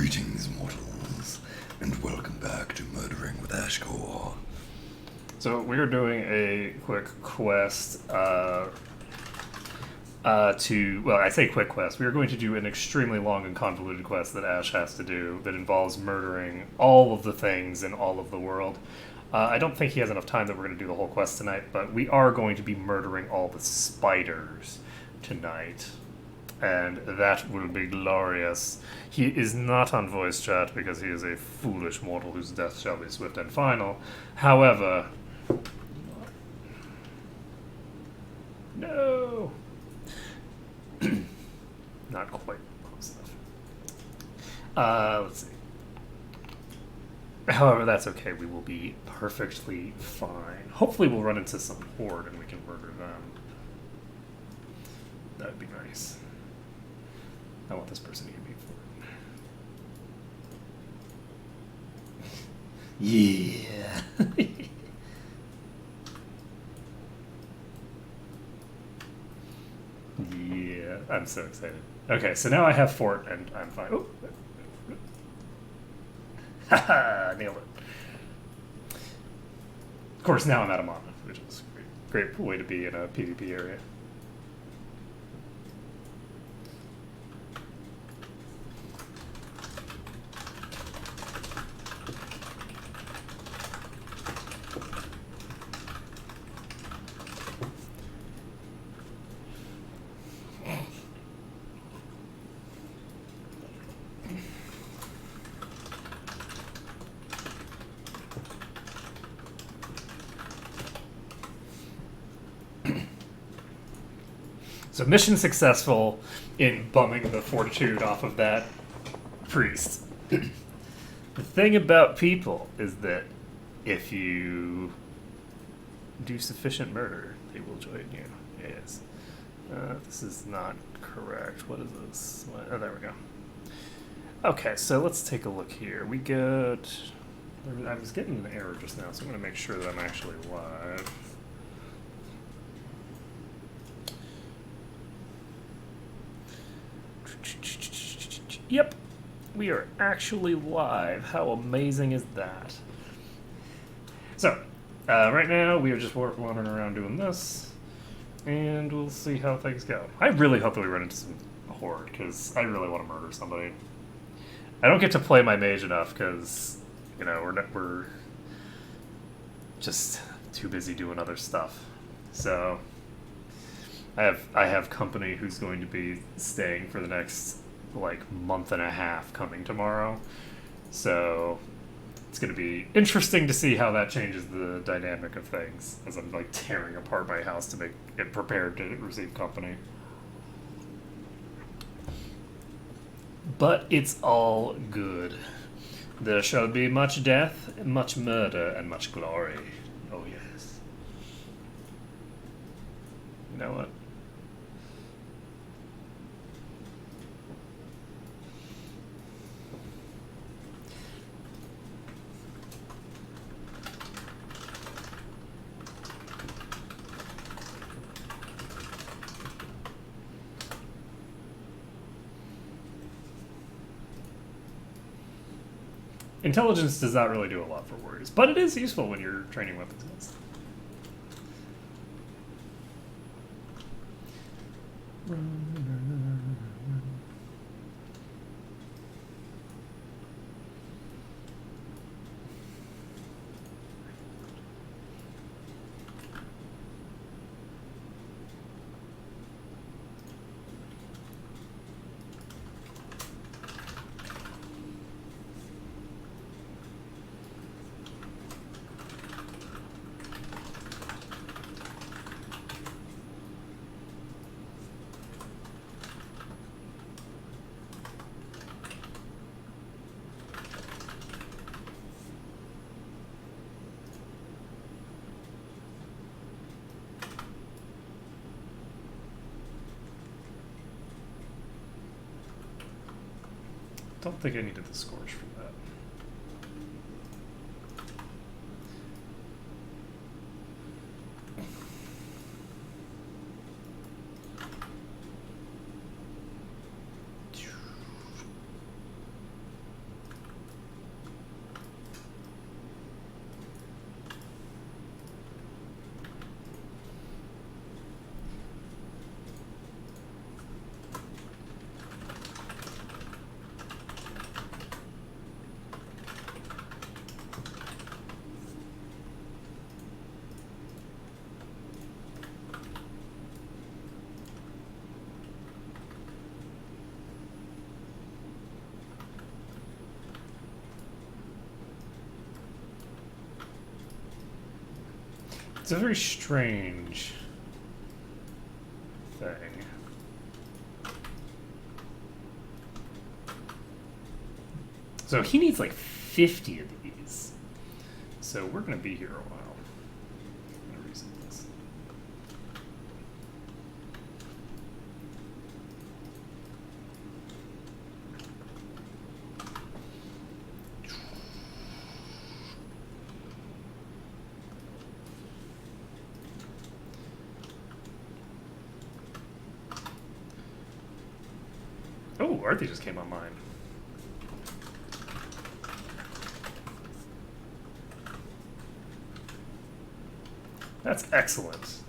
Greetings, mortals, and welcome back to Murdering with Ashcore. So we're doing a quick quest well, I say quick quest. We are going to do an extremely long and convoluted quest that Ash has to do that involves murdering all of the things in all of the world. I don't think he has enough time that we're going to do the whole quest tonight, but we are going to be murdering all the spiders tonight. And that will be glorious. He is not on voice chat because he is a foolish mortal whose death shall be swift and final. However... No! Not quite close enough. Let's see. However, that's okay. We will be perfectly fine. Hopefully we'll run into some horde and we can murder them. That would be nice. I want this person to get me for it. Yeah. Yeah, I'm so excited. Okay, so now I have fort and I'm fine. Oh. Haha, nailed it. Of course, now I'm out of mana, which is a great way to be in a PvP area. So mission successful in bumming the fortitude off of that priest. The thing about people is that if you do sufficient murder, they will join you. Yes. This is not correct. What is this? Oh, there we go. Okay, so let's take a look here. We get... I was getting an error just now, so I'm going to make sure that I'm actually live. Yep, we are actually live. How amazing is that? So, right now we are just wandering around doing this, and we'll see how things go. I really hope that we run into some horde, because I really want to murder somebody. I don't get to play my mage enough, because, you know, we're just too busy doing other stuff. So, I have company who's going to be staying for the next month and a half coming tomorrow, so it's going to be interesting to see how that changes the dynamic of things as I'm tearing apart my house to make it prepared to receive company. But it's all good. There shall be much death, much murder, and much glory. Oh yes. You know what? Intelligence does not really do a lot for warriors, but it is useful when you're training weapons against them. Don't think I needed the Scorch for that. It's a very strange thing. So he needs like 50 of these. So we're going to be here a while. I'm going to reset this. Oh, Arthi just came online. That's excellent.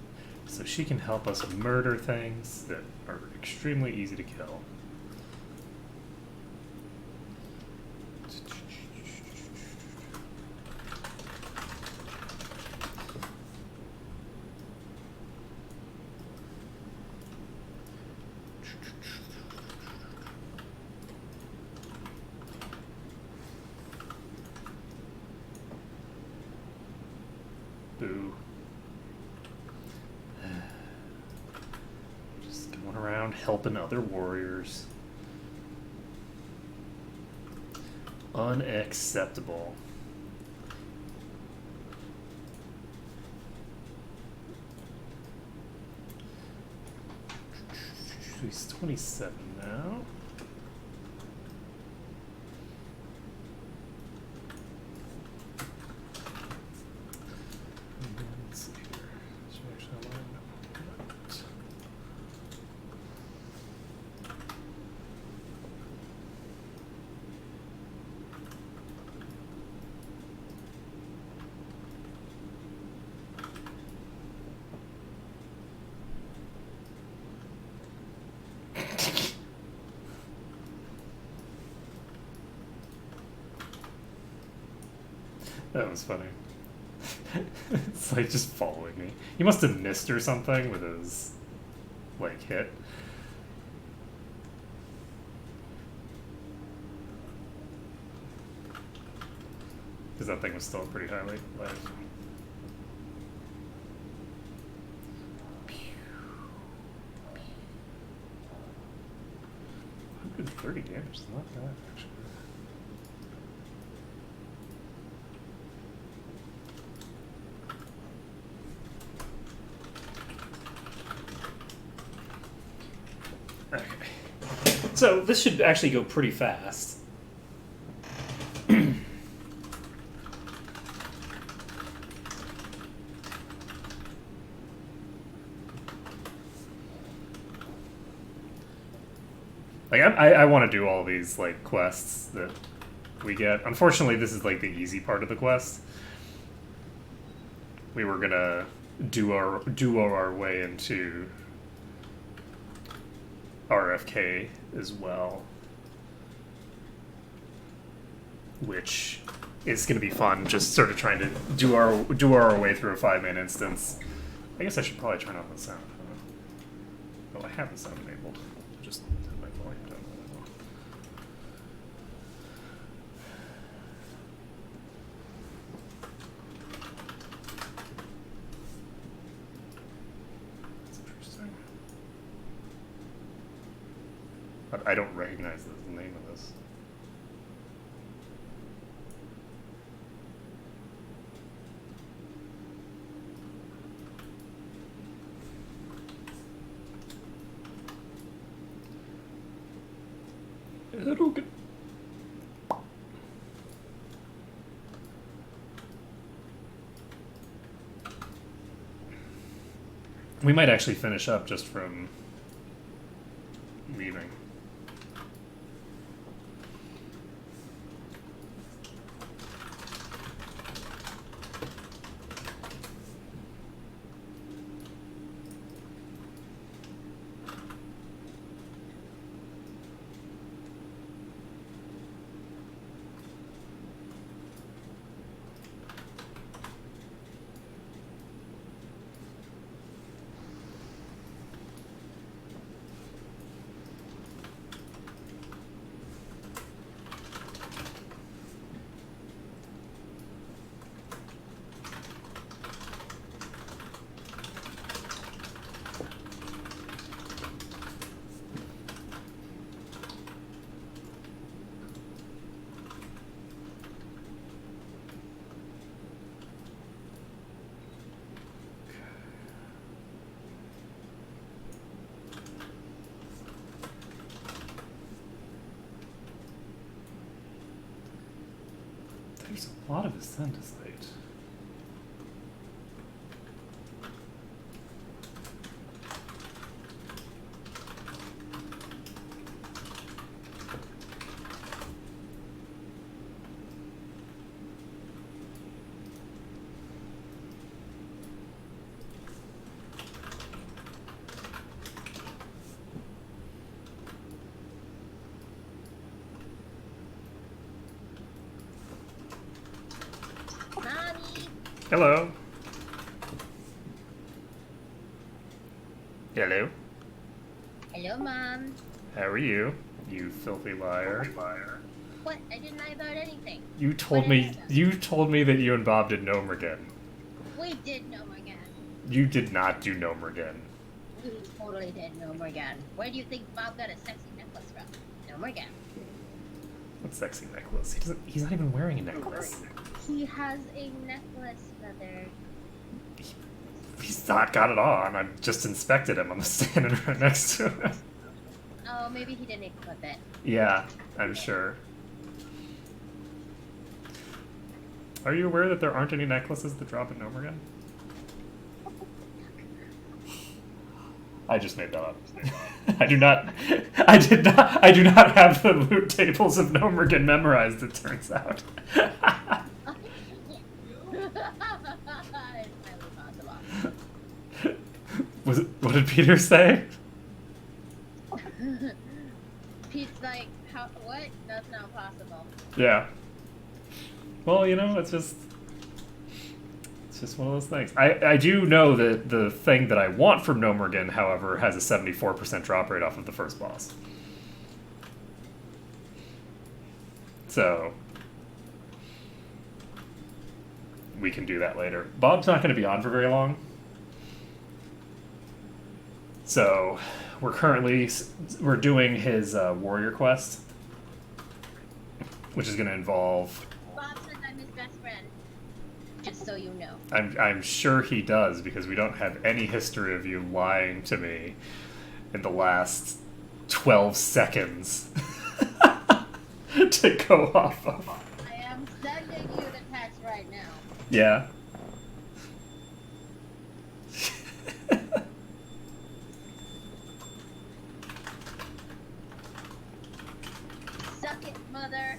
So she can help us murder things that are extremely easy to kill. Boo. Just going around helping other warriors. Unacceptable. He's 27 now. Let's see here. Is she actually online? No, not. That was funny. It's like just following me. He must have missed or something with his like hit. Because that thing was still pretty highly life. Good 30 damage is not bad actually. Okay. So this should actually go pretty fast. Like I want to do all these like quests that we get. Unfortunately, this is like the easy part of the quest. We were gonna do our way into RFK as well, which is going to be fun. Just sort of trying to do our way through a 5-man instance. I guess I should probably turn on the sound. Well, I have the sound enabled. Just have my volume down. That's interesting. But I don't recognize the name of this. It'll get... We might actually finish up just from leaving. There's a lot of ascendesite. Mommy! Hello. Hello. Hello, Mom. How are you? You filthy liar. What? I didn't lie about anything. You told What me did I say? you told me that you and Bob did Nomergen. We did no more again. You did not do Nomergen. We totally did no more again. Where do you think Bob got a sexy necklace from? No more again. What sexy necklace? He's not even wearing a necklace. He has a necklace, Mother. He's not got it on. I just inspected him. I'm standing right next to him. Oh, maybe he didn't equip it. Yeah, I'm sure. Are you aware that there aren't any necklaces that drop in Nomergen? I just made that up. I do not have the loot tables of Nomergen memorized, it turns out. It's highly possible. What did Peter say? Pete's like, how? What? That's not possible. Yeah. Well, it's just one of those things. I do know that the thing that I want from Nomergen, however, has a 74% drop rate off of the first boss. So we can do that later. Bob's not going to be on for very long. So we're doing his warrior quest, which is going to involve. Bob says I'm his best friend. Just so you know. I'm sure he does, because we don't have any history of you lying to me in the last 12 seconds to go off of. I am sending you the text right now. Yeah. Suck it, Mother.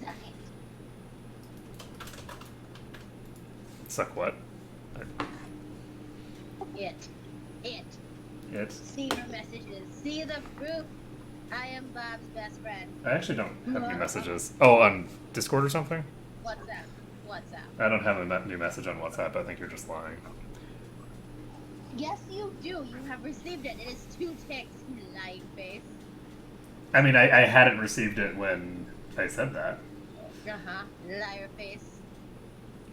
Suck it. Suck what? It. It. See your messages. See the proof. I am Bob's best friend. I actually don't have any messages. Oh, on Discord or something? WhatsApp. I don't have a new message on WhatsApp. I think you're just lying. Yes, you do. You have received it. It is 2 ticks, you lying face. I mean, I hadn't received it when I said that. Uh-huh. Liar face.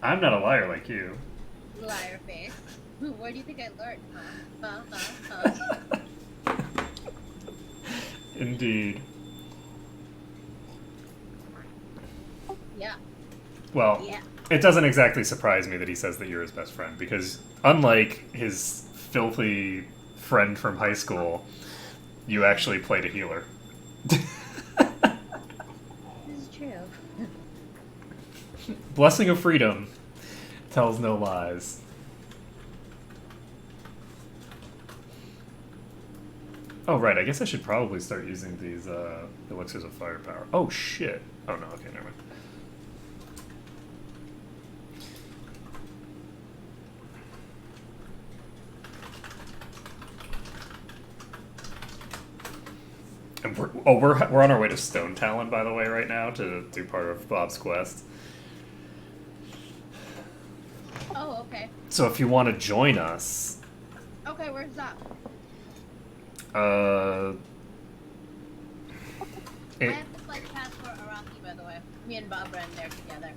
I'm not a liar like you. Liar face. Where do you think I learned, huh? Indeed. Yeah. Well, Yeah. it doesn't exactly surprise me that he says that you're his best friend, because unlike his filthy friend from high school, you actually played a healer. This is true. Blessing of Freedom tells no lies. Oh, right, I guess I should probably start using these elixirs of firepower. Oh, shit. Oh, no, okay, never mind. And we're on our way to Stone Talon, by the way, right now, to do part of Bob's quest. Oh, okay. So if you want to join us, Okay, where's that? it, I have the flight pass for Araki, by the way. Me and Bob ran there together.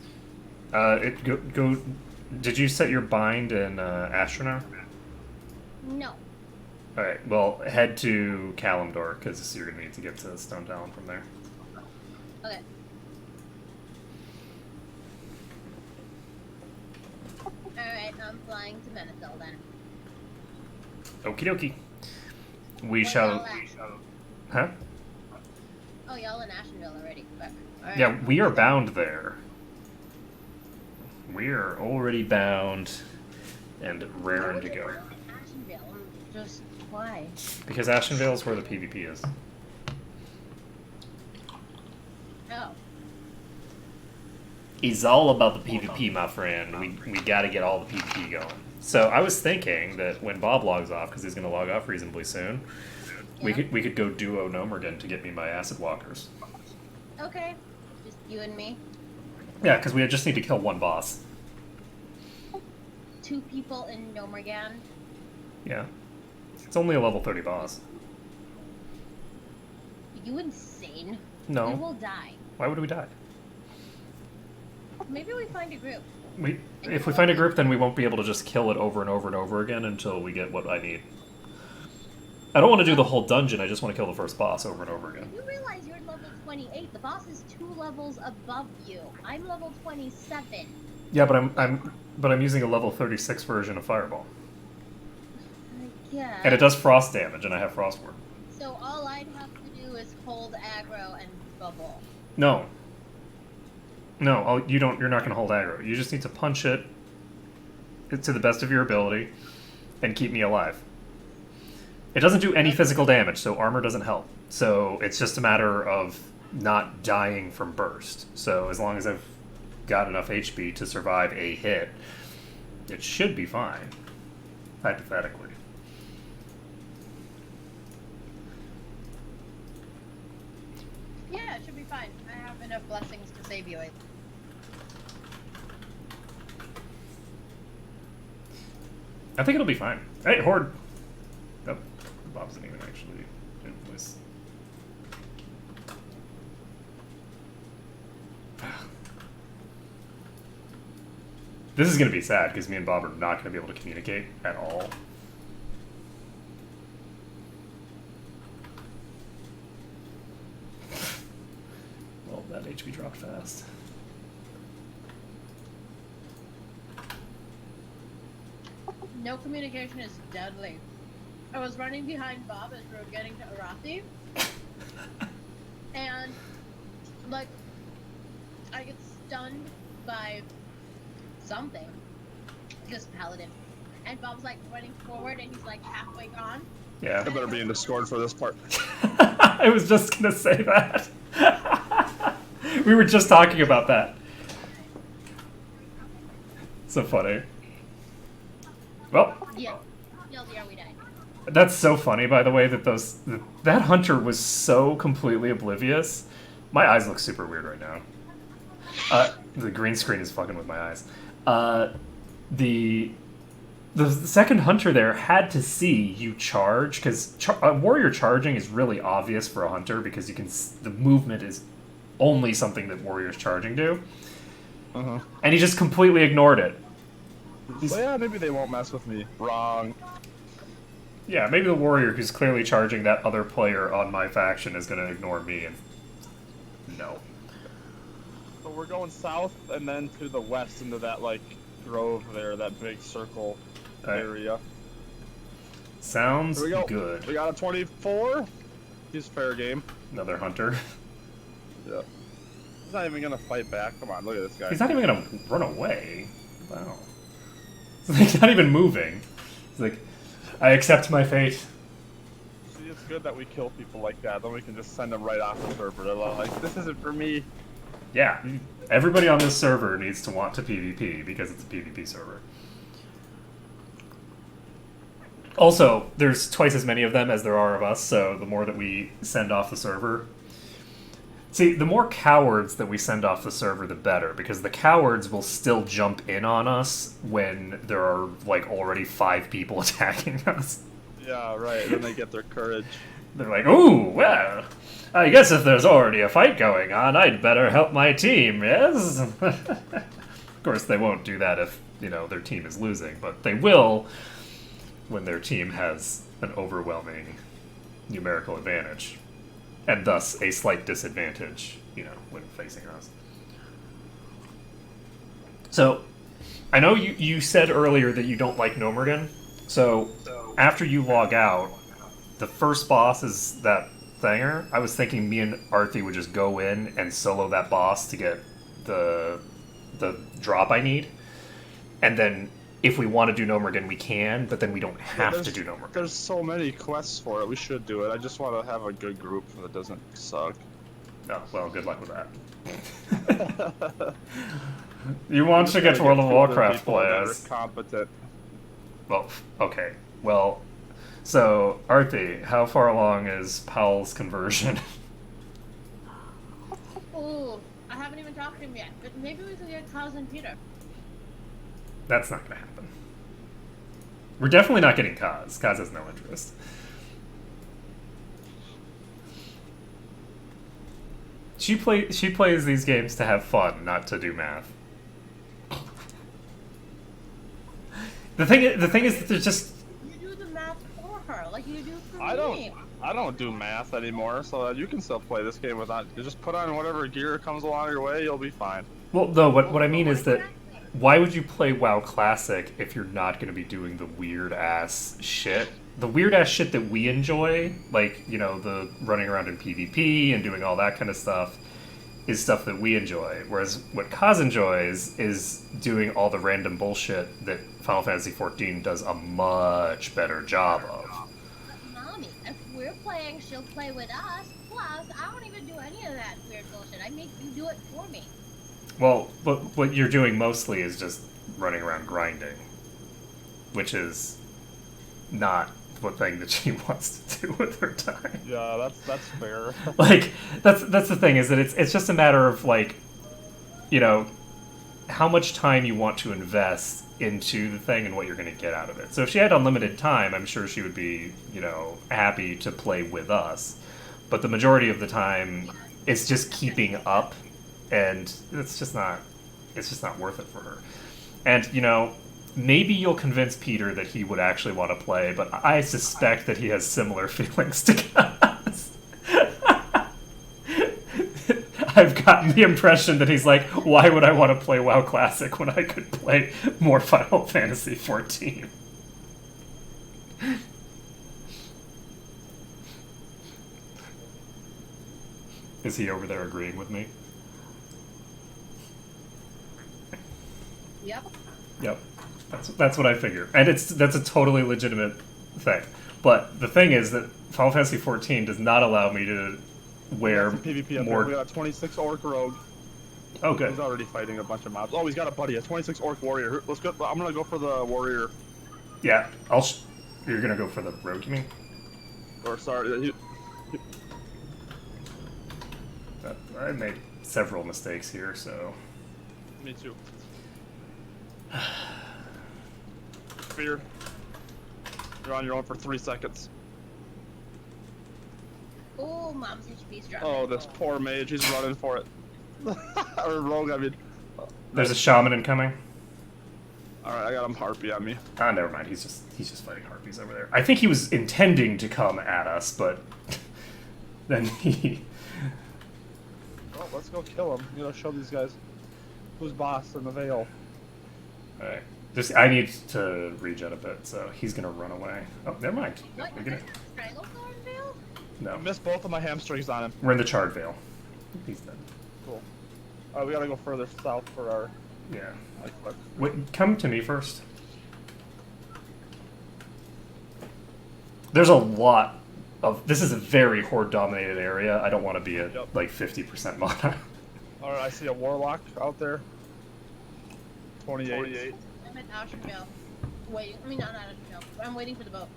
go. Did you set your bind in Astronaut? No. All right. Well, head to Kalimdor, because you're gonna need to get to Stone Talon from there. Okay. Alright, I'm flying to Menethil then. Okie dokie. We Where shall. y'all at? Huh? Oh, y'all in Ashenville already. Quick. Alright. Yeah, we are bound there. we're already bound and raring to go. Ashenvale. Just why? Because Ashenvale is where the PvP is. Oh. It's all about the PvP, my friend. We gotta get all the PvP going. So I was thinking that when Bob logs off, because he's gonna log off reasonably soon, we could go duo Nomergan to get me my acid walkers. Okay. Just you and me. Yeah, because we just need to kill one boss. 2 people in Nomergan. Yeah. It's only a level 30 boss. Are you insane? No. We will die. Why would we die? Maybe we find a group. If we find a group, then we won't be able to just kill it over and over and over again until we get what I need. I don't want to do the whole dungeon, I just want to kill the first boss over and over again. You realize you're level 28. The boss is 2 levels above you. I'm level 27. Yeah, but I'm using a level 36 version of Fireball. Yeah. And it does frost damage, and I have Frostworm. So all I'd have to do is hold aggro and bubble. No. No, you're not going to hold aggro. You just need to punch it to the best of your ability and keep me alive. It doesn't do any physical damage, so armor doesn't help. So it's just a matter of not dying from burst. So as long as I've got enough HP to survive a hit, it should be fine, hypothetically. Yeah, it should be fine. I have enough blessings to save you. I think it'll be fine. Hey, Horde! Oh, Bob isn't even actually in voice. This is going to be sad, because me and Bob are not going to be able to communicate at all. Well, that HP dropped fast. No communication is deadly. I was running behind Bob as we were getting to Arathi. And, like, I get stunned by something. This Paladin. And Bob's, like, running forward and he's, like, halfway gone. Yeah. I better be in Discord for this part. I was just going to say that. We were just talking about that. So funny. Well, Yeah. Yeah, we died. that's so funny, by the way, that that hunter was so completely oblivious. My eyes look super weird right now. The green screen is fucking with my eyes. The second hunter there had to see you charge, because warrior charging is really obvious for a hunter, because you can the movement is only something that warriors charging do. Uh-huh. And he just completely ignored it. Well, yeah, maybe they won't mess with me. Wrong. Yeah, maybe the warrior who's clearly charging that other player on my faction is going to ignore me and... No. So we're going south and then to the west into that, like, grove there, that big circle area. Sounds Here we go. good. We got a 24. He's fair game. Another hunter. Yeah. He's not even gonna fight back. Come on, look at this guy. He's not even going to run away. Wow. He's not even moving. He's like, I accept my fate. See, it's good that we kill people like that. Then we can just send them right off the server. They're like, this isn't for me. Yeah, everybody on this server needs to want to PvP because it's a PvP server. Also, there's twice as many of them as there are of us, so the more that we send off the server... See, the more cowards that we send off the server, the better, because the cowards will still jump in on us when there are, like, already 5 people attacking us. Yeah, right. Then they get their courage. They're like, ooh, well, I guess if there's already a fight going on, I'd better help my team, yes? Of course, they won't do that if, you know, their team is losing, but they will when their team has an overwhelming numerical advantage, and thus a slight disadvantage, you know, when facing us. So, I know you said earlier that you don't like Nomergan, so after you log out, the first boss is that Thanger. I was thinking me and Arthi would just go in and solo that boss to get the drop I need. and then if we want to do Gnomergan, we can, but then we don't have to do Gnomergan. There's so many quests for it. We should do it. I just want to have a good group that doesn't suck. Oh, well, good luck with that. You want to get World of Warcraft players. Competent. Well, okay. Well, so, Arthi, how far along is Powell's conversion? Ooh, I haven't even talked to him yet, but maybe we could get Kaz and Peter. That's not going to happen. We're definitely not getting Kaz. Kaz has no interest. She plays these games to have fun, not to do math. The thing is that there's just... You do the math for her, like you do for I me. don't do math anymore, so you can still play this game without. You just put on whatever gear comes along your way, you'll be fine. Well, no, what I mean is that why would you play WoW Classic if you're not going to be doing the weird-ass shit? The weird-ass shit that we enjoy, like, you know, the running around in PvP and doing all that kind of stuff, is stuff that we enjoy. Whereas what Kaz enjoys is doing all the random bullshit that Final Fantasy XIV does a much better job of. But Mommy, if we're playing, she'll play with us. Plus, I don't even do any of that weird bullshit. I make you do it for me. Well, but what you're doing mostly is just running around grinding, which is not the thing that she wants to do with her time. Yeah, that's fair. Like, that's the thing, is that it's just a matter of, like, you know, how much time you want to invest into the thing and what you're going to get out of it. So if she had unlimited time, I'm sure she would be, you know, happy to play with us. But the majority of the time, it's just keeping up, and it's just not worth it for her. And, you know, maybe you'll convince Peter that he would actually want to play, but I suspect that he has similar feelings to us. I've gotten the impression that he's like, why would I want to play WoW Classic when I could play more Final Fantasy XIV? Is he over there agreeing with me? Yep. Yep. That's what I figure. And that's a totally legitimate thing. But the thing is that Final Fantasy XIV does not allow me to wear PvP up more... there. We got a 26 orc rogue. Oh, good. He's already fighting a bunch of mobs. Oh, he's got a buddy, a 26 orc warrior. Let's go. I'm gonna go for the warrior. Yeah, you're gonna go for the rogue, you mean? Or sorry, I made several mistakes here, so... me too. Fear. You're on your own for 3 seconds. Oh, Mom's HP's dropping. Oh, this poor mage, he's running for it. Or rogue, I mean. There's a shaman incoming. Alright, I got him harpy on me. Ah, never mind. He's just fighting harpies over there. I think he was intending to come at us, but then he... Well, let's go kill him. You know, show these guys who's boss in the Vale. Alright. I need to regen a bit, so he's gonna run away. Oh, never mind. What? We're gonna... Stranglethorn Veil? No. I missed both of my hamstrings on him. We're in the Charred Vale. He's dead. Cool. We gotta go further south for our... Yeah. Like, Wait, come to me first. There's a lot of... This is a very horde-dominated area. I don't want to be at, like, 50% mana. Alright, I see a warlock out there. 28. I'm at Ashenvale. Waiting. I mean, not Ashenvale. I'm waiting for the boat.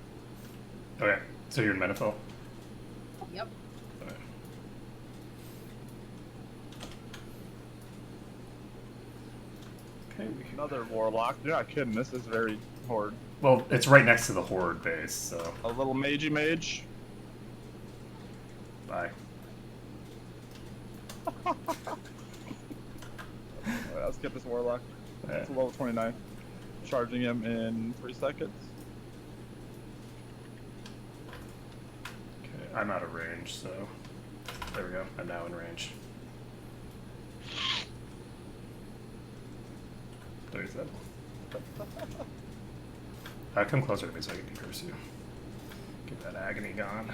Okay, so you're in Menifil? Yep. Okay. Okay, Another warlock. You're not kidding, this is very horde. well, it's right next to the horde base, so... A little magey mage. Bye. Alright, let's get this warlock. Yeah. It's a level 29. Charging him in 3 seconds. Okay, I'm out of range, so... There we go, I'm now in range. 37. Come closer to me so I can decurse you. Get that agony gone.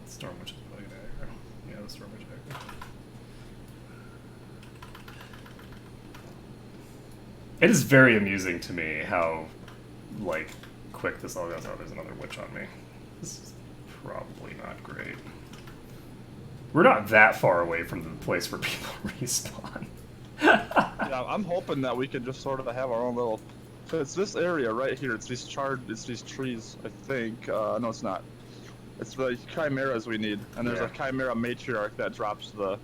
Stormwitch is probably gonna aggro. Yeah, the Stormwitch aggro. It is very amusing to me how, like, quick this all goes. Oh, there's another witch on me. This is probably not great. We're not that far away from the place where people respawn. Yeah, I'm hoping that we can just sort of have our own little. So it's this area right here. It's these trees. I think. No, it's not. It's the chimeras we need, and there's a chimera matriarch that drops the.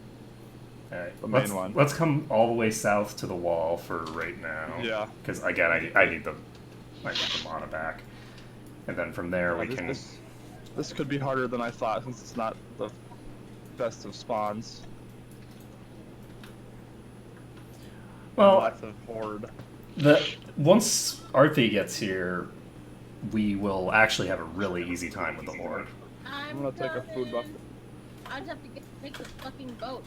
Alright, The main one. Let's come all the way south to the wall for right now. Yeah. Because again, I need the mana back, and then from there we can. This could be harder than I thought since it's not the best of spawns. Well, Lots of horde. Once Arthi gets here, we will actually have a really easy time with the horde. I'm gonna take a food bucket. I just have to take this fucking boat.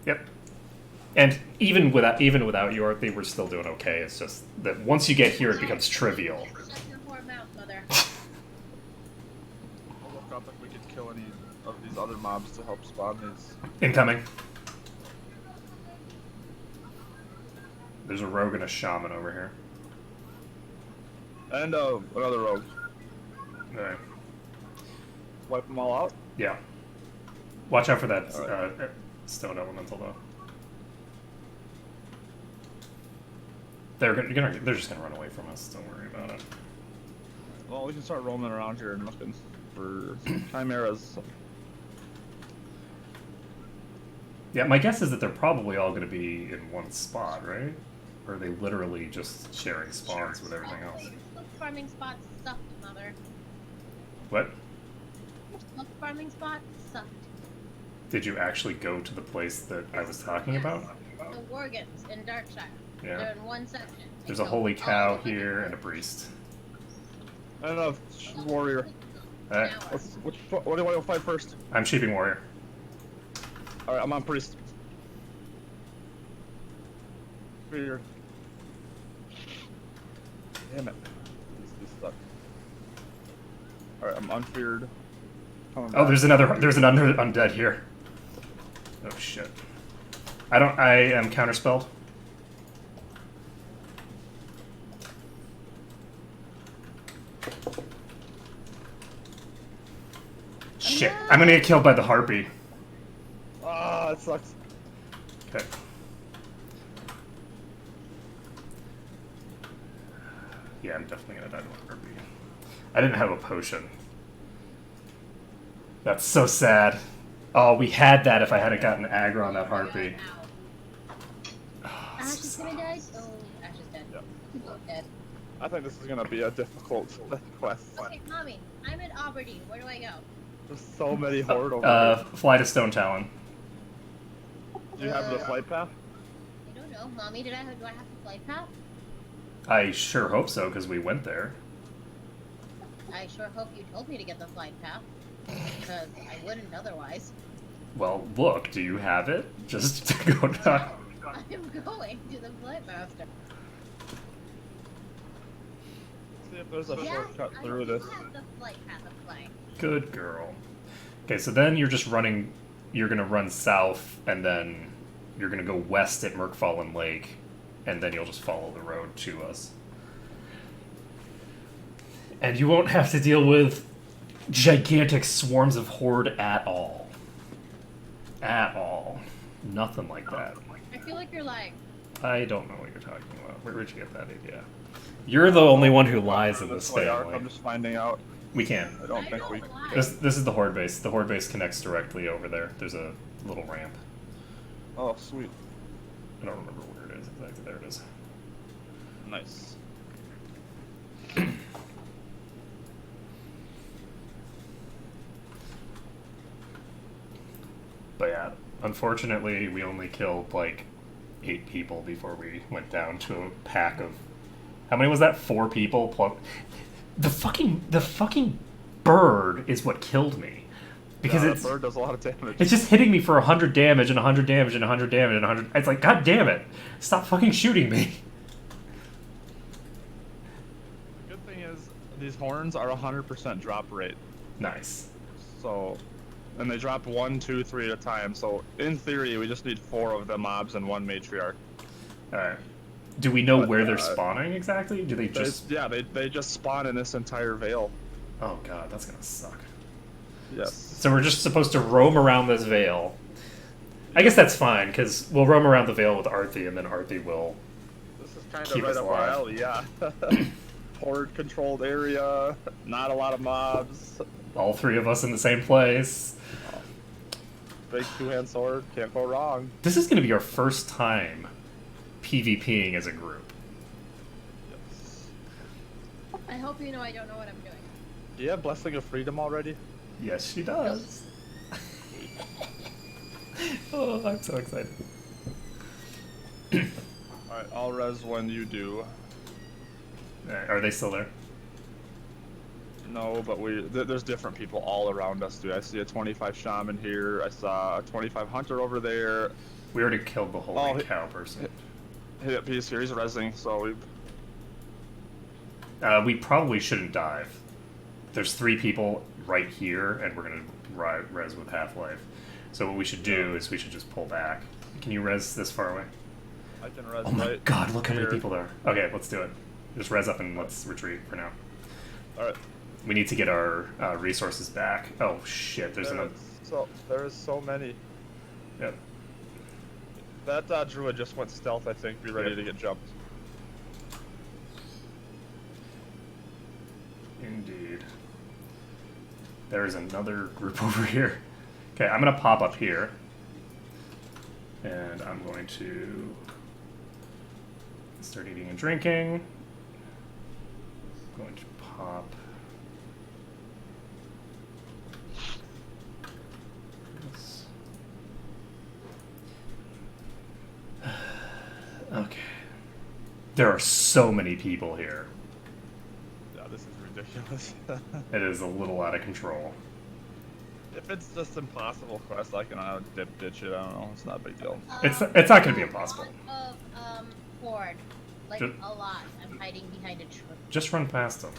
Yep. And even without you, Arthi, we're still doing okay. It's just that once you get here, it becomes trivial. Shut your whore mouth, mother. I'll look up if we could kill any of these other mobs to help spawn these. Incoming. There's a rogue and a shaman over here. And another rogue. Alright. Wipe them all out. Yeah. Watch out for that Alright. stone elemental, though. They're just gonna run away from us. Don't worry about it. Well, we can start roaming around here and looking for chimeras. Yeah, my guess is that they're probably all gonna be in one spot, right? Or are they literally just sharing spawns with everything else? Your smoke farming spot sucked, mother. What? Your smoke farming spot sucked. Did you actually go to the place that I was talking about? The Worgans in Darkshire. Yeah. They're in one section. There's a holy cow here and a priest. I don't know, warrior. Alright, What do you want to fight first? I'm sheeping warrior. Alright, I'm on priest. Fear. Damn it. This sucks. Alright, I'm unfeared. Oh, there's an undead here. Oh shit. I am counterspelled. Shit, I'm gonna get killed by the harpy. Ah, it sucks. Okay. Yeah, I'm definitely gonna die to a harpy. I didn't have a potion. That's so sad. Oh, we had that if I hadn't gotten aggro on that harpy. Ash is gonna die? Oh, Ash is dead. Yeah. Oh, dead. I think this is gonna be a difficult quest. Okay, mommy, I'm in Aberdeen. Where do I go? There's so many horde over here. Fly to Stone Talon. Do you have the flight path? I don't know, mommy. Do I have the flight path? I sure hope so, because we went there. I sure hope you told me to get the flight path, because I wouldn't otherwise. Well, look, do you have it? Just to go down. I'm going to the flight master. See if there's a Yes, shortcut I through do this. have the flight path of flying. Good girl. Okay, so then you're just running, you're gonna run south, and then you're gonna go west at Merkfallen Lake, and then you'll just follow the road to us. And you won't have to deal with gigantic swarms of horde at all. At all. Nothing like that. I feel like you're lying. I don't know what you're talking about. Where'd you get that idea? You're the only one who lies in this way, Ark, family. I'm just finding out. We can. I don't think we. lie. This is the horde base. The horde base connects directly over there. There's a little ramp. Oh, sweet. I don't remember where it is exactly. There it is. Nice. But yeah, unfortunately, we only killed like 8 people before we went down to a pack of. How many was that? 4 people plus. The fucking bird is what killed me, because That bird does a lot of damage. it's just hitting me for 100 damage and 100 damage and 100 damage and 100. It's like, god damn it, stop fucking shooting me. The good thing is these horns are 100% drop rate, Nice. so And they drop 1, 2, 3 at a time. So in theory, we just need 4 of the mobs and 1 matriarch. Alright. Do we know But, where they're spawning exactly? Do they just... They just spawn in this entire veil. Oh god, that's gonna suck. Yes. So we're just supposed to roam around this veil. I guess that's fine, because we'll roam around the veil with Arthi, and then Arthi will... This is kind Keep of right us up our alive. alley, yeah. Horde-controlled area, not a lot of mobs. All 3 of us in the same place. Big 2-hand sword, can't go wrong. This is going to be our first time PvPing as a group. Yes. I hope you know I don't know what I'm doing. Do you have Blessing of Freedom already? Yes, she does. Oh, I'm so excited. Alright, I'll res when you do. Are they still there? No, but there's different people all around us, dude. I see a 25 shaman here. I saw a 25 hunter over there. We already killed the whole Oh, cow person. Hit up piece here. He's resing, so We probably shouldn't dive. There's 3 people right here, and we're going to res with Half-Life. So what we should do is we should just pull back. Can you res this far away? I can res Oh my right god, look how many here. people there are. Okay, let's do it. Just res up and let's retreat for now. Alright. We need to get our resources back. Oh shit, there's another... There is so many. Yep. That druid just went stealth, I think. Be ready Yep. to get jumped. Indeed. There's another group over here. Okay, I'm gonna pop up here. And I'm going to start eating and drinking. I'm going to pop this. Okay. There are so many people here. Yeah, this is ridiculous. It is a little out of control. If it's just impossible quest, I can ditch it. I don't know. It's not a big deal. It's not gonna be impossible. Of Horde. Like, Ju- a lot. I'm hiding behind a tree. Just run past them.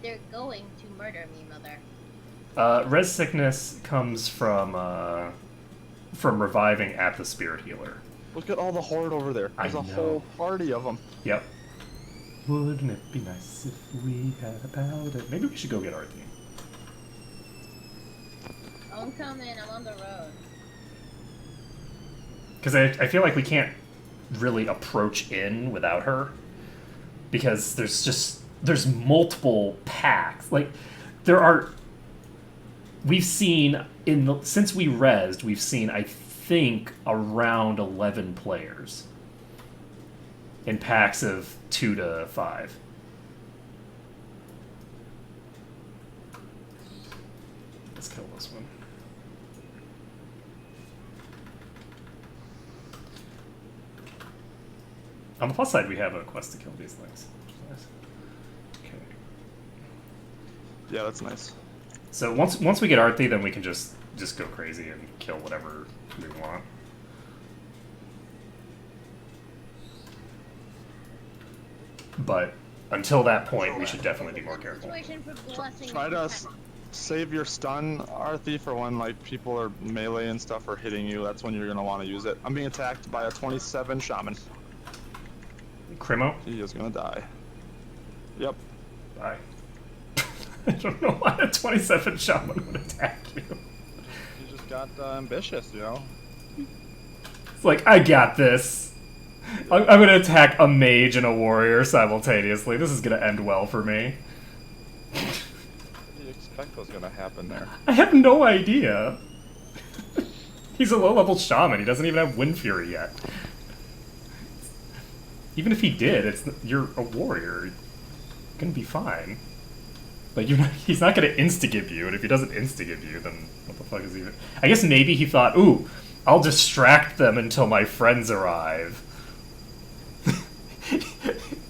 They're going to murder me, mother. Res sickness comes from reviving at the spirit healer. Look at all the horde over there. I There's a know. whole party of them. Yep. Wouldn't it be nice if we had a paladin? Maybe we should go get Arthi. I'm coming. I'm on the road. Because I feel like we can't really approach in without her. Because there's multiple packs. Like, there are... We've seen, since we rezzed, we've seen, I think, around 11 players. In packs of 2 to 5. Let's kill this one. On the plus side, we have a quest to kill these things. Nice. Okay. Yeah, that's nice. So once we get Arthi, then we can just go crazy and kill whatever we want. But until that point, we should definitely be more careful. Situation for blessing. Try to save your stun, Arthi, for when like people are melee and stuff are hitting you. That's when you're gonna want to use it. I'm being attacked by a 27 shaman. Crimo? He is gonna die. Yep. Bye. I don't know why a 27 shaman would attack you. He just got ambitious, you know. It's like, I got this. I'm gonna attack a mage and a warrior simultaneously. This is gonna end well for me. What do you expect was gonna happen there? I have no idea. He's a low-level shaman. He doesn't even have Wind Fury yet. Even if he did, you're a warrior. You're gonna be fine. Like, he's not gonna insta-give you, and if he doesn't insta-give you, then what the fuck is he... I guess maybe he thought, ooh, I'll distract them until my friends arrive.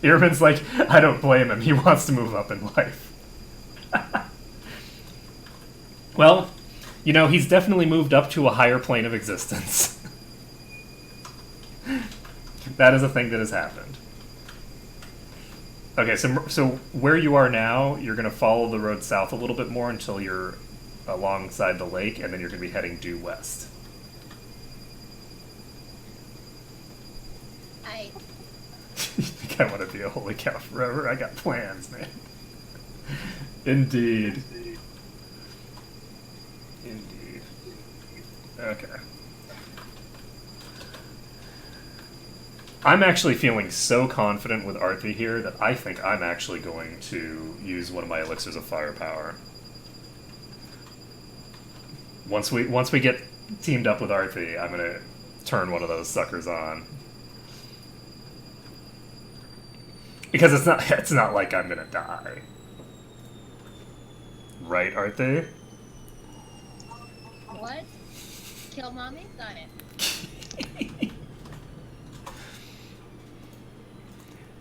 Ehrman's like, I don't blame him. He wants to move up in life. Well, you know, he's definitely moved up to a higher plane of existence. That is a thing that has happened. Okay, so where you are now, you're gonna follow the road south a little bit more until you're alongside the lake, and then you're gonna be heading due west. I You think I want to be a holy cow forever? I got plans, man. Indeed. Indeed. Okay. I'm actually feeling so confident with Arthi here that I think I'm actually going to use one of my elixirs of firepower. Once we get teamed up with Arthi, I'm gonna turn one of those suckers on. Because it's not like I'm gonna die. Right, Arthi? what? Kill mommy? Got it.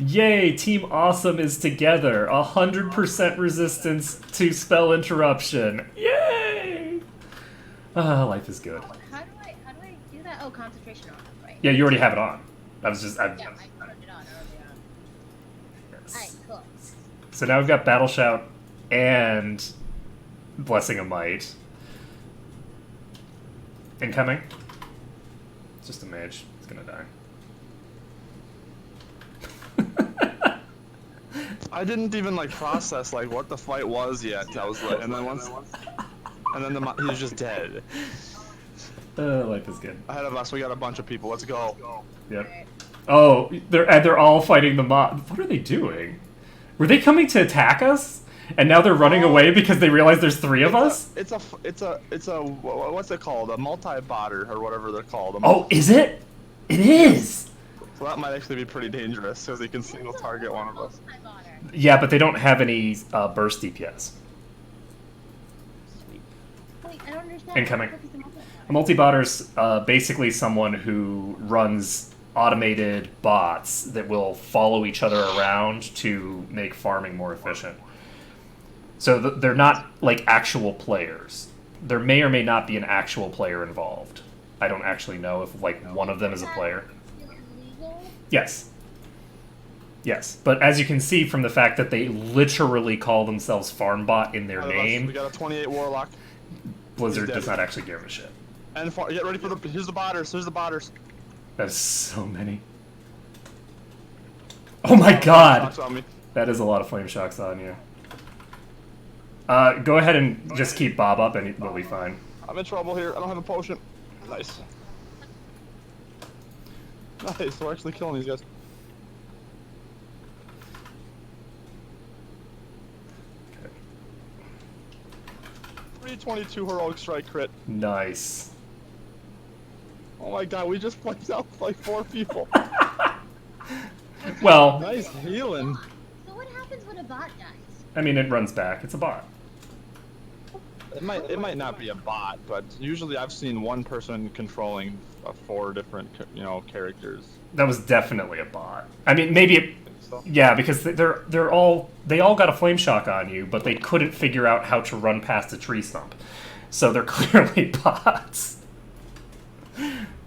Yay, Team Awesome is together. 100% resistance to spell interruption. Yay! Life is good. How do I do that? Oh, concentration on, right? Yeah, you already have it on. I was just... Yeah, I turned it on earlier on. Yes. Alright, cool. So now we've got Battle Shout and Blessing of Might. Incoming. It's just a mage. It's gonna die. I didn't even like process like what the fight was yet. I was like, and then he was just dead. Life is good. Ahead of us, we got a bunch of people. Let's go. Yep. Oh, they're all fighting the mob. What are they doing? Were they coming to attack us? And now they're running away because they realize there's three of us? It's a what's it called? A multi-botter or whatever they're called. Oh, is it? It is! So that might actually be pretty dangerous because they can single target one of us. Yeah, but they don't have any burst DPS. Wait, I don't understand. Incoming. What is the A multi-botter's basically someone who runs automated bots that will follow each other around to make farming more efficient. So they're not like actual players. There may or may not be an actual player involved. I don't actually know if like one of them is a player. illegal? Yes. Yes, but as you can see from the fact that they literally call themselves Farmbot in their Ahead of us, name, we got a 28 warlock. Blizzard He's does dead. not actually give a shit. And get ready for here's the botters. Here's the botters. That's so many. Oh my god! Knocks on me. That is a lot of flame shocks on you. Go ahead and just keep Bob up and we'll be fine. I'm in trouble here. I don't have a potion. Nice. Nice. We're actually killing these guys. 322 heroic strike crit. Nice. Oh my god, we just wiped out like 4 people. Well, Nice healing. So what happens when a bot dies? I mean, it runs back. It's a bot. It might not be a bot, but usually I've seen one person controlling 4 different characters. That was definitely a bot. I mean, maybe it... So, Yeah, because they all got a flame shock on you, but they couldn't figure out how to run past a tree stump. So they're clearly bots.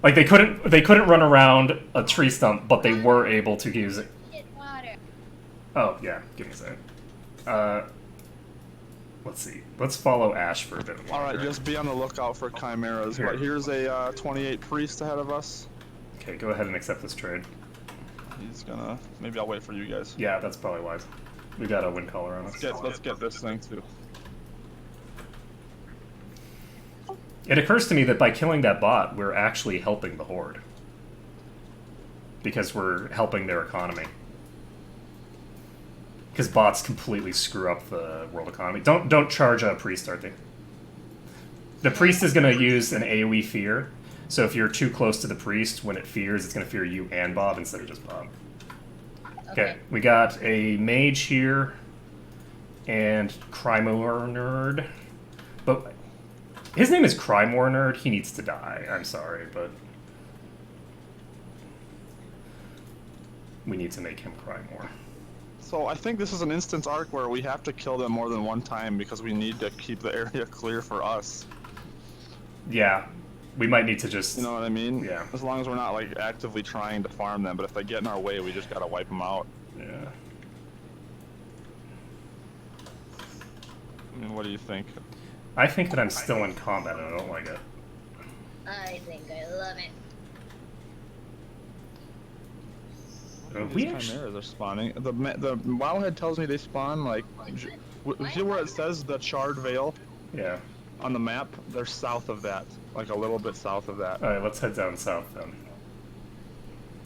Like they couldn't run around a tree stump, but they were able to use it. Shit, water. Oh yeah, give me a second. Let's see. Let's follow Ash for a bit longer. all right, just be on the lookout for chimeras. Here. But here's a 28 priest ahead of us. Okay, go ahead and accept this trade. He's gonna. Maybe I'll wait for you guys. Yeah, that's probably wise. We got a wind collar on us. Let's get this thing too. It occurs to me that by killing that bot, we're actually helping the Horde. Because we're helping their economy. Because bots completely screw up the world economy. Don't charge a priest, Arthi. The priest is going to use an AoE fear. So if you're too close to the priest, when it fears, it's going to fear you and Bob instead of just Bob. Okay, we got a mage here. And Crymore Nerd. But his name is Crymore Nerd. He needs to die. I'm sorry, but we need to make him cry more. So I think this is an instance arc where we have to kill them more than one time because we need to keep the area clear for us. Yeah, we might need to just... You know what I mean? Yeah. As long as we're not like actively trying to farm them, but if they get in our way, we just gotta wipe them out. Yeah. mean, what do you think? I think that I'm still in combat and I don't like it. I think I love it. We These actually, chimeras are spawning. The Wowhead tells me they spawn like. See where it says the Charred Vale yeah. on the map? They're south of that, like a little bit south of that. Alright, let's head down south then.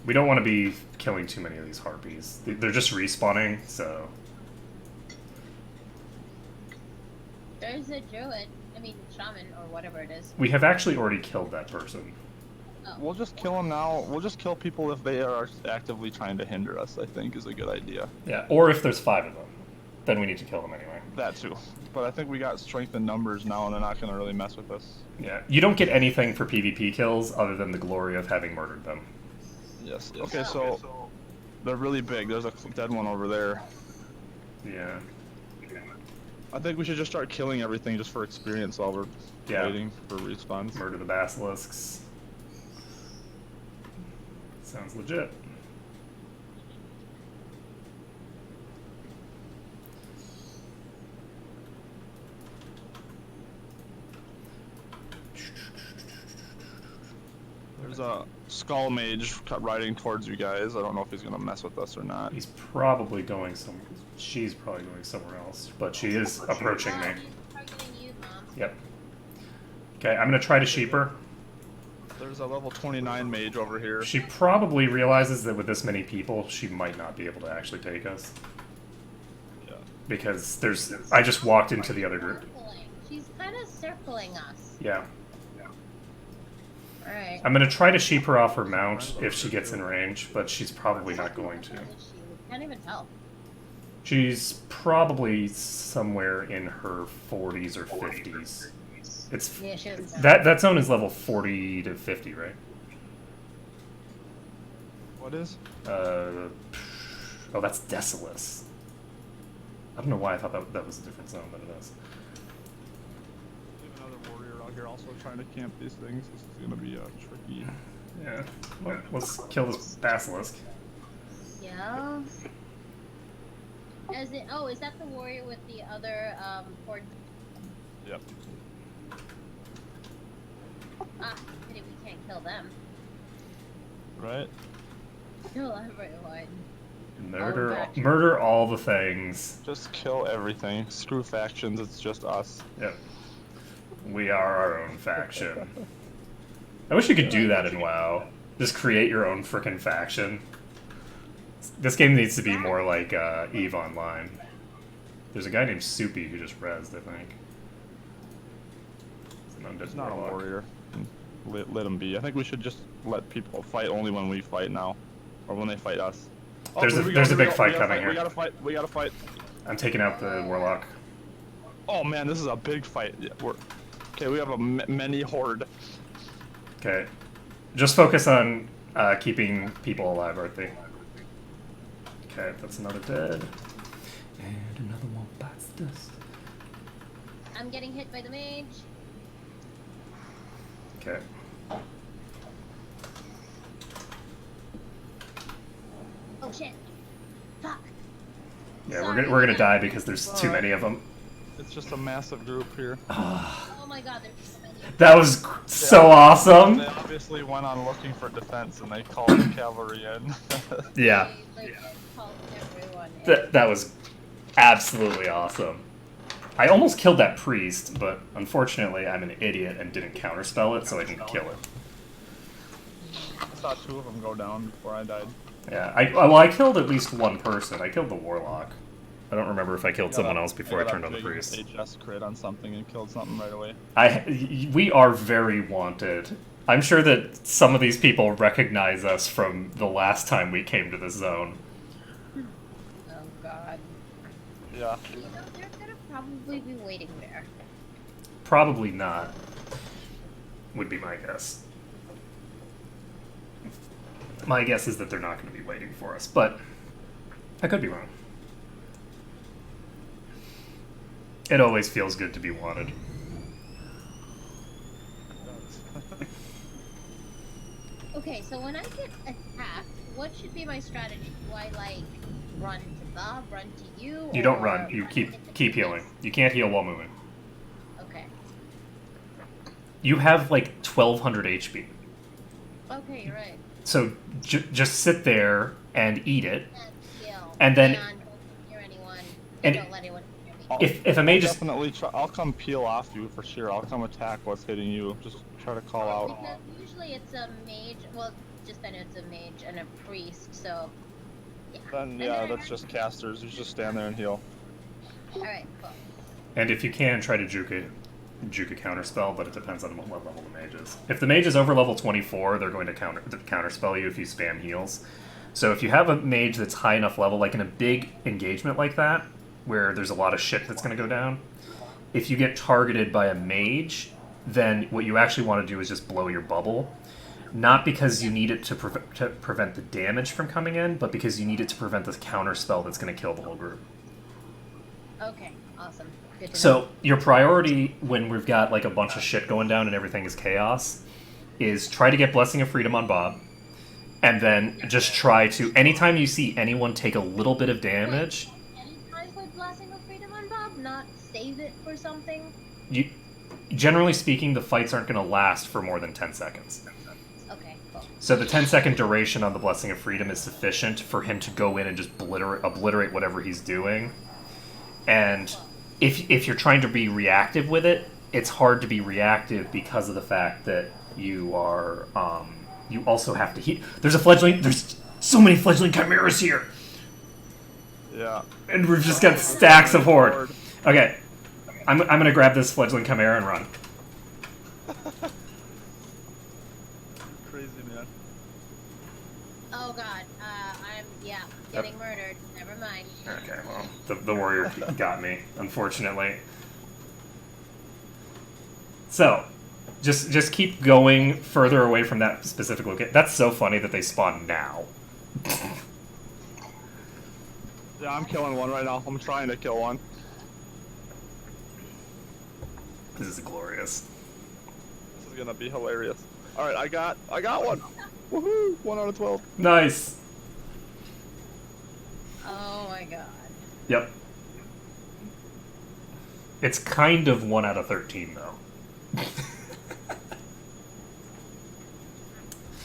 We don't want to be killing too many of these harpies. They're just respawning, so... There's a druid. I mean, shaman or whatever it is. We have actually already killed that person. Oh. We'll just kill them now. We'll just kill people if they are actively trying to hinder us, I think is a good idea. Yeah, or if there's 5 of them. Then we need to kill them anyway. That too. But I think we got strength in numbers now and they're not going to really mess with us. Yeah, you don't get anything for PvP kills other than the glory of having murdered them. Yes. Okay, so they're really big. There's a dead one over there. Yeah. I think we should just start killing everything just for experience while we're waiting for respawns. Murder the basilisks. Sounds legit. There's a skull mage riding towards you guys. I don't know if he's gonna mess with us or not. He's probably going somewhere. She's probably going somewhere else, but she is approaching me. He's targeting you, Mom. Yep. Okay, I'm gonna try to sheep her. There's a level 29 mage over here. She probably realizes that with this many people, she might not be able to actually take us. Yeah. Because I just walked into the other group. She's kind of circling us. Yeah. Alright. I'm gonna try to sheep her off her mount if she gets in range, but she's probably not going to. Can't even tell. She's probably somewhere in her 40s or 50s. It's Yeah, she doesn't sound. that zone is level 40 to 50, right? What is? Oh, that's Desolus. I don't know why I thought that was a different zone, but it is. We have another warrior out here also trying to camp these things. This is gonna be tricky. Yeah. Well, let's kill this basilisk. Yeah. Is that the warrior with the other horde? Yep. Pity we can't kill them. Right? Kill everyone. Murder all the things. Just kill everything. Screw factions. It's just us. Yep. We are our own faction. I wish you could do that in WoW. Just create your own frickin' faction. This game needs to be more like EVE Online. There's a guy named Soupy who just rezzed, I think. It's not a warrior. Let him be. I think we should just let people fight only when we fight now. Or when they fight us. There's a big fight coming here. We gotta fight. We gotta fight. I'm taking out the warlock. Oh man, this is a big fight. Yeah, okay, we have a many horde. Okay. Just focus on keeping people alive, Arthi. Okay, that's another dead. And another one bites the dust. I'm getting hit by the mage. Okay. Oh shit. Fuck. Yeah, Sorry. we're gonna die because there's too many of them. It's just a massive group here. Oh my god, there's so many. That was so awesome. They obviously went on looking for defense and they called the cavalry in. Yeah. They called everyone in. That was absolutely awesome. I almost killed that priest, but unfortunately I'm an idiot and didn't counterspell it, so I didn't kill it. I saw 2 of them go down before I died. Yeah, I killed at least one person. I killed the warlock. I don't remember if I killed someone else before I turned on the priest. HS crit on something and killed something right away. We are very wanted. I'm sure that some of these people recognize us from the last time we came to this zone. Oh god. Yeah. You know, they're gonna probably be waiting there. Probably not, would be my guess. My guess is that they're not going to be waiting for us, but I could be wrong. It always feels good to be wanted. Okay, so when I get attacked, what should be my strategy? Do I, like, run to Bob run to you? You don't or run. You keep into healing. this? You can't heal while moving. Okay. You have like 1,200 HP. Okay, you're right. So just sit there and eat it. And heal. And then- don't hear anyone. and- Don't let anyone hear me. If a mage is Definitely try. I'll come peel off you for sure. I'll come attack what's hitting you. Just try to call out. Because usually it's a mage. Well, just I know it's a mage and a priest. So. Yeah. Then yeah, that's just casters. You just stand there and heal. All right. Cool. And if you can, try to juke a counterspell, but it depends on what level the mage is. If the mage is over level 24, they're going to counterspell you if you spam heals. So if you have a mage that's high enough level, like in a big engagement like that, where there's a lot of shit that's going to go down, if you get targeted by a mage, then what you actually want to do is just blow your bubble. Not because you need it to prevent the damage from coming in, but because you need it to prevent this counterspell that's going to kill the whole group. Okay. Awesome. Good to know. So your priority when we've got like a bunch of shit going down and everything is chaos is try to get Blessing of Freedom on Bob, and then just try to, anytime you see anyone take a little bit of damage, Anytime put Blessing of Freedom on Bob, not save it for something. you, generally speaking, the fights aren't going to last for more than 10 seconds. Okay. Cool. So the 10-second duration on the Blessing of Freedom is sufficient for him to go in and just obliterate whatever he's doing. And if you're trying to be reactive with it, it's hard to be reactive because of the fact that you are, you also have to heal. There's so many fledgling chimeras here! Yeah. And we've just got stacks of horde. Okay, I'm gonna grab this fledgling chimera and run. Crazy man. Oh God. I'm getting murdered. Never mind. Okay, well, the warrior got me, unfortunately. So, just keep going further away from that specific location. That's so funny that they spawn now. Yeah, I'm killing one right now. I'm trying to kill one. This is glorious. This is gonna be hilarious. All right, I got one. Woohoo! 1 out of 12. Nice. Oh my God. Yep. It's kind of 1 out of 13, though.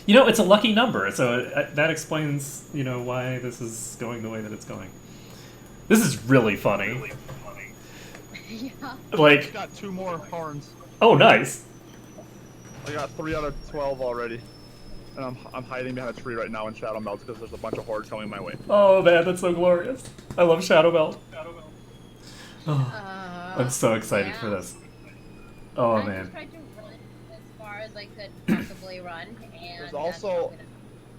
You know, it's a lucky number, so that explains, why this is going the way that it's going. This is really funny. Yeah. I Like, got 2 more horns. oh, nice. I got 3 out of 12 already. And I'm hiding behind a tree right now in Shadow Melt because there's a bunch of horde coming my way. Oh, man, that's so glorious. I love Shadow Belt. Oh, I'm so excited for this. Oh, I man. just tried to run as far as I could possibly run, and There's that's also- not gonna-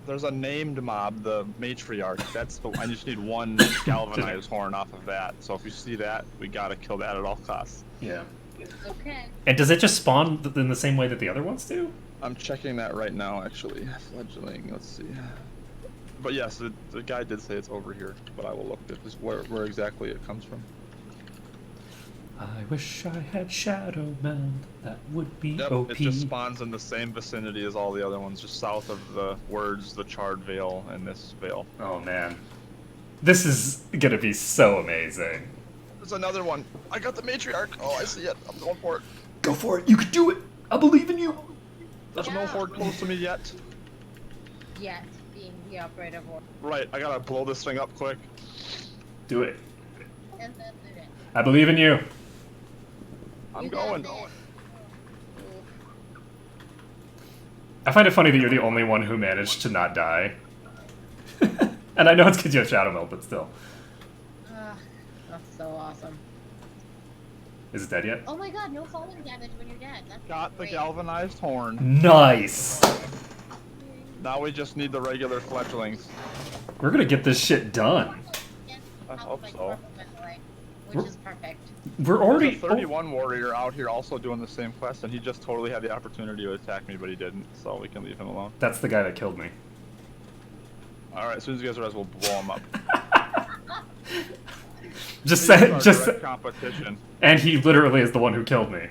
There's a named mob, the Matriarch. That's the. I just need 1 galvanized horn off of that. So if you see that, we gotta kill that at all costs. Yeah. Okay. And does it just spawn in the same way that the other ones do? I'm checking that right now, actually. Fledgling. Let's see. But yes, the guy did say it's over here. But I will look at this where exactly it comes from. I wish I had Shadow Meld. That would be Yep, OP. it just spawns in the same vicinity as all the other ones, just south of the words, the Charred Vale, and this Vale. Oh, man. This is gonna be so amazing. There's another one. I got the Matriarch. Oh, I see it. I'm going for it. Go for it. You can do it. I believe in you. There's no horde close to me yet. Yet being the operative or Right, I gotta blow this thing up quick. Do it. and then do it. I believe in you. I'm You got going. this. Ooh. I find it funny that you're the only one who managed to not die. And I know it's because you have Shadow Meld, but still. That's so awesome. Is it dead yet? Oh my God! No falling damage when you're dead. That's Got the great. galvanized horn. Nice! Now we just need the regular fledglings. We're gonna get this shit done. Yes, I top hope of my so. purple, by the way, which is perfect. We're There's already... a 31 warrior out here also doing the same quest, and he just totally had the opportunity to attack me, but he didn't, so we can leave him alone. That's the guy that killed me. Alright, as soon as you guys realize, we'll blow him up. Just These say... are Just direct competition. And he literally is the one who killed me.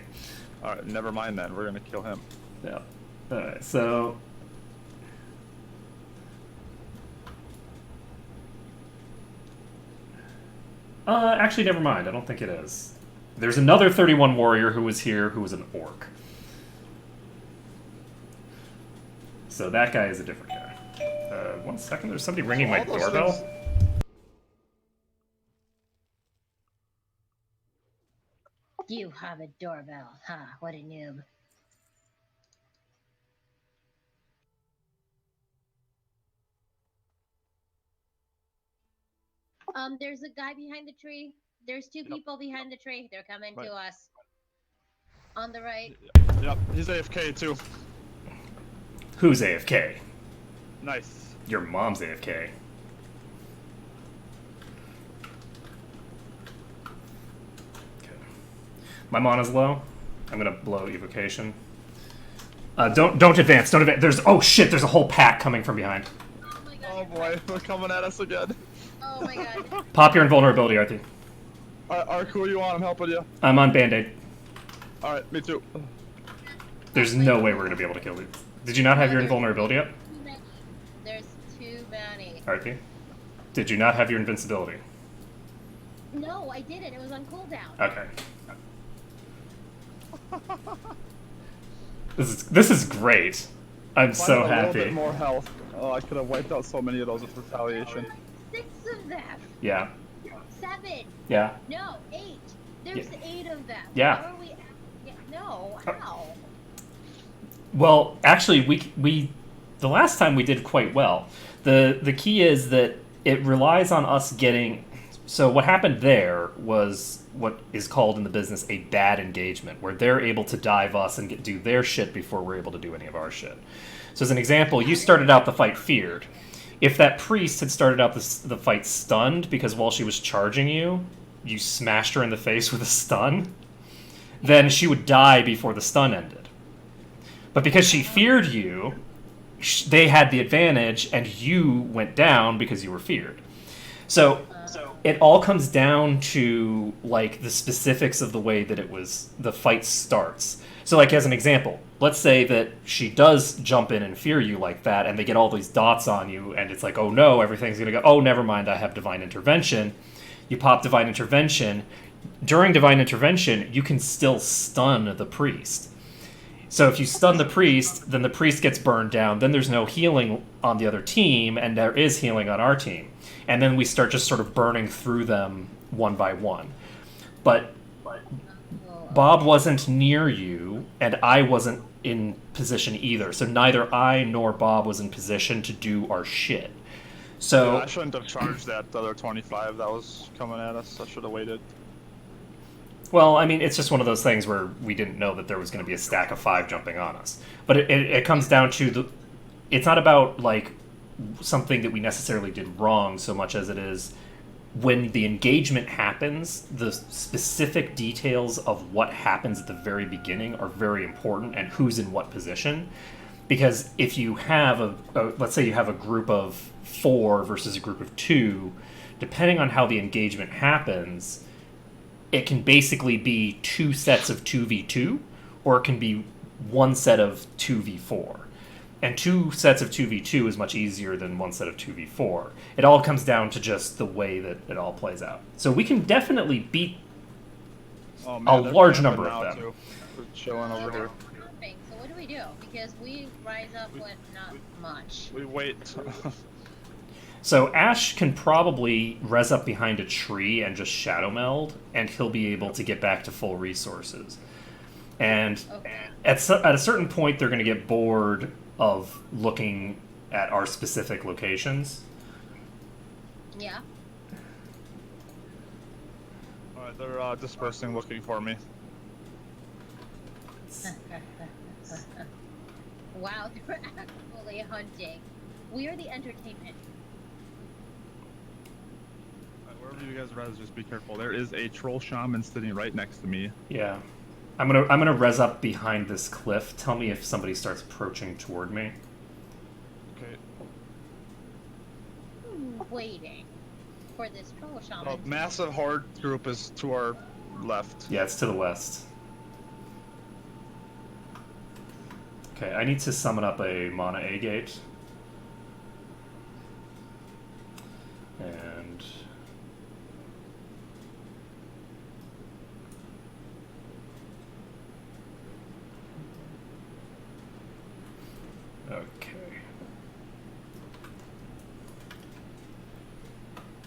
Alright, never mind then. We're gonna kill him. Yeah. Alright, so... Actually, never mind. I don't think it is. There's another 31 warrior who was here who was an orc. So that guy is a different guy. 1 second. There's somebody ringing my all those doorbell. things- You have a doorbell, huh? What a noob. There's a guy behind the tree. There's two people behind the tree. They're coming to us. On the right. Yep, he's AFK too. Who's AFK? Nice. Your mom's AFK. Okay. My mana's low. I'm gonna blow evocation. Don't advance. Don't advance. Oh shit! There's a whole pack coming from behind. Oh my god. Oh boy, they're coming at us again. Oh my god. Pop your invulnerability, Arthur. Alright, who are you on? I'm helping you. I'm on Band-Aid. Alright, me too. There's no way we're gonna be able to kill these. Did you not have your invulnerability up, Too many. There's too many. Arthur? Did you not have your invincibility? No, I didn't. It was on cooldown. Okay. This is great. I'm so A little happy. bit more health. Oh, I could have wiped out so many of those with retaliation. 6 of them. Yeah. 7. Yeah. No, 8. There's Yeah. 8 of them. Yeah. How are we? No. How? Well, actually, we the last time we did quite well. The key is that it relies on us getting. So what happened there was what is called in the business a bad engagement, where they're able to dive us and do their shit before we're able to do any of our shit. So as an example, you started out the fight feared. If that priest had started out the fight stunned because while she was charging you, you smashed her in the face with a stun, then she would die before the stun ended. But because she feared you, they had the advantage, and you went down because you were feared. So it all comes down to like the specifics of the way that the fight starts. So like as an example, let's say that she does jump in and fear you like that, and they get all these dots on you, and it's like, oh no, everything's gonna go, oh never mind, I have Divine Intervention. You pop Divine Intervention. During Divine Intervention, you can still stun the priest. So if you stun the priest, then the priest gets burned down, then there's no healing on the other team, and there is healing on our team. And then we start just sort of burning through them one by one. But Bob wasn't near you, and I wasn't in position either. So neither I nor Bob was in position to do our shit. So Yeah, I shouldn't have charged that other 25 that was coming at us. I should have waited. well, I mean, it's just one of those things where we didn't know that there was going to be a stack of 5 jumping on us. But it comes down to it's not about like something that we necessarily did wrong so much as it is when the engagement happens, the specific details of what happens at the very beginning are very important, and who's in what position. Because if you have let's say you have a group of 4 versus a group of 2, depending on how the engagement happens, it can basically be 2 sets of 2v2, or it can be 1 set of 2v4. And 2 sets of 2v2 is much easier than 1 set of 2v4. It all comes down to just the way that it all plays out. So we can definitely beat Oh, a man, they're large camping number now, of them. too. We're chilling over here. So what do we do? Because we rise up with not much. We wait. So Ash can probably res up behind a tree and just shadow meld, and he'll be able to get back to full resources. And Okay. at a certain point, they're going to get bored of looking at our specific locations. Yeah. Alright, they're dispersing, looking for me. Wow, they're actually hunting. We are the entertainment. Alright, wherever you guys res, just be careful. There is a troll shaman sitting right next to me. Yeah. I'm gonna res up behind this cliff. Tell me if somebody starts approaching toward me. Okay. Waiting for this troll shaman. A massive horde group is to our left. Yeah, it's to the west. Okay, I need to summon up a mana agate. And Okay.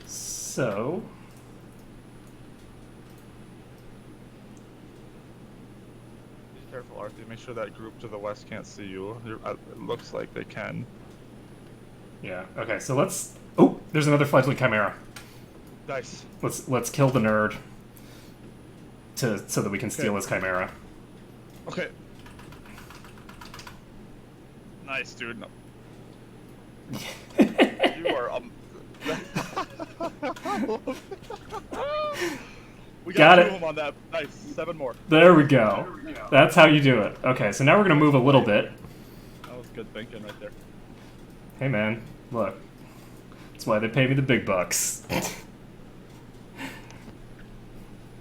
So... Be careful, Arthur. Make sure that group to the west can't see you. It looks like they can. Yeah, okay, so let's... Oh, there's another fledgling chimera. Nice. Let's kill the nerd so that we can steal his chimera. Okay. Nice, dude. No. You are we Got got it. two of them on that. Nice. 7 more. There we go. That's how you do it. Okay, so now we're gonna move a little bit. That was good thinking right there. Hey man, look. That's why they pay me the big bucks.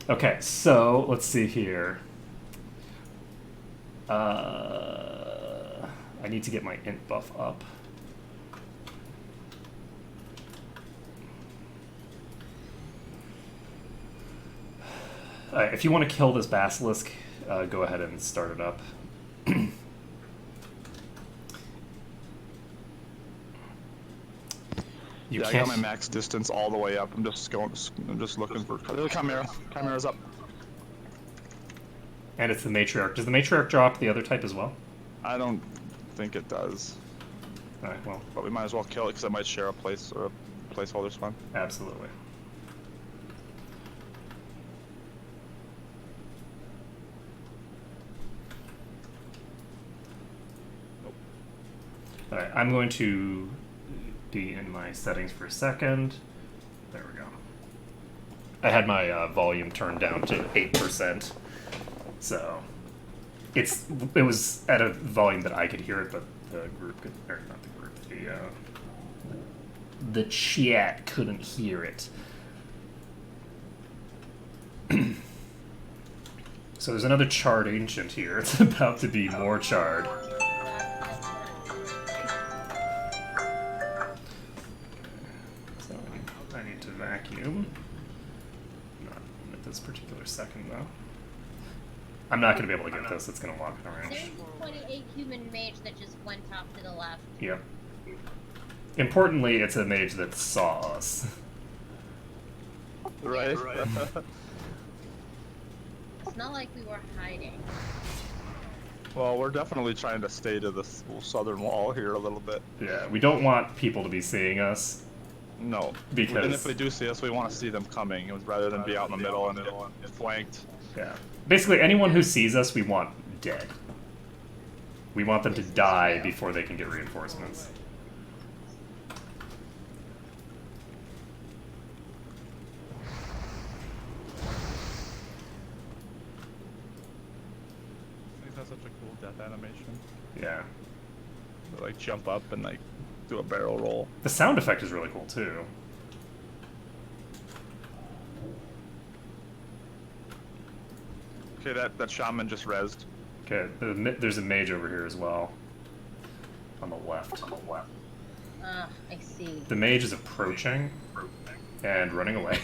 Okay, so let's see here. I need to get my int buff up. Alright, if you want to kill this basilisk, go ahead and start it up. Yeah, I got my max distance all the way up. I'm just looking for. There's a chimera. Chimera's up. And it's the matriarch. Does the matriarch drop the other type as well? I don't think it does. Alright, well, But we might as well kill it because it might share a place or a placeholder spawn. absolutely. Nope. Alright, I'm going to be in my settings for a second. There we go. I had my volume turned down to 8%, so it was at a volume that I could hear it, but the group could, or not the group, the chat couldn't hear it. So there's another charred ancient here. It's about to be more charred. So I need to vacuum. Not at this particular second though. I'm not going to be able to get this. It's going to lock in a range. There's a 28 human mage that just went off to the left. Yep. Importantly, it's a mage that saw us. Right. It's not like we were hiding. Well, we're definitely trying to stay to the southern wall here a little bit. Yeah, we don't want people to be seeing us. No. Because... And if they do see us, we want to see them coming rather than be out in the middle and flanked. Yeah. Basically, anyone who sees us, we want dead. We want them to die before they can get reinforcements. I think that's such a cool death animation. Yeah. They, like jump up and like do a barrel roll. The sound effect is really cool too. Okay, that shaman just rezzed. Okay, there's a mage over here as well. On the left. Ah, I see. The mage is approaching and running away.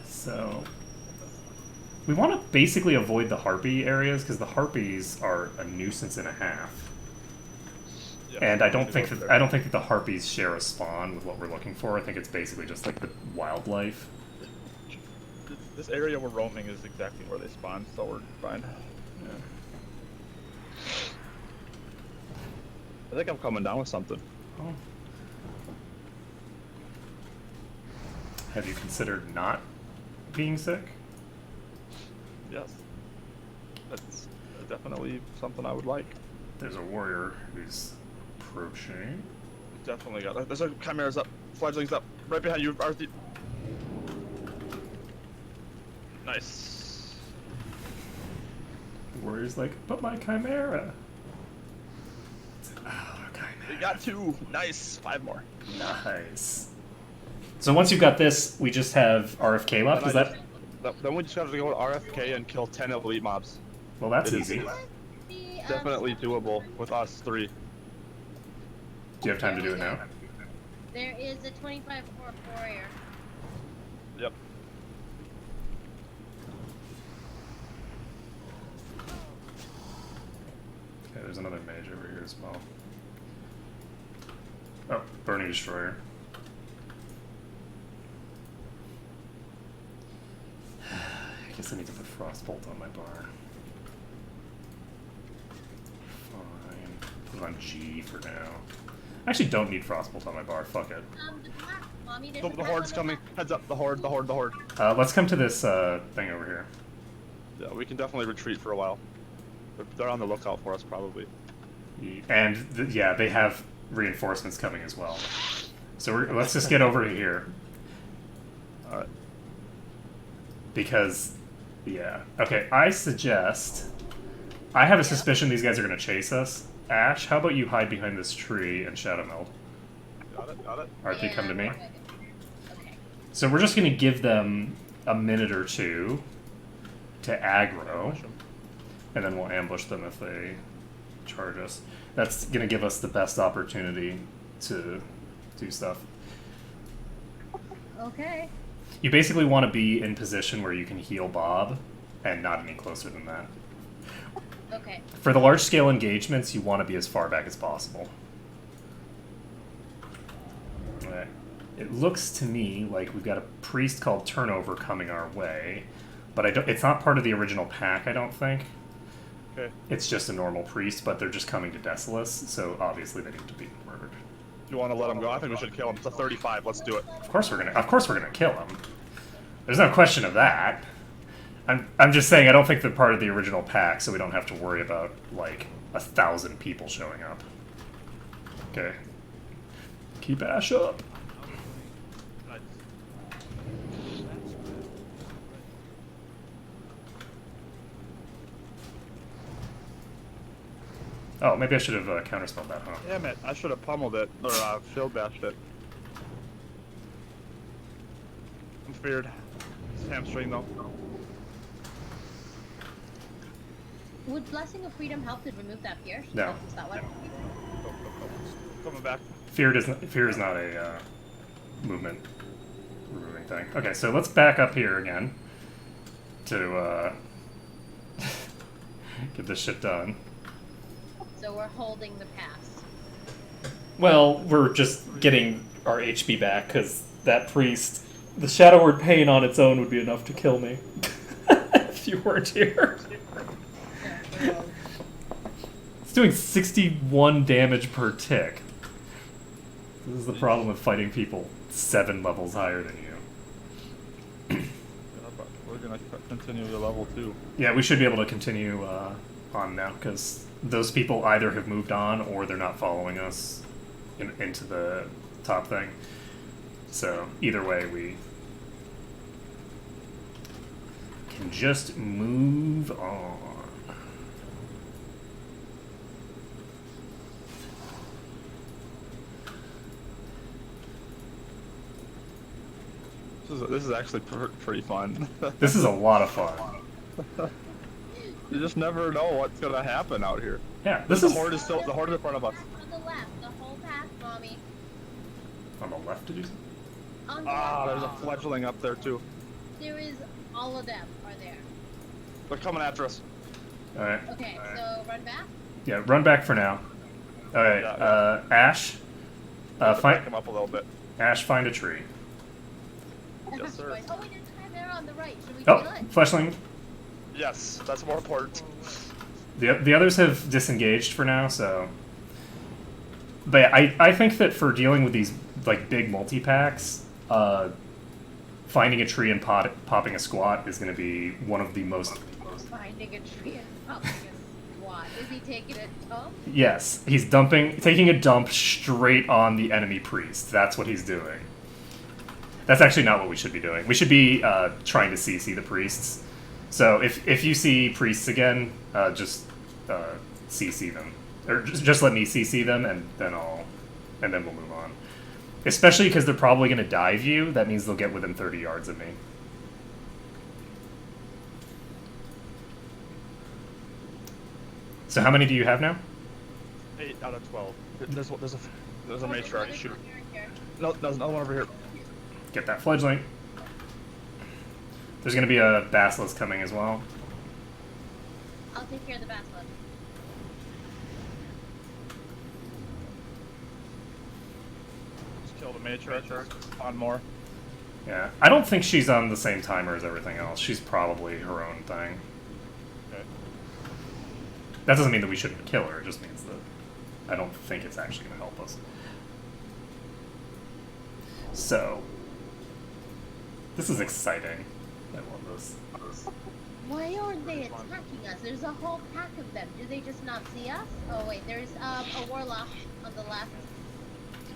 So we want to basically avoid the harpy areas because the harpies are a nuisance and a half. Yeah, And I don't think that the harpies share a spawn with what we're looking for. I think it's basically just like the wildlife. This area we're roaming is exactly where they spawn, so we're fine. Yeah. I think I'm coming down with something. Oh. Have you considered not being sick? Yes. That's definitely something I would like. There's a warrior who's approaching. Definitely got it. There's a chimera's up. Fledgling's up. Right behind you, Arthur. Nice. The warrior's like, but my chimera. Oh, chimera. We got 2. Nice. 5 more. Nice. So once you've got this, we just have RFK left. Is that? Then we just have to go to RFK and kill 10 elite mobs. Well, that's It is easy. definitely doable with us 3. Do you have time to do it now? There is a 25 for warrior. Yep. Okay. there's another mage over here as well. Oh, Burning Destroyer. I guess I need to put Frostbolt on my bar. Fine. Put it on G for now. I actually don't need Frostbolt on my bar. Fuck it. The pack, Mommy, there's The a pack horde's on the coming. left. Heads up, the horde, the horde, the horde. Let's come to this thing over here. Yeah, we can definitely retreat for a while. They're on the lookout for us, probably. And yeah, they have reinforcements coming as well. So let's just get over to here. Alright. Because, yeah. Okay, I suggest... I have a suspicion these guys are going to chase us. Ash, how about you hide behind this tree and Shadow Meld? Got it, got it. Arthur, come to me. Okay. So we're just going to give them a minute or two to aggro, and then we'll ambush them if they charge us. That's going to give us the best opportunity to do stuff. Okay. You basically want to be in position where you can heal Bob, and not any closer than that. Okay. For the large-scale engagements, you want to be as far back as possible. Okay. It looks to me like we've got a priest called Turnover coming our way, but it's not part of the original pack, I don't think. Okay. It's just a normal priest, but they're just coming to Desolus, so obviously they need to be murdered. You want to let him go? I think we should kill him. It's a 35. Let's do it. Of course we're gonna kill him. There's no question of that. I'm just saying I don't think they're part of the original pack, so we don't have to worry about like 1,000 people showing up. Okay. Keep Ash up. Oh, maybe I should have counterspelled that, huh? Damn it! I should have pummeled it or shield bashed it. I'm feared. It's hamstring though. Would Blessing of Freedom help to remove that pierce? No. Is that what? Coming back. Fear is not a movement removing thing. Okay, so let's back up here again to get this shit done. So we're holding the pass. Well, we're just getting our HP back because that priest, the Shadow Word Pain on its own would be enough to kill me if you weren't here. It's doing 61 damage per tick. This is the problem with fighting people 7 levels higher than you. We're gonna continue to level 2. Yeah, we should be able to continue on now because those people either have moved on or they're not following us into the top thing. So either way, we can just move on. This is actually pretty fun. This is a lot of fun. You just never know what's gonna happen out here. Yeah, The horde is in front of us. On the left, the whole path, Mommy. On the left, did you say? On the Ah, left. there's a fledgling up there too. There is all of them are there. They're coming after us. Alright. Okay, so run back. Yeah, run back for now. Alright, Yeah. Ash. Back him up a little bit. Ash, find a tree. Yes, sir. Oh, wait, there's time there on the right. Should we Oh, kill it? fleshling. Yes, that's more important. The others have disengaged for now, so. But yeah, I think that for dealing with these like big multi-packs, finding a tree and popping a squat is going to be one of the most. Finding a tree and popping a squat. Is he taking a dump? Yes, he's taking a dump straight on the enemy priest. That's what he's doing. That's actually not what we should be doing. We should be trying to CC the priests. So if you see priests again, just CC them, or just let me CC them, and then we'll move on. Especially because they're probably going to dive you. That means they'll get within 30 yards of me. So how many do you have now? 8 out of 12. There's a matriarch. Shoot. Here. No, there's another one over here. Get that fledgling. There's going to be a basilisk coming as well. I'll take care of the basilisk. Kill the Matrix. On more. Yeah, I don't think she's on the same timer as everything else. She's probably her own thing. Okay. That doesn't mean that we shouldn't kill her. It just means that I don't think it's actually going to help us. So, this is exciting. I love this. Why aren't they attacking us? There's a whole pack of them. Do they just not see us? Oh wait, there's a warlock on the left.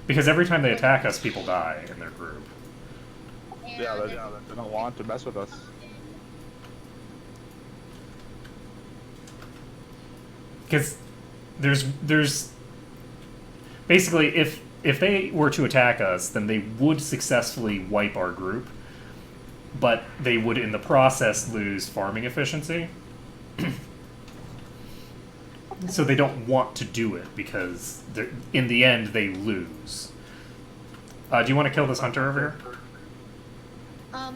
Because every time they attack us, people die in their group. And Yeah, there's they don't want to mess with us. Because there's basically if they were to attack us, then they would successfully wipe our group, but they would in the process lose farming efficiency. So they don't want to do it because in the end they lose. Do you want to kill this hunter over here?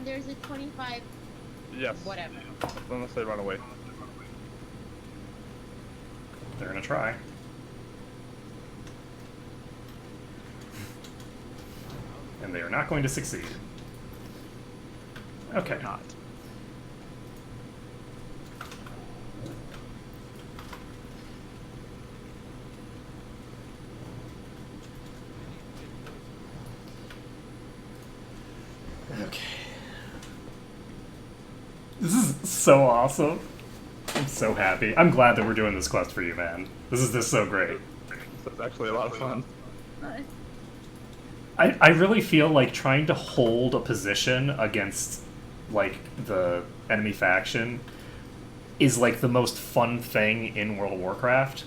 there's a 25 Yes. whatever. Unless they run away. They're gonna try. And they are not going to succeed. Okay. Not. Okay. This is so awesome. I'm so happy. I'm glad that we're doing this quest for you, man. This is so great. It's actually a lot of fun. Nice. I really feel like trying to hold a position against like the enemy faction is like the most fun thing in World of Warcraft.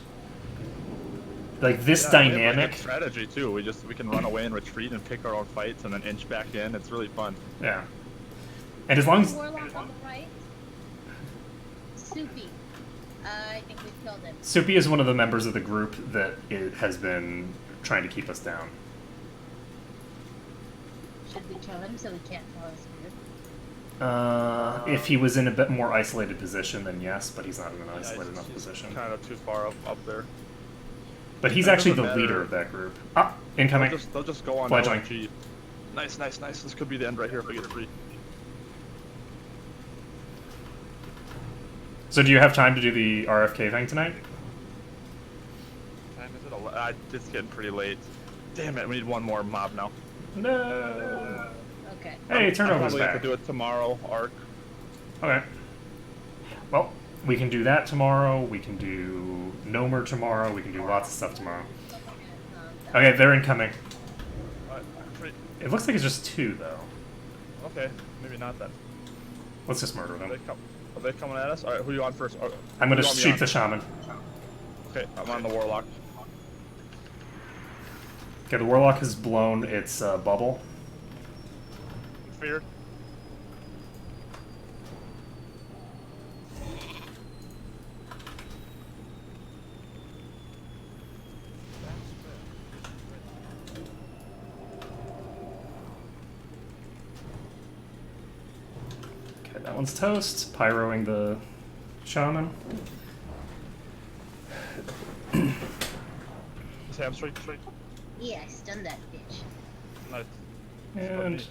Like this Yeah, we have, like, dynamic. good strategy too. We can run away and retreat and pick our own fights and then inch back in. It's really fun. Yeah. And as long as Warlock on the right. Soupy. I think we've killed him. Soupy is one of the members of the group that has been trying to keep us down. Should we kill him so we can't tell us here? If he was in a bit more isolated position, then yes, but he's not in an isolated enough position. Kind of too far up there. But he's That actually the doesn't leader matter. of that group. Ah, incoming. They'll just go on Fledgling. LNG. Nice, nice, nice. This could be the end right here if we get free. So do you have time to do the RFK thing tonight? Time is it? It's getting pretty late. Damn it, we need one more mob now. No. Okay. Hey, I'll turnover's probably have back. to do it tomorrow, Arc. Okay. Well, we can do that tomorrow. We can do Nomer tomorrow. We can do lots of stuff tomorrow. Okay, they're incoming. Alright, It looks like it's just two, though. okay, maybe not then. Let's just murder them. Are they coming at us? Alright, who are you on first? I'm Who gonna you want me shoot on? the shaman. Okay, I'm on the Warlock. Okay, the warlock has blown its bubble. Feared. Okay, that one's toast. Pyroing the shaman. Is hamstring straight? Yeah, I stunned that bitch. Nice. And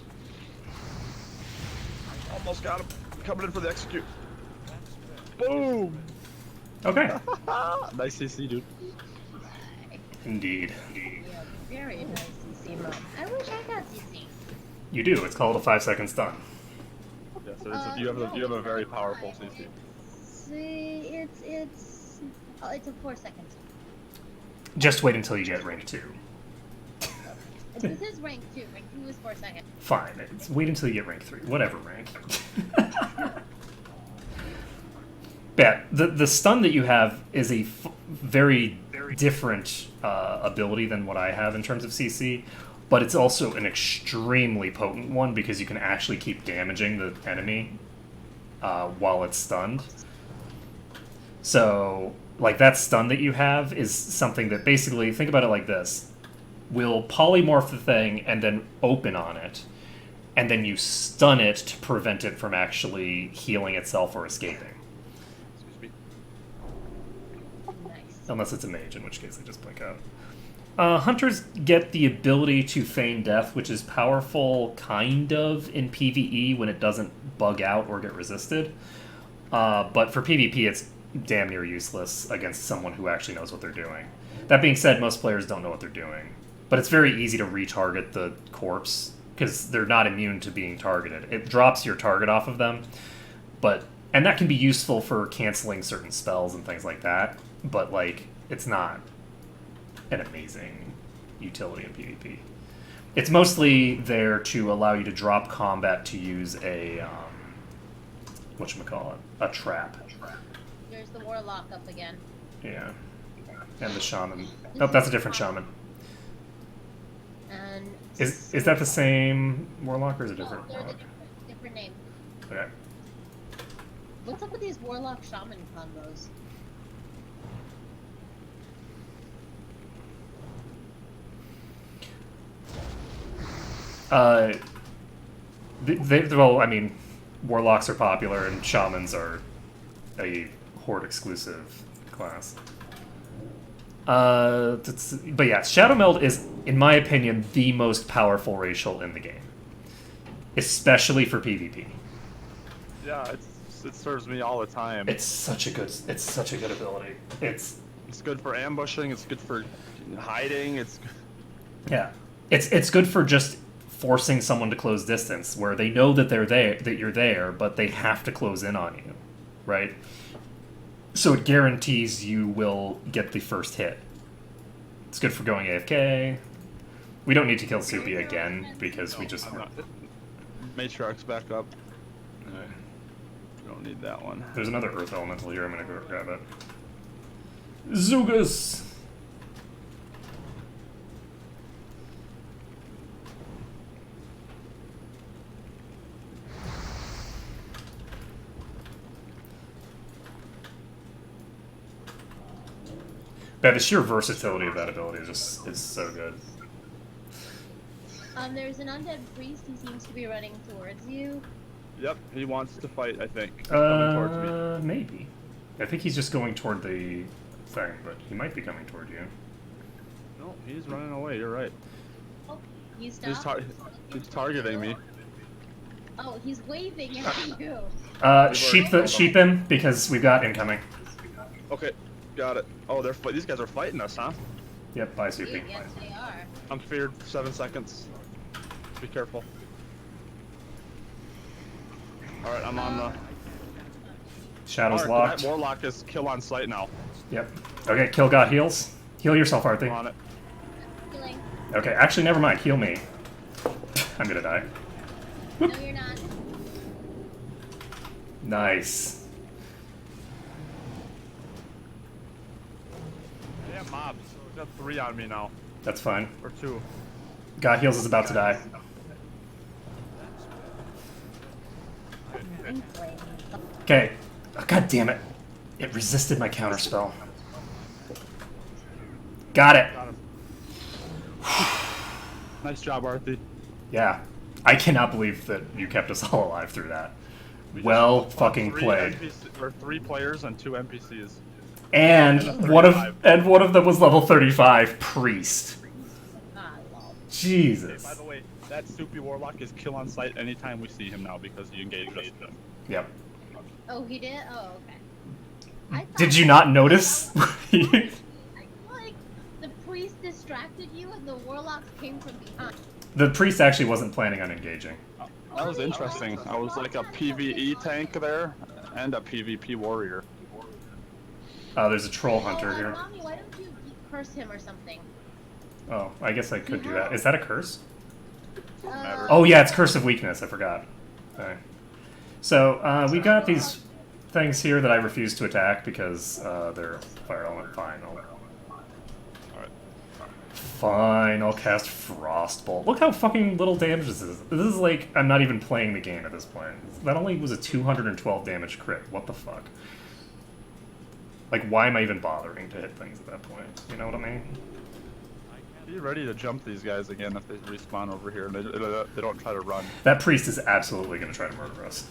Almost got him. Coming in for the execute. Boom! okay. Nice CC, dude. Indeed. Yeah, very nice CC mode. I wish I got CC. You do. It's called a 5-second stun. Yes, you have a very powerful CC. See, it's a 4 seconds. Just wait until you get rank 2. This is rank 2. Rank 2 is 4 seconds. Fine. Wait until you get rank 3. Whatever rank. Yeah, the stun that you have is a very different ability than what I have in terms of CC, but it's also an extremely potent one because you can actually keep damaging the enemy while it's stunned. So, like, that stun that you have is something that basically, think about it like this. Will polymorph the thing and then open on it, and then you stun it to prevent it from actually healing itself or escaping. Excuse me. Nice. Unless it's a mage, in which case they just blink out. Hunters get the ability to feign death, which is powerful, kind of, in PvE when it doesn't bug out or get resisted. But for PvP, it's damn near useless against someone who actually knows what they're doing. That being said, most players don't know what they're doing. But it's very easy to retarget the corpse, because they're not immune to being targeted. It drops your target off of them, and that can be useful for canceling certain spells and things like that, but, like, it's not an amazing utility in PvP. It's mostly there to allow you to drop combat to use a, whatchamacallit, a trap. There's the warlock up again. Yeah. And the shaman. Nope, that's a different shaman. And Is that the same warlock or is it a different they're the warlock? different name. Okay. What's up with these warlock shaman combos? Well, I mean, warlocks are popular and shamans are a horde exclusive class. But yeah, Shadow Meld is, in my opinion, the most powerful racial in the game, especially for PvP. Yeah, it serves me all the time. It's such a good ability. It's good for ambushing. It's good for hiding. It's good for just forcing someone to close distance, where they know that you're there, but they have to close in on you, right? So it guarantees you will get the first hit. It's good for going AFK. We don't need to kill Soupy again because we just... Matriarch's back up. Okay. Don't need that one. There's another Earth Elemental here. I'm gonna go grab it. Zugus! Yeah, the sheer versatility of that ability is so good. There's an undead priest. He seems to be running towards you. Yep, he wants to fight, I think. Coming towards me. Maybe. I think he's just going toward the thing, but he might be coming toward you. No, he's running away, you're right. Oh, he's stopped. He's targeting me. Oh, he's waving at you. Sheep him, because we've got incoming. Okay, got it. Oh, these guys are fighting us, huh? Yep, bye, Soupy. Yes, they are. I'm feared. 7 seconds. Be careful. Alright, I'm on the... Shadow's Mark, locked. that warlock is kill on sight now. Yep. Okay, kill got heals. Heal yourself, Arthi. I'm on it. Healing. Okay, actually, never mind. Heal me. I'm gonna die. No, you're not. Nice. Damn mobs. Got 3 on me now. That's fine. Or 2. God heals is about to die. Okay. Oh, God damn it. It resisted my counterspell. Got it. Got him. Nice job, Arthi. Yeah. I cannot believe that you kept us all alive through that. Well fucking played. 3 players and 2 NPCs. And one of them was level 35, priest. Ah, lol. Jesus. Hey, by the way, that Soupy Warlock is kill on sight anytime we see him now because he engaged us. Yep. Oh, he did? Oh, okay. I thought Did you not notice? I feel like the priest distracted you and the warlocks came from behind. The priest actually wasn't planning on engaging. That was interesting. I was like a PvE tank there and a PvP warrior. There's a troll hunter here. Mommy, why don't you curse him or something? Oh, I guess I could do that. Is that a curse? Uh, Oh yeah, it's Curse of Weakness. I forgot. Okay. So we got these things here that I refuse to attack because they're fire element. Fine, I'll cast Frostbolt. Look how fucking little damage this is. This is like I'm not even playing the game at this point. That only was a 212 damage crit. What the fuck? Like, why am I even bothering to hit things at that point? You know what I mean? Be ready to jump these guys again if they respawn over here and they don't try to run. That priest is absolutely going to try to murder us.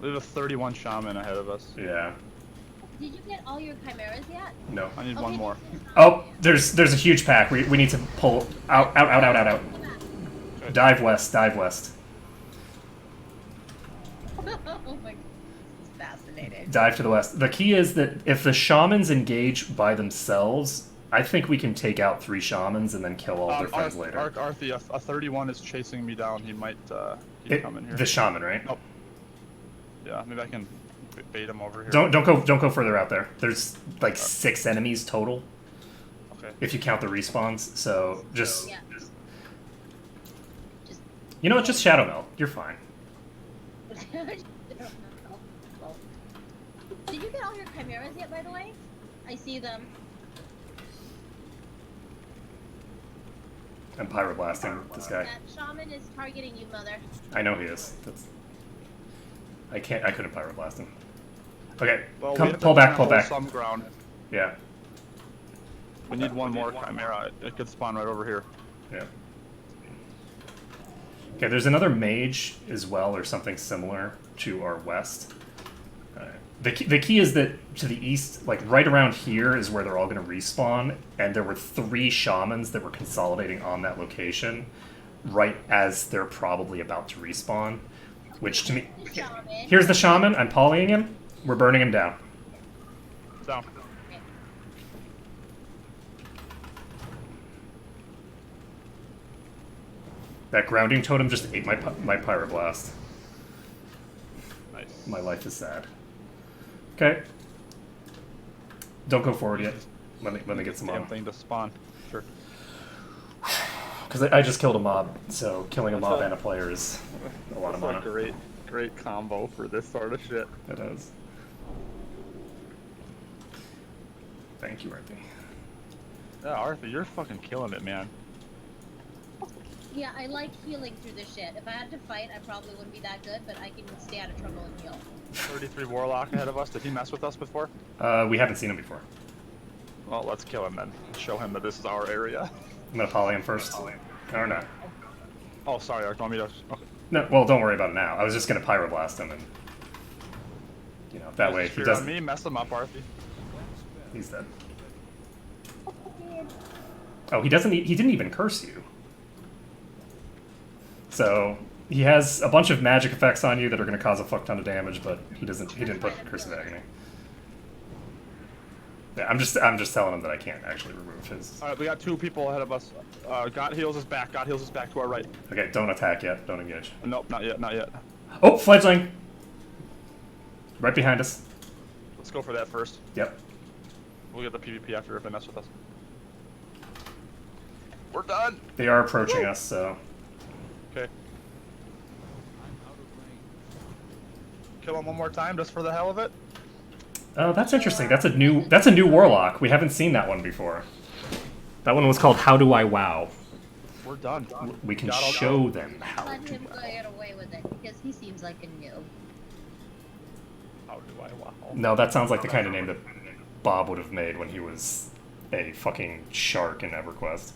We have a 31 shaman ahead of us. Yeah. Did you get all your chimeras yet? No. I need Okay, one more. Oh, there's a huge pack. We need to pull out. Dive west. Oh my god, this is fascinating. Dive to the west. The key is that if the shamans engage by themselves, I think we can take out 3 shamans and then kill all their friends later. Arthur, a 31 is chasing me down. He might come in here. The shaman, right? Nope. Yeah, maybe I can bait him over here. Don't go further out there. There's like 6 enemies total. Okay. If you count the respawns, so just Yeah. Just you know what, just shadow melt. You're fine. Did you get all your chimeras yet, by the way? I see them. I'm pyroblasting this guy. That shaman is targeting you, mother. I know he is. I couldn't pyroblast him. Okay, Well, we come, have to pull back. hold some ground. Yeah, We need one more chimera. It could spawn right over here. yeah. Okay, there's another mage as well, or something similar to our west. The key is that to the east, like right around here, is where they're all going to respawn, and there were 3 shamans that were consolidating on that location, right as they're probably about to respawn. Which to me, The shaman. here's the shaman. I'm polying him. We're burning him down. Down. Okay. That grounding totem just ate my pyroblast. Nice. My life is sad. Okay. Don't go forward yet. Let me get some Damn on. thing to spawn. Sure. Because I just killed a mob, so killing a mob and a player is a lot of That's mana. a great combo for this sort of shit. It is. Thank you, Arthur. Yeah, Arthur, you're fucking killing it, man. Yeah, I like healing through this shit. If I had to fight, I probably wouldn't be that good, but I can stay out of trouble and heal. 33 Warlock ahead of us. Did he mess with us before? We haven't seen him before. Well, let's kill him then. Show him that this is our area. I'm gonna poly him first. Or not. Oh, sorry, Arthur. Want me to? Okay. No, well, don't worry about it now. I was just gonna pyroblast him, and that way he Fear on doesn't. me, mess him up, Arthur. He's dead. Oh, he doesn't. He didn't even curse you. So he has a bunch of magic effects on you that are going to cause a fuck ton of damage, but he doesn't. He didn't put Curse of Agony. Yeah, I'm just telling him that I can't actually remove his. All right, we got 2 people ahead of us. God heals us back. God heals us back to our right. Okay, don't attack yet. Don't engage. Nope, not yet. Not yet. Oh, fledgling! Right behind us. Let's go for that first. Yep. We'll get the PvP after if they mess with us. We're done. They are approaching us, so. Okay. Kill him one more time just for the hell of it. Oh, that's interesting. That's a new warlock. We haven't seen that one before. That one was called How Do I Wow. We're done. We can Got all- show them how Let to him wow. get away with it, because he seems like a noob. How do I wow? No, that sounds like the kind of name that Bob would have made when he was a fucking shark in EverQuest.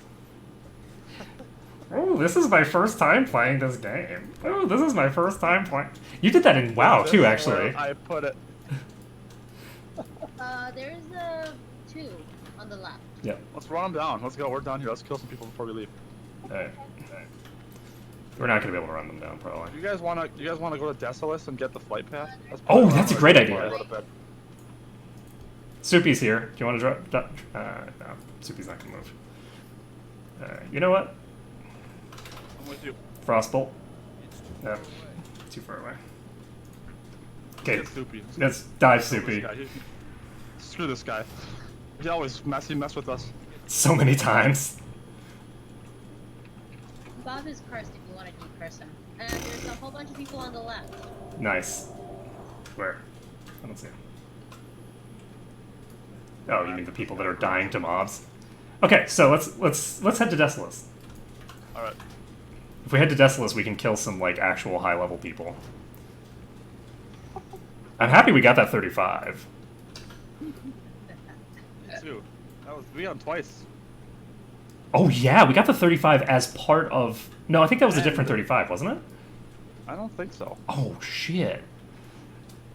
Oh, this is my first time playing this game. Oh, this is my first time playing. You did that in WoW This too, is actually. where I put it. There's a 2 on the left. Yep. Let's run them down. Let's go. We're done here. Let's kill some people before we leave. Alright. We're not gonna be able to run them down, probably. You guys wanna go to Desolus and get the flight path? Oh, probably that's a what great I do before idea. I go to bed. Soupy's here. Do you want to drop? No, Soupy's not gonna move. You know what? I'm with you. Frostbolt. Yep. Too far away. Okay, Get Soupy. let's dive Screw this Soupy. guy. Screw this guy. He always mess with us. So many times. Bob is cursed if you want to decurse him. And there's a whole bunch of people on the left. Nice. Where? I don't see him. Oh, you mean the people that are dying to mobs? Okay, so let's head to Desolus. All right. If we head to Desolus, we can kill some like actual high level people. I'm happy we got that 35. Dude, we got him twice. Oh yeah, we got the 35 as part of. No, I think that was a different 35, wasn't it? I don't think so. Oh shit.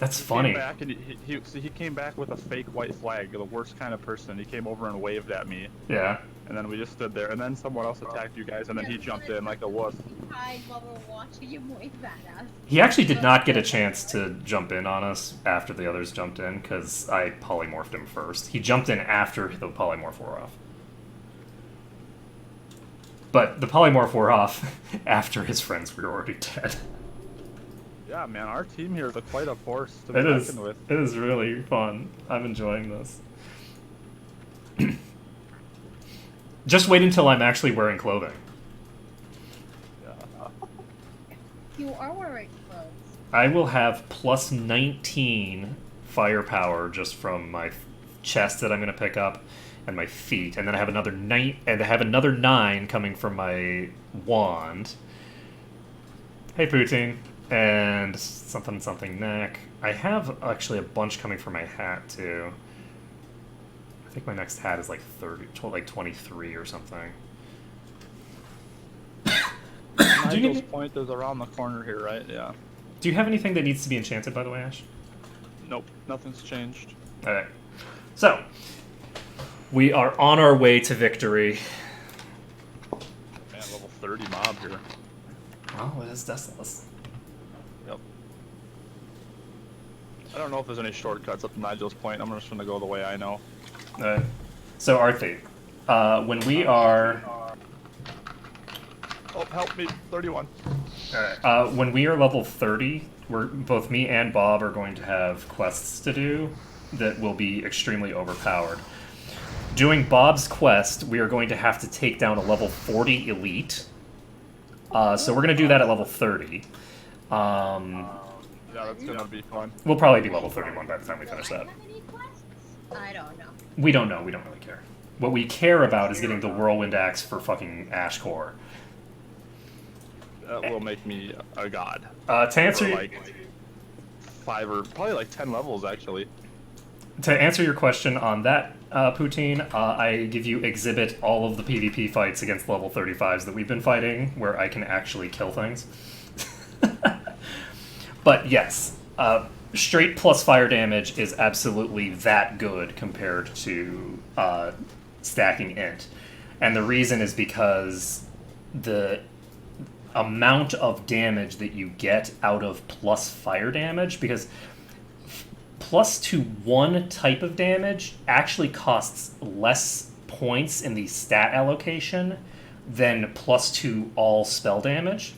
That's He funny. came back and he came back with a fake white flag, the worst kind of person. He came over and waved at me, Yeah. and then we just stood there. And then someone else attacked you guys, and then he jumped in like a wuss. Hide while we're watching him wave at us. He actually did not get a chance to jump in on us after the others jumped in, because I polymorphed him first. He jumped in after the polymorph wore off. But the polymorph wore off after his friends were already dead. Yeah, man, our team here is quite a force to be It is. reckoned with. It is really fun. I'm enjoying this. Just wait until I'm actually wearing clothing. Yeah. You are wearing clothes. I will have plus 19 firepower just from my chest that I'm going to pick up and my feet, and then I have another 9 coming from my wand. Hey, Poutine. And something neck. I have actually a bunch coming from my hat too. I think my next hat is like 23 or something. Nigel's point is around the corner here, right? Yeah. Do you have anything that needs to be enchanted, by the way, Ash? Nope, nothing's changed. Alright. So, we are on our way to victory. Man, level 30 mob here. Oh, it is Deathless. Yep. I don't know if there's any shortcuts up to Nigel's point. I'm just gonna go the way I know. Alright. So, Arthi, when we are... Oh, help me, 31. Alright. When we are level 30, both me and Bob are going to have quests to do that will be extremely overpowered. Doing Bob's quest, we are going to have to take down a level 40 elite. So we're going to do that at level 30. Yeah, that's gonna be fun. We'll probably be level 31 by the time we finish that. I don't know. We don't know. We don't really care. What we care about is getting the Whirlwind Axe for fucking Ash Core. That will make me a god. To answer For like 5 or probably like 10 levels actually. To answer your question on that, Poutine, I give you exhibit all of the PvP fights against level 35s that we've been fighting, where I can actually kill things. But yes, straight plus fire damage is absolutely that good compared to stacking int. And the reason is because the amount of damage that you get out of plus fire damage, because plus to one type of damage actually costs less points in the stat allocation than plus to all spell damage.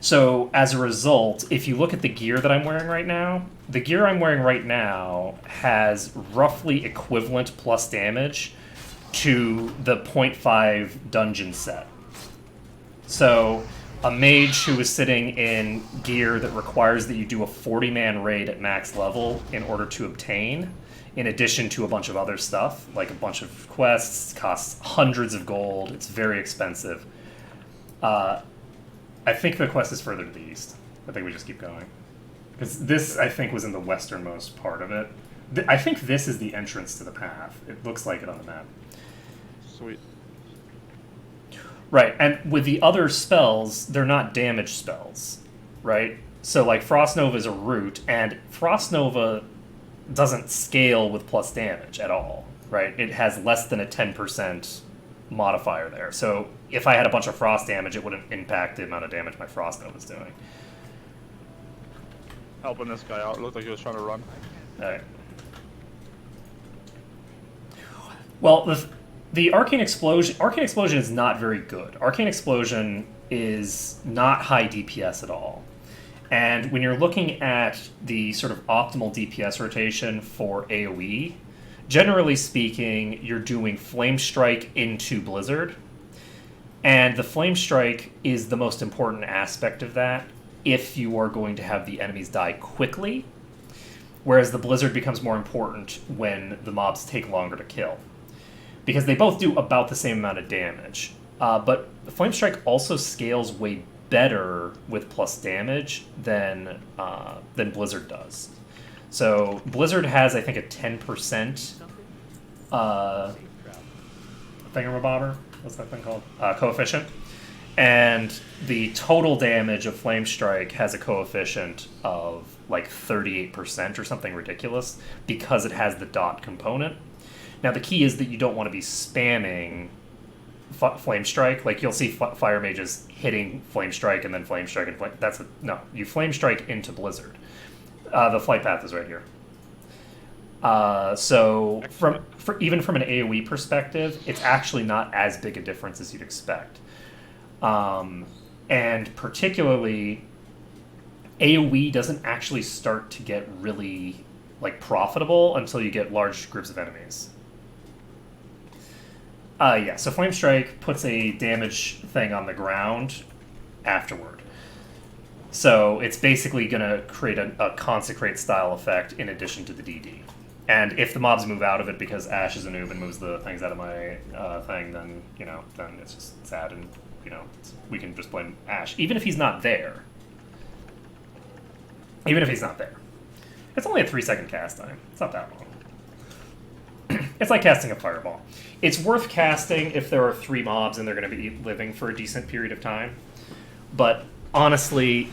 So as a result, if you look at the gear that I'm wearing right now, the gear I'm wearing right now has roughly equivalent plus damage to the 0.5 dungeon set. So a mage who is sitting in gear that requires that you do a 40-man raid at max level in order to obtain, in addition to a bunch of other stuff, like a bunch of quests, costs hundreds of gold, it's very expensive. I think the quest is further to the east. I think we just keep going. Because this, I think, was in the westernmost part of it. I think this is the entrance to the path. It looks like it on the map. Sweet. Right, and with the other spells, they're not damage spells, right? So, like, Frost Nova is a root, and Frost Nova doesn't scale with plus damage at all, right? It has less than a 10% modifier there. So, if I had a bunch of frost damage, it wouldn't impact the amount of damage my Frost Nova is doing. Helping this guy out. It looked like he was trying to run. Alright. Well, the Arcane Explosion is not very good. Arcane Explosion is not high DPS at all. And when you're looking at the sort of optimal DPS rotation for AoE, generally speaking, you're doing Flame Strike into Blizzard. And the Flame Strike is the most important aspect of that if you are going to have the enemies die quickly, whereas the Blizzard becomes more important when the mobs take longer to kill. Because they both do about the same amount of damage. But the Flame Strike also scales way better with plus damage than Blizzard does. So Blizzard has, I think, a 10% thingamabobber. What's that thing called? Coefficient. And the total damage of Flame Strike has a coefficient of like 38% or something ridiculous because it has the dot component. Now the key is that you don't want to be spamming Flame Strike. Like you'll see Fire Mages hitting Flame Strike and then Flame Strike and no. You Flame Strike into Blizzard. The flight path is right here. So even from an AoE perspective, it's actually not as big a difference as you'd expect. And particularly, AoE doesn't actually start to get really like profitable until you get large groups of enemies. Yeah, so Flame Strike puts a damage thing on the ground afterward. So it's basically going to create a Consecrate style effect in addition to the DD. And if the mobs move out of it because Ash is a noob and moves the things out of my thing, then, then it's just sad and, we can just blame Ash. Even if he's not there. Even if he's not there. It's only a 3-second cast time. It's not that long. It's like casting a fireball. It's worth casting if there are 3 mobs and they're going to be living for a decent period of time. But honestly,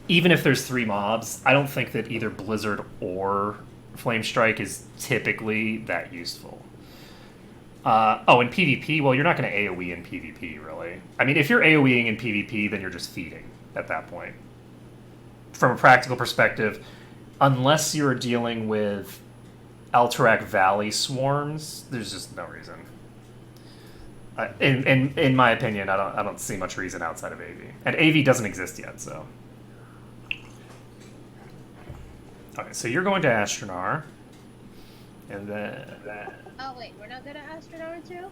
even if there's 3 mobs, I don't think that either Blizzard or Flame Strike is typically that useful. In PvP, well, you're not going to AoE in PvP, really. I mean, if you're AoEing in PvP, then you're just feeding at that point. From a practical perspective, unless you're dealing with Alterac Valley swarms, there's just no reason. In my opinion, I don't see much reason outside of AV. And AV doesn't exist yet, so... Okay, so you're going to Astronar. And then... Oh, wait, we're not going to Astronar too?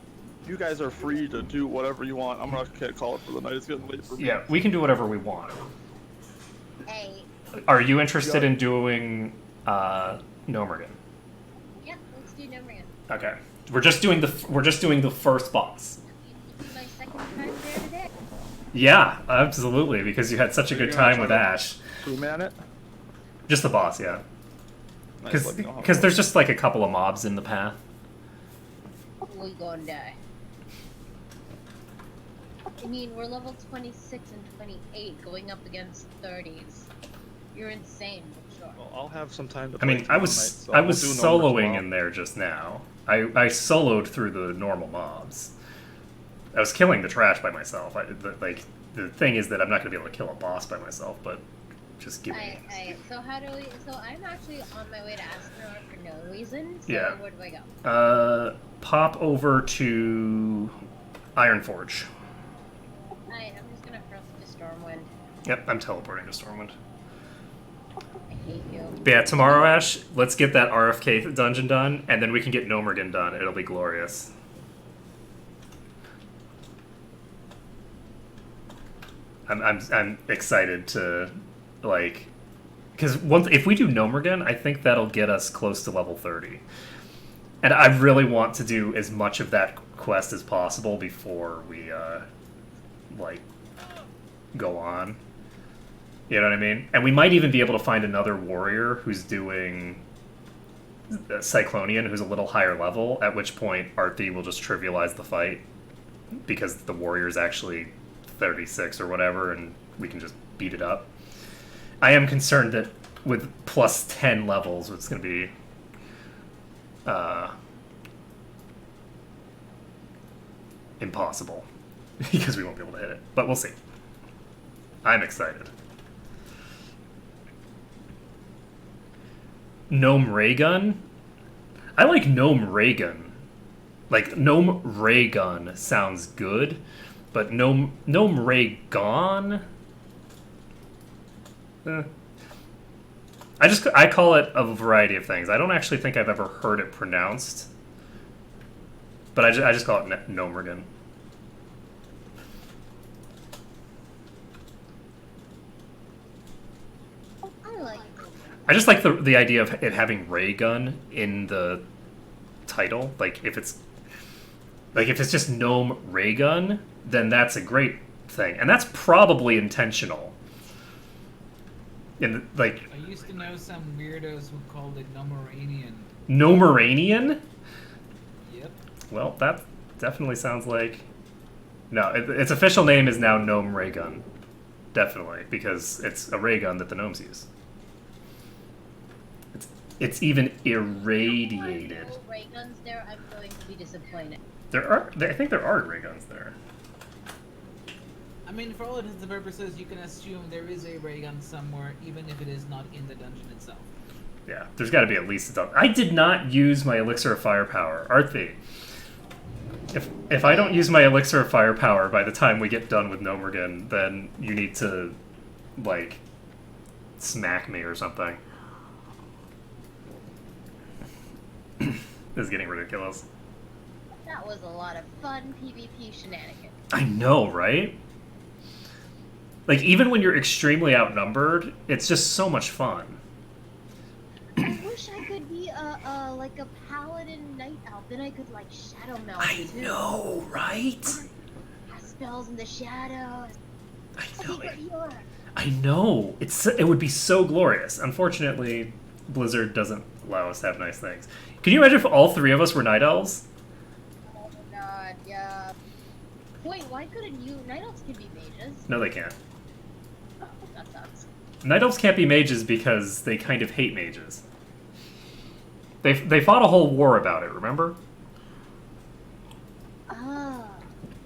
You guys are free to do whatever you want. I'm not gonna call it for the night. It's getting late for me. Yeah, we can do whatever we want. Hey. Are you interested in doing Nomergan? Yeah, let's do Nomergan. Okay. We're just doing the first boss. This is my second time there today. Yeah, absolutely, because you had such a good time with Ash. 2-man it? Just the boss, yeah. Nice, let me know how it Because goes. there's just like a couple of mobs in the path. We gonna die. I mean, we're level 26 and 28 going up against 30s. You're insane, but sure. Well, I'll have some time to I play mean, I tomorrow was night, so I we'll was do numbers soloing tomorrow. in there just now. I soloed through the normal mobs. I was killing the trash by myself. The thing is that I'm not going to be able to kill a boss by myself, but just give me... So how do we... So I'm actually on my way to Astronaut for no reason, so Yeah. where do I go? Pop over to Ironforge. I'm just gonna cross to Stormwind. Yep, I'm teleporting to Stormwind. I hate you. But yeah, tomorrow, Ash, let's get that RFK dungeon done, and then we can get Nomergan done. It'll be glorious. I'm excited to, like... Because if we do Nomergan, I think that'll get us close to level 30. And I really want to do as much of that quest as possible before we, go on. You know what I mean? And we might even be able to find another warrior who's doing Cyclonian, who's a little higher level, at which point Arthi will just trivialize the fight because the warrior's actually 36 or whatever, and we can just beat it up. I am concerned that with plus 10 levels, it's going to be impossible because we won't be able to hit it. But we'll see. I'm excited. Gnome Ray Gun? I like Gnome Ray Gun. Like, Gnome Ray Gun sounds good, but Gnome Ray Gon? I call it a variety of things. I don't actually think I've ever heard it pronounced, but I just call it Nomergan. I like it. I just like the idea of it having ray gun in the title. Like if it's just Gnome Ray Gun, then that's a great thing, and that's probably intentional. I used to know some weirdos who called it Numeranian. Nomeranian? Yep. Well, that definitely sounds like No, its official name is now Gnome Ray Gun. Definitely, because it's a ray gun that the gnomes use. It's even irradiated. No ray guns there, I'm going to be disappointed. I think there are ray guns there. I mean, for all intents and purposes, you can assume there is a ray gun somewhere, even if it is not in the dungeon itself. Yeah, there's got to be at least a dog. I did not use my elixir of firepower. Arthi, if I don't use my elixir of firepower by the time we get done with Gnomergan, then you need to, like, smack me or something. This is getting ridiculous. That was a lot of fun PvP shenanigans. I know, right? Like, even when you're extremely outnumbered, it's just so much fun. I wish I could be like a paladin night elf. Then I could like shadow meld too. know, right? Cast spells in the shadows. I Secret healer. I know. It would be so glorious. Unfortunately, Blizzard doesn't allow us to have nice things. Can you imagine if all three of us were night elves? Oh my god, yeah. Wait, why couldn't you? Night elves can be mages. No, they can't. Oh, that sucks. Night elves can't be mages because they kind of hate mages. They fought a whole war about it, remember? Ah.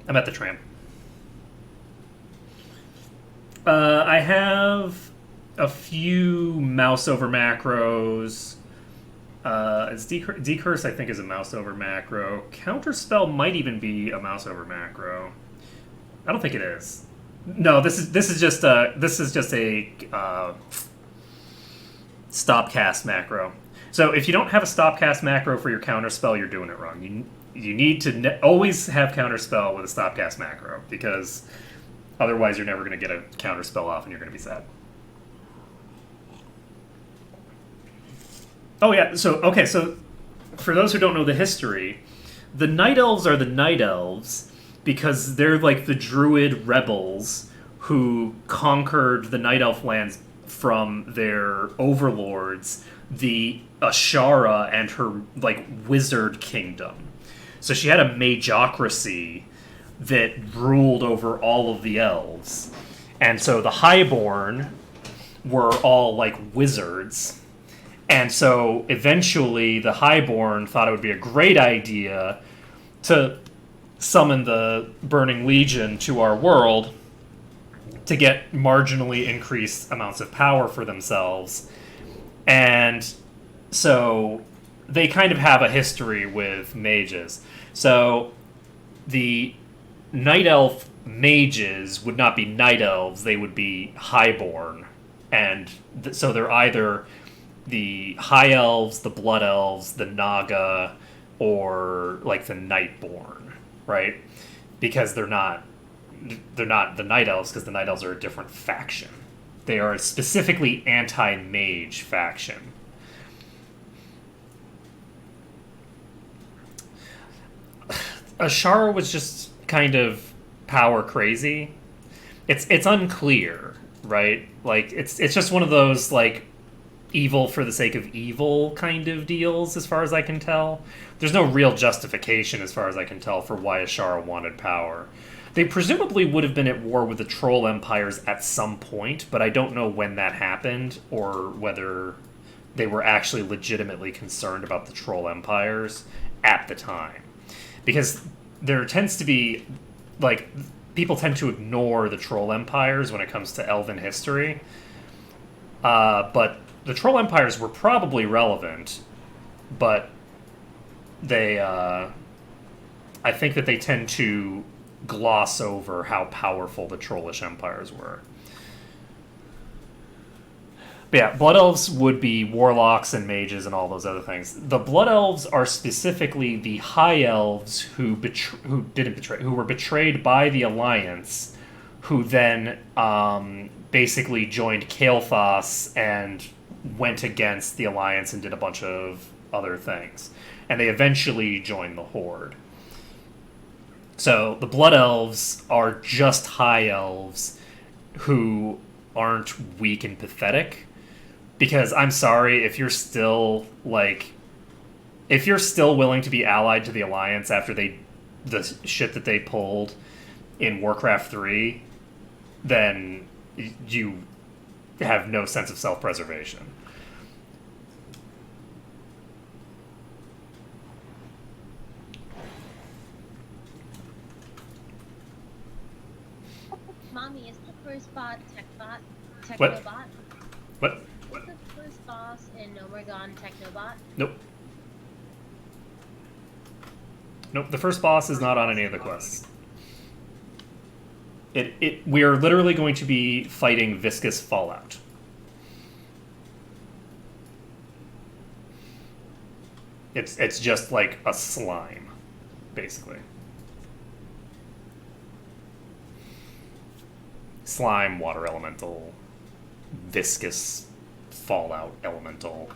I'm at the tram. I have a few mouse over macros. It's decurse, I think, is a mouse over macro. Counterspell might even be a mouse over macro. I don't think it is. No, this is just a stopcast macro. So if you don't have a stopcast macro for your counterspell, you're doing it wrong. You need to always have counterspell with a stopcast macro, because otherwise you're never going to get a counterspell off and you're going to be sad. Oh yeah, so for those who don't know the history, the Night Elves are the Night Elves because they're like the druid rebels who conquered the Night Elf lands from their overlords, the Ashara and her like wizard kingdom. So she had a magocracy that ruled over all of the elves. And so the Highborn were all like wizards. And so eventually the Highborn thought it would be a great idea to summon the Burning Legion to our world to get marginally increased amounts of power for themselves. And so they kind of have a history with mages. So the Night Elf mages would not be Night Elves, they would be Highborn. And so they're either the High Elves, the Blood Elves, the Naga, or like the Nightborn, right? Because they're not the Night Elves, because the Night Elves are a different faction. They are a specifically anti-mage faction. Ashara was just kind of power crazy. It's unclear, right? Like it's just one of those like evil for the sake of evil kind of deals, as far as I can tell. There's no real justification, as far as I can tell, for why Ashara wanted power. They presumably would have been at war with the Troll Empires at some point, but I don't know when that happened, or whether they were actually legitimately concerned about the Troll Empires at the time. Because there tends to be, like, people tend to ignore the Troll Empires when it comes to Elven history. But the Troll Empires were probably relevant, but they, I think that they tend to gloss over how powerful the Trollish Empires were. But yeah, Blood Elves would be warlocks and mages and all those other things. The Blood Elves are specifically the High Elves who were betrayed by the Alliance, who then basically joined Kael'thas and went against the Alliance and did a bunch of other things. And they eventually joined the Horde. So the Blood Elves are just High Elves who aren't weak and pathetic. Because I'm sorry, if you're still willing to be allied to the Alliance after the shit that they pulled in Warcraft 3, then you have no sense of self-preservation. Mommy, is the first bot Techbot? What? Technobot? What? Is the first boss in Nomergon Technobot? Nope. Nope, the first boss is not on any of the quests. We are literally going to be fighting viscous fallout. It's just like a slime, basically. Slime, water elemental, viscous fallout elemental.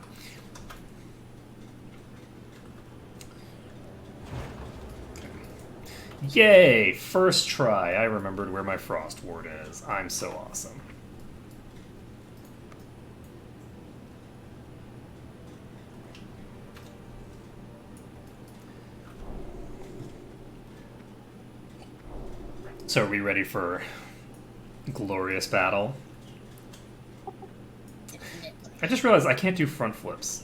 Yay! First try. I remembered where my frost ward is. I'm so awesome. So are we ready for glorious battle? I just realized I can't do front flips.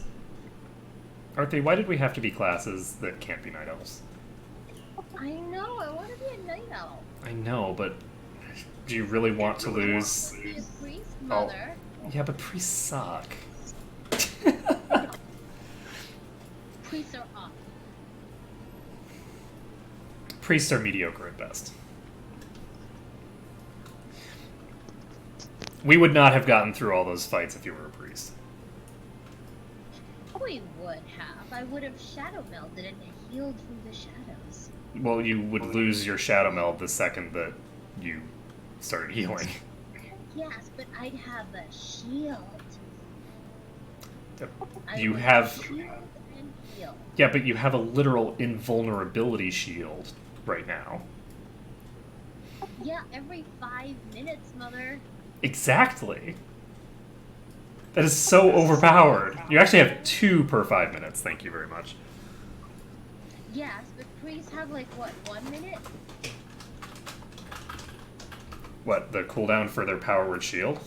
Arthi, why did we have to be classes that can't be night elves? I know, I want to be a night owl. I know, but do you really want to lose? Be a priest, mother. Yeah, but priests suck. Priests are off. Priests are mediocre at best. We would not have gotten through all those fights if you were a priest. We would have. I would have shadow melded and healed from the shadows. Well, you would lose your shadow meld the second that you started healing. Yes, but I'd have a shield. You have... Shield and heal. Yeah, but you have a literal invulnerability shield right now. Yeah, every 5 minutes, mother. Exactly. That is so overpowered. You actually have 2 per 5 minutes, thank you very much. Yes, but priests have like, what, 1 minute? What, the cooldown for their power word shield?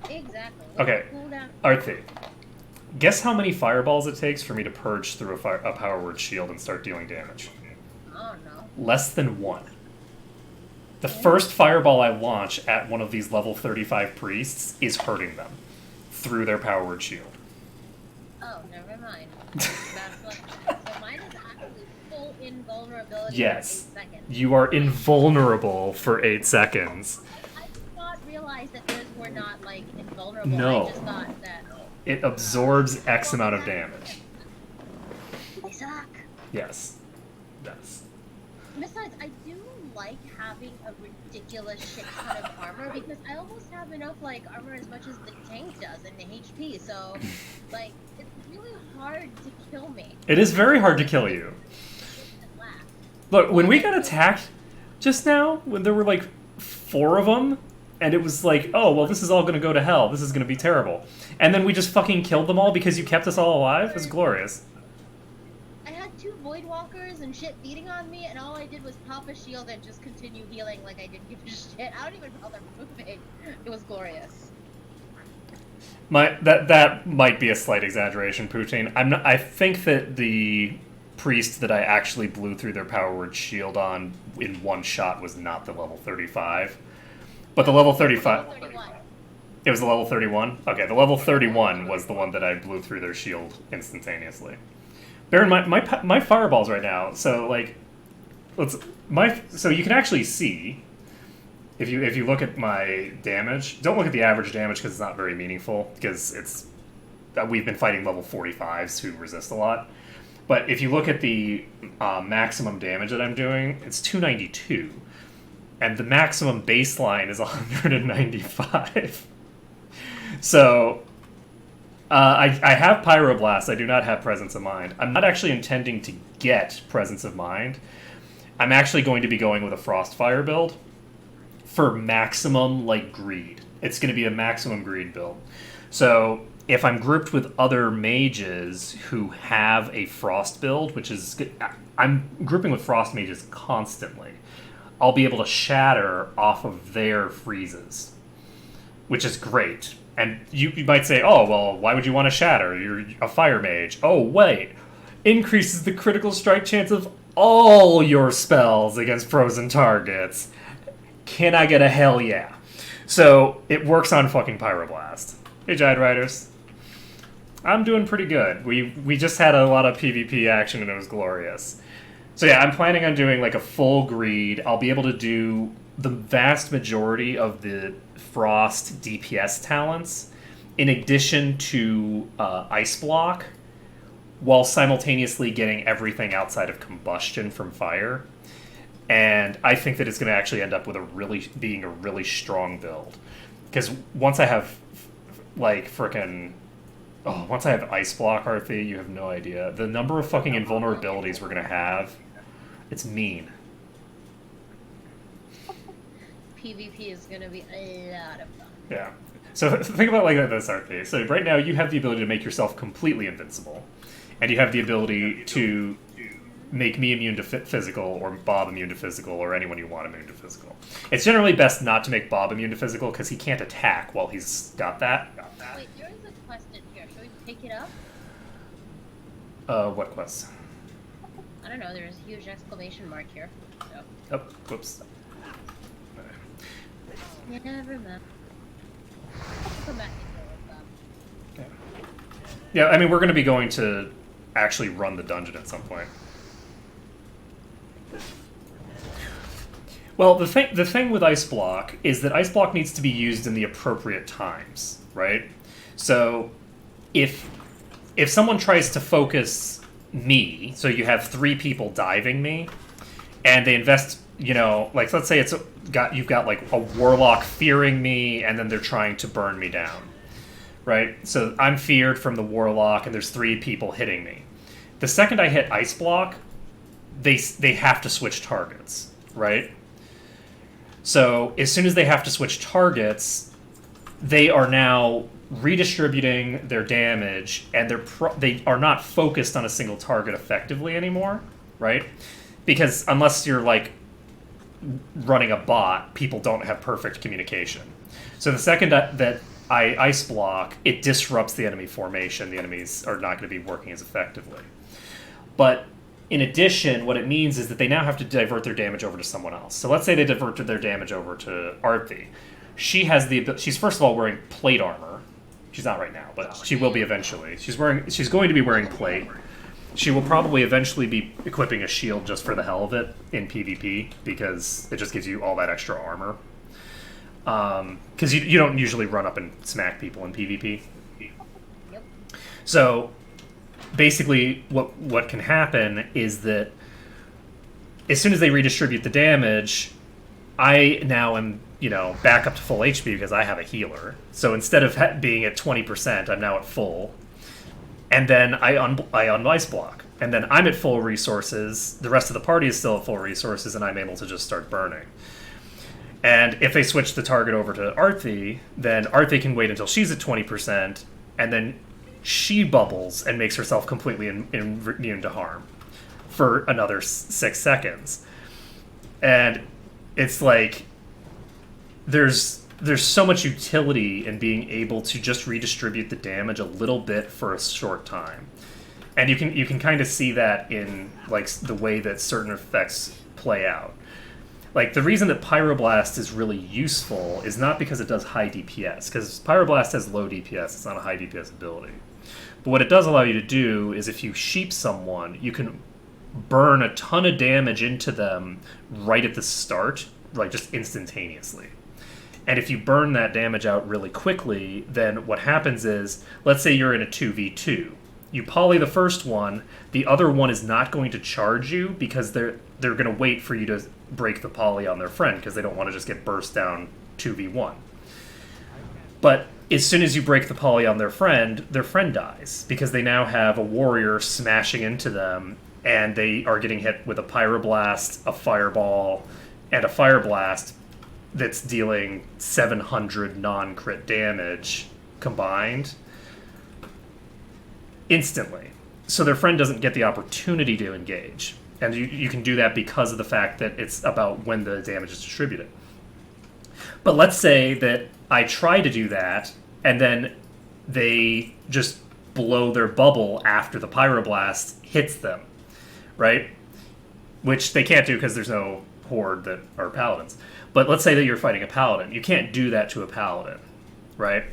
Exactly. Okay, Cooldown. Arthi, guess how many fireballs it takes for me to purge through a power word shield and start dealing damage? Oh no. Less than 1. The first fireball I launch at one of these level 35 priests is hurting them through their power word shield. Oh, never mind. That's like, so mine is actually full invulnerability Yes. for 8 seconds. You are invulnerable for 8 seconds. I did not realize that those were not like invulnerable. No. I just thought that It absorbs X amount of damage. they suck. Yes. Yes. Besides, I do like having a ridiculous shit ton of armor because I almost have enough like armor as much as the tank does in the HP. So, like, it's really hard to kill me. It is very hard to kill you. Look, when we got attacked just now, when there were like 4 of them, and it was like, oh, well, this is all going to go to hell. This is going to be terrible. And then we just fucking killed them all because you kept us all alive? It's glorious. I had 2 Voidwalkers and shit beating on me, and all I did was pop a shield and just continue healing like I didn't give a shit. I don't even bother moving. It was glorious. That might be a slight exaggeration, Poutine. I think that the priest that I actually blew through their power word shield on in one shot was not the level 35. But the level 35... 31. It was the level 31? Okay, the level 31 was the one that I blew through their shield instantaneously. Bear in mind, my fireballs right now, so, like... So you can actually see... If you look at my damage, don't look at the average damage because it's not very meaningful, because we've been fighting level 45s who resist a lot. But if you look at the maximum damage that I'm doing, it's 292. And the maximum baseline is 195. So, I have Pyroblast, I do not have Presence of Mind. I'm not actually intending to get Presence of Mind. I'm actually going to be going with a Frostfire build for maximum, like, greed. It's going to be a maximum greed build. So, if I'm grouped with other mages who have a frost build, which is I'm grouping with frost mages constantly, I'll be able to shatter off of their freezes, which is great. And you might say, oh, well, why would you want to shatter? You're a fire mage. Oh, wait. Increases the critical strike chance of all your spells against frozen targets. Can I get a hell yeah? So, it works on fucking Pyroblast. Hey, Giant Riders. I'm doing pretty good. We just had a lot of PvP action and it was glorious. So yeah, I'm planning on doing like a full greed. I'll be able to do the vast majority of the Frost DPS talents in addition to Ice Block, while simultaneously getting everything outside of combustion from fire. And I think that it's going to actually end up with being a really strong build. Because once I have once I have Ice Block, Arthi, you have no idea. The number of fucking invulnerabilities we're going to have, it's mean. PvP is gonna be a lot of fun. Yeah. So think about it like this, Arthi. So right now you have the ability to make yourself completely invincible. And you have the ability to make me immune to physical, or Bob immune to physical, or anyone you want immune to physical. It's generally best not to make Bob immune to physical, because he can't attack while he's got that. Wait, there is a quest in here. Should we pick it up? What quest? I don't know. There's a huge exclamation mark here. So. Oh, whoops. Yeah, never mind. I'll come back and deal with them. Yeah, I mean, we're going to be going to actually run the dungeon at some point. Well, the thing with Ice Block is that Ice Block needs to be used in the appropriate times, right? So, if someone tries to focus me, so you have 3 people diving me, and they invest, like, let's say you've got like a warlock fearing me, and then they're trying to burn me down, right? So I'm feared from the warlock, and there's 3 people hitting me. The second I hit Ice Block, they have to switch targets, right? So as soon as they have to switch targets, they are now redistributing their damage, and they are not focused on a single target effectively anymore, right? Because unless you're like running a bot, people don't have perfect communication. So the second that I Ice Block, it disrupts the enemy formation. The enemies are not going to be working as effectively. But in addition, what it means is that they now have to divert their damage over to someone else. So let's say they diverted their damage over to Arthi. She's first of all wearing plate armor. She's not right now, but she will be eventually. She's going to be wearing plate. She will probably eventually be equipping a shield just for the hell of it in PvP, because it just gives you all that extra armor. Because you don't usually run up and smack people in PvP. Yep. So basically what can happen is that as soon as they redistribute the damage, I now am, back up to full HP because I have a healer. So instead of being at 20%, I'm now at full. And then I un-Ice Block. And then I'm at full resources, the rest of the party is still at full resources, and I'm able to just start burning. And if they switch the target over to Arthi, then Arthi can wait until she's at 20%, and then she bubbles and makes herself completely immune to harm for another 6 seconds. And it's like, there's so much utility in being able to just redistribute the damage a little bit for a short time. And you can kind of see that in like the way that certain effects play out. Like, the reason that Pyroblast is really useful is not because it does high DPS, because Pyroblast has low DPS, it's not a high DPS ability. But what it does allow you to do is if you sheep someone, you can burn a ton of damage into them right at the start, like just instantaneously. And if you burn that damage out really quickly, then what happens is, let's say you're in a 2v2. You poly the first one, the other one is not going to charge you because they're going to wait for you to break the poly on their friend because they don't want to just get burst down 2v1. But as soon as you break the poly on their friend dies because they now have a warrior smashing into them, and they are getting hit with a pyroblast, a fireball, and a fire blast that's dealing 700 non-crit damage combined. instantly. So their friend doesn't get the opportunity to engage. And you can do that because of the fact that it's about when the damage is distributed. But let's say that I try to do that, and then they just blow their bubble after the pyroblast hits them, right? Which they can't do because there's no horde that are paladins. But let's say that you're fighting a paladin. You can't do that to a paladin, right?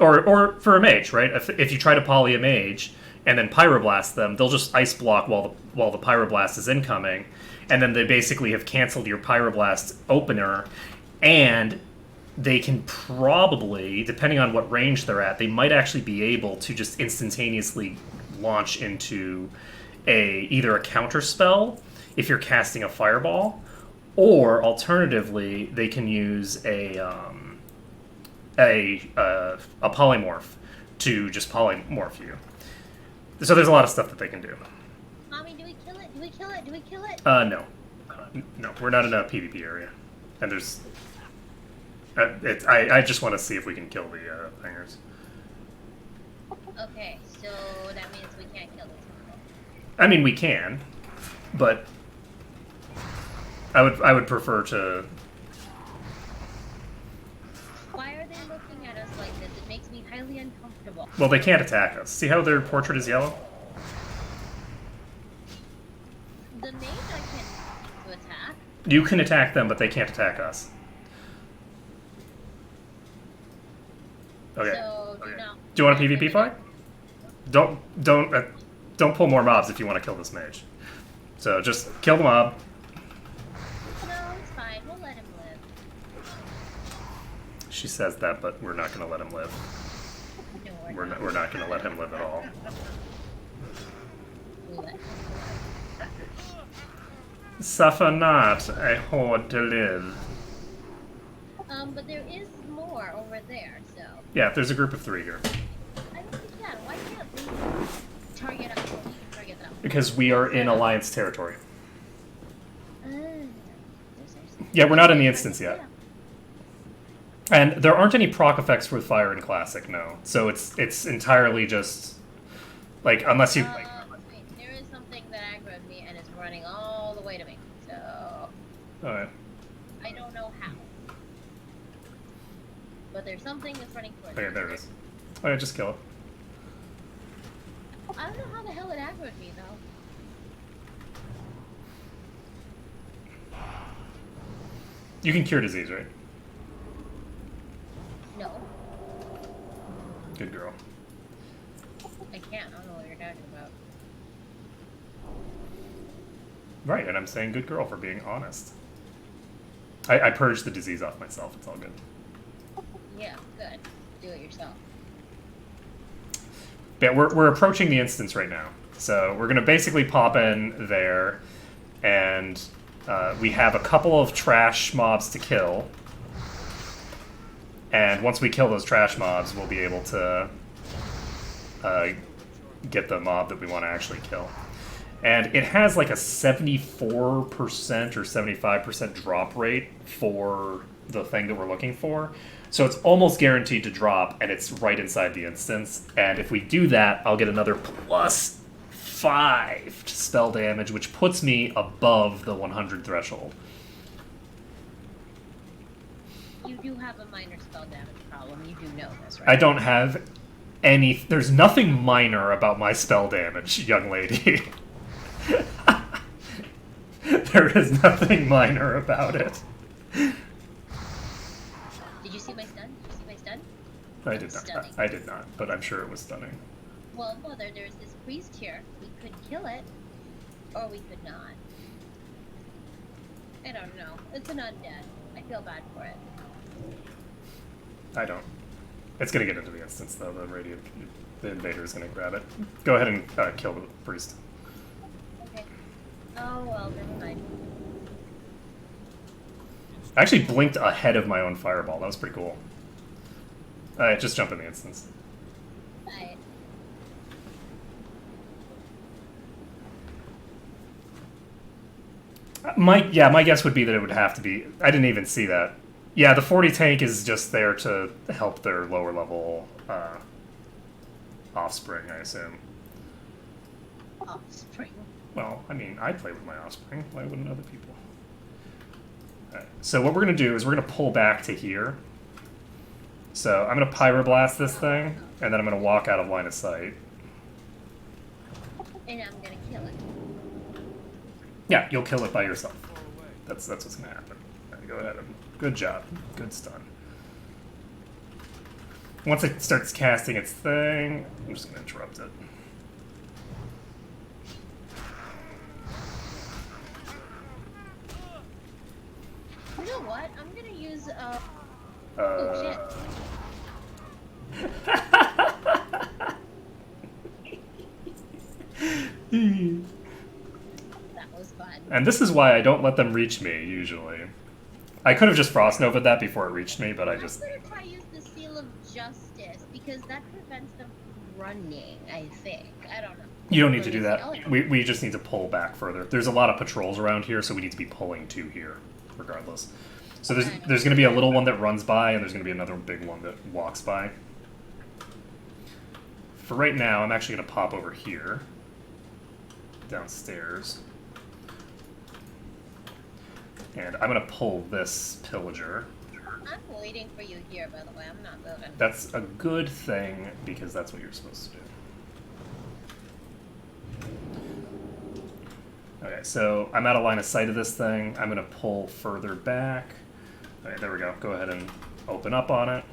or for a mage, right? If you try to poly a mage and then pyroblast them, they'll just ice block while the pyroblast is incoming, and then they basically have canceled your pyroblast opener, and they can probably, depending on what range they're at, they might actually be able to just instantaneously launch into either a counter spell if you're casting a fireball, or alternatively they can use a polymorph to just polymorph you. So there's a lot of stuff that they can do. Mommy, do we kill it? Do we kill it? Do we kill it? No, we're not in a PvP area, and there's. I just want to see if we can kill the thingers. Okay, so that means we can't kill this. I mean, we can, but I would prefer to. Why are they looking at us like this? It makes me highly uncomfortable. Well, they can't attack us. See how their portrait is yellow? The mage I can to attack. You can attack them, but they can't attack us. Okay. So Do you want a PvP fight? Don't pull more mobs if you want to kill this mage. So just kill the mob. No, it's fine. We'll let him live. She says that, but we're not going to let him live. No, We're not going to let him live at all. We'll let him Suffer not, a horde to live. but there is more over there, so. Yeah, there's a group of 3 here. I don't understand. Why can't we target us? Target them. Because we are in Alliance territory. There's Yeah, we're not in the instance yet. And there aren't any proc effects with fire in Classic, no. So it's entirely just, like, unless you... Wait, there is something that aggroed me and it's running all the way to me, so. Alright. I don't know how. But there's something that's running towards me. Okay, there it is. Alright, just kill it. I don't know how the hell it aggroed me, though. You can cure disease, right? No, Good girl. I can't. I don't know what you're talking about. Right, and I'm saying good girl for being honest. I purged the disease off myself, it's all good. Yeah, good. Do it yourself. Yeah, we're approaching the instance right now. So we're going to basically pop in there, and we have a couple of trash mobs to kill. And once we kill those trash mobs, we'll be able to get the mob that we want to actually kill. And it has like a 74% or 75% drop rate for the thing that we're looking for. So it's almost guaranteed to drop, and it's right inside the instance. And if we do that, I'll get another +5 spell damage, which puts me above the 100 threshold. You do have a minor spell damage problem. You do know this, right? I don't have any... There's nothing minor about my spell damage, young lady. There is nothing minor about it. Did you see my stun? Did you see my stun? I did not. Stunning. I did not, but I'm sure it was stunning. Well, Mother, there's this priest here. We could kill it, or we could not. I don't know. It's an undead. I feel bad for it. I don't. It's gonna get into the instance, though. The invader is gonna grab it. Go ahead and kill the priest. Okay. Oh, well, never mind. I actually blinked ahead of my own fireball. That was pretty cool. Alright, just jump in the instance. Bye. My guess would be that it would have to be... I didn't even see that. Yeah, the 40 tank is just there to help their lower level offspring, I assume. Offspring. Well, I mean, I play with my offspring. Why wouldn't other people? Alright, so what we're going to do is we're going to pull back to here. So I'm going to pyroblast this thing, and then I'm going to walk out of line of sight. And I'm gonna kill it. Yeah, you'll kill it by yourself. That's what's going to happen. Alright, go ahead. Good job. Good stun. Once it starts casting its thing, I'm just going to interrupt it. You know what? I'm gonna use oh Uh, shit. That was fun. and this is why I don't let them reach me, usually. I could have just Frost Nova'd that before it reached me, but I just... I'm gonna try use the Seal of Justice because that prevents them from running. I think. I don't know. You don't need to do that. We just need to pull back further. There's a lot of patrols around here, so we need to be pulling to here, regardless. So there's going to be a little one that runs by, and there's going to be another big one that walks by. For right now, I'm actually going to pop over here, downstairs. And I'm going to pull this pillager. I'm waiting for you here, by the way. I'm not moving. That's a good thing, because that's what you're supposed to do. Okay, so I'm out of line of sight of this thing. I'm going to pull further back. All right, there we go. Go ahead and open up on it.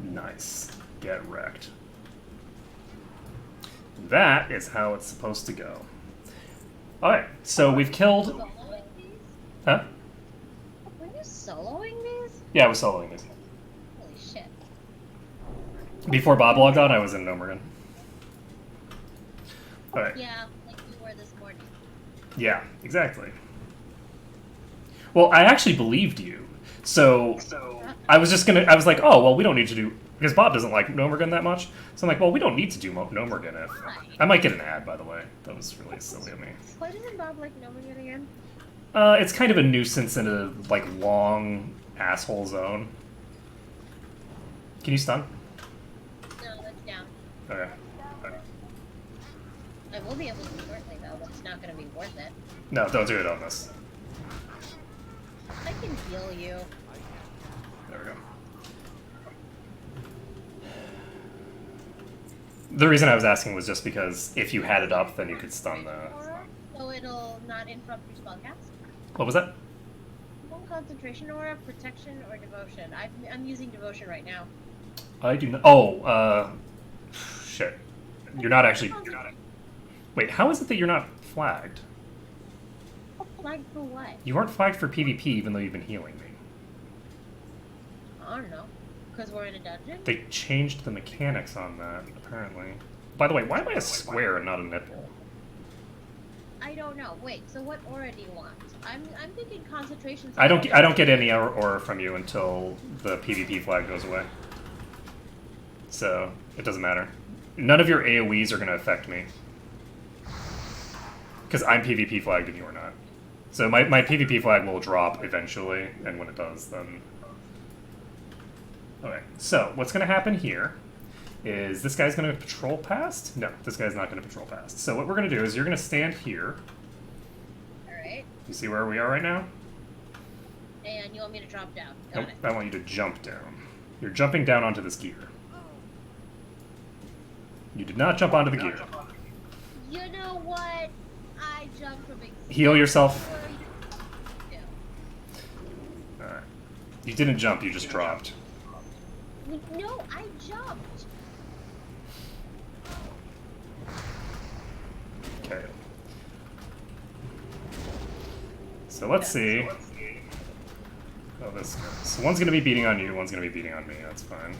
Nice. Get wrecked. That is how it's supposed to go. Alright, so we've killed... Soloing these? Huh? Were you soloing these? Yeah, I was soloing this. Holy shit. Before Bob logged on, I was in Nomergan. Alright. Yeah, like you were this morning. Yeah, exactly. Well, I actually believed you. So I was just I was like, oh, well, we don't need to do... Because Bob doesn't like Nomergan that much. So I'm like, well, we don't need to do Nomergan if... I might get an ad, by the way. That was really silly of me. Why doesn't Bob like Nomergan again? It's kind of a nuisance in a, like, long asshole zone. Can you stun? No, that's down. Okay. I will be able to shortly, though, but it's not going to be worth it. No, don't do it on this. I can heal you. There we go. The reason I was asking was just because if you had it up, then you could stun the... Aura, so it'll not interrupt your spellcast. What was that? Concentration aura, protection, or devotion. I'm using devotion right now. I do not... Oh, shit. You're not actually... Wait, how is it that you're not flagged? Flagged for what? You aren't flagged for PvP even though you've been healing me. I don't know. Because we're in a dungeon? They changed the mechanics on that, apparently. By the way, why am I a square and not a nipple? I don't know. Wait, so what aura do you want? I'm thinking concentration... I don't get any aura from you until the PvP flag goes away. So, it doesn't matter. None of your AoEs are going to affect me. Because I'm PvP flagged and you are not. So my PvP flag will drop eventually, and when it does, then... Okay, so what's going to happen here is this guy's going to patrol past? No, this guy's not going to patrol past. So what we're going to do is you're going to stand here. Alright. You see where we are right now? And you want me to drop down. Got Nope, it. I want you to jump down. You're jumping down onto this gear. You did not jump onto the gear. You know what? I jumped from exactly Heal yourself. where you do. Alright. You didn't jump, you just dropped. No, I jumped. Okay. So let's see how this goes. So one's going to be beating on you, one's going to be beating on me. That's fine.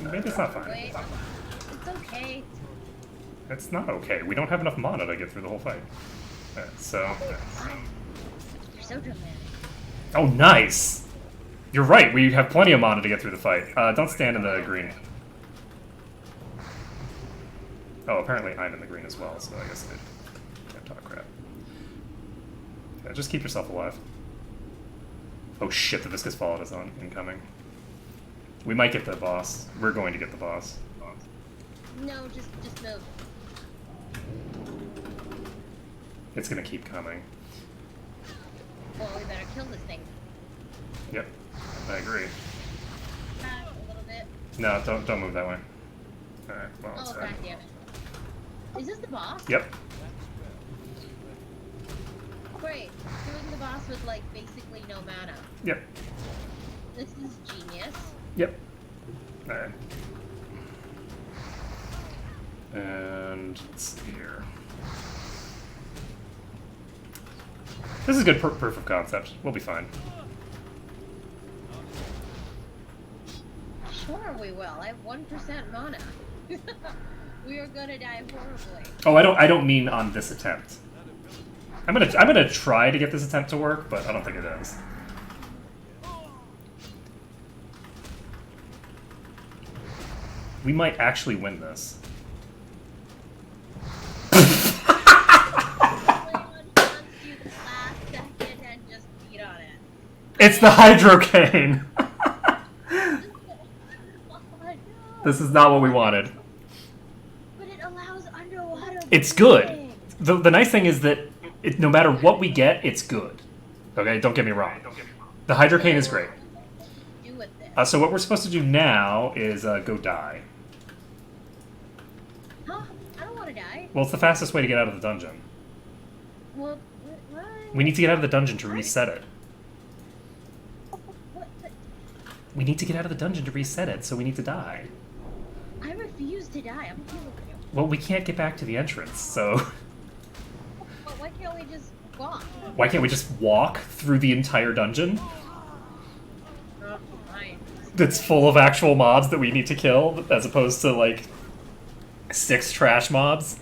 Maybe it's not fine. Wait, it's okay. It's not okay. We don't have enough mana to get through the whole fight. Alright, so... You're so dramatic. Oh, nice! You're right, we have plenty of mana to get through the fight. Don't stand in the green. Oh, apparently I'm in the green as well, so I guess I can't talk crap. Yeah, just keep yourself alive. Oh shit, the Viscous Fallout is on incoming. We might get the boss. We're going to get the boss. No, just move. It's gonna keep coming. Well, we better kill this thing. Yep, I agree. Back a little bit. No, don't move that way. Alright, well, it's Oh, fine. goddammit. Is this the boss? Yep. Great. Doing the boss with, like, basically no mana. Yep. This is genius. Yep. Alright. And let's see here. This is good proof of concept. We'll be fine. Sure we will. I have 1% mana. We are gonna die horribly. Oh, I don't mean on this attempt. I'm gonna try to get this attempt to work, but I don't think it is. We might actually win this. It's the Hydrocane! This is not what we wanted. But it allows underwater. It's good. breathing. The nice thing is that no matter what we get, it's good. Okay, don't get me wrong. The Hydrocane is great. Do with this. So what we're supposed to do now is go die. Huh? I don't want to die. Well, it's the fastest way to get out of the dungeon. Well, what? We need to get out of the dungeon to reset it. What? We need to get out of the dungeon to reset it, so we need to die. I refuse to die. I'm killing you. Well, we can't get back to the entrance, so Well, why can't we just walk? why can't we just walk through the entire dungeon Oh, fine. that's full of actual mobs that we need to kill, as opposed to, like, 6 trash mobs?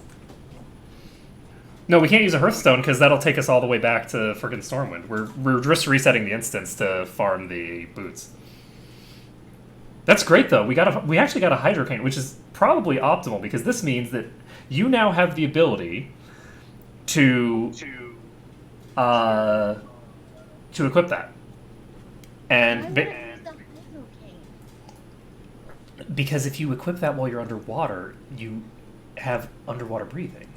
No, we can't use a Hearthstone, because that'll take us all the way back to frickin' Stormwind. We're just resetting the instance to farm the boots. That's great, though. We actually got a Hydrocane, which is probably optimal, because this means that you now have the ability to equip that. Why And would I use the Hydrocane? because if you equip that while you're underwater, you have underwater breathing.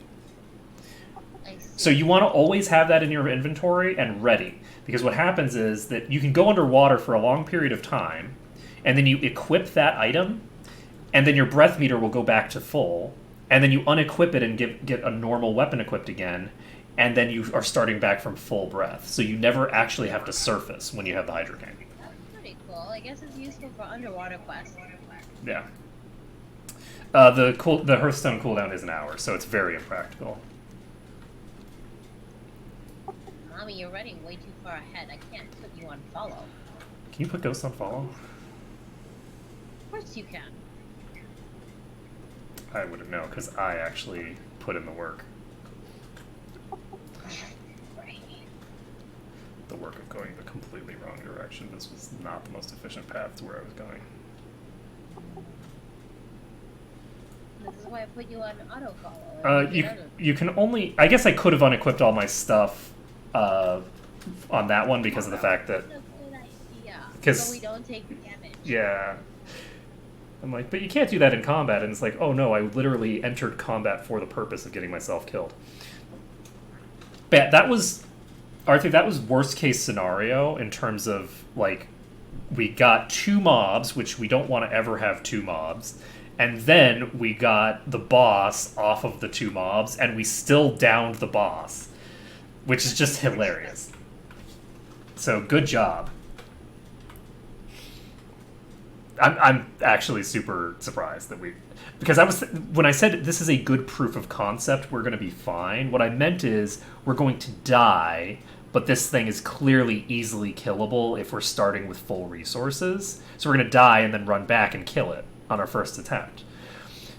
I see. So you want to always have that in your inventory and ready. Because what happens is that you can go underwater for a long period of time, and then you equip that item, and then your breath meter will go back to full, and then you unequip it and get a normal weapon equipped again, and then you are starting back from full breath. So you never actually have to surface when you have the Hydrocane. That's pretty cool. I guess it's useful for underwater quests. Yeah. The Hearthstone cooldown is an hour, so it's very impractical. Mommy, you're running way too far ahead. I can't put you on follow. Can you put Ghost on follow? Of course you can. I wouldn't know, because I actually put in the work. Right. The work of going the completely wrong direction. This was not the most efficient path to where I was going. This is why I put you on auto follow. You can only... I guess I could have unequipped all my stuff on that one because of the fact that... That's a good idea. 'Cause- So we don't take damage. Yeah. I'm like, but you can't do that in combat. And it's like, oh no, I literally entered combat for the purpose of getting myself killed. But that was... Arthur, that was worst case scenario in terms of, like, we got 2 mobs, which we don't want to ever have 2 mobs, and then we got the boss off of the 2 mobs, and we still downed the boss, which is just hilarious. So, good job. I'm actually super surprised that we... Because when I said this is a good proof of concept, we're going to be fine, what I meant is we're going to die, but this thing is clearly easily killable if we're starting with full resources. So we're going to die and then run back and kill it on our first attempt.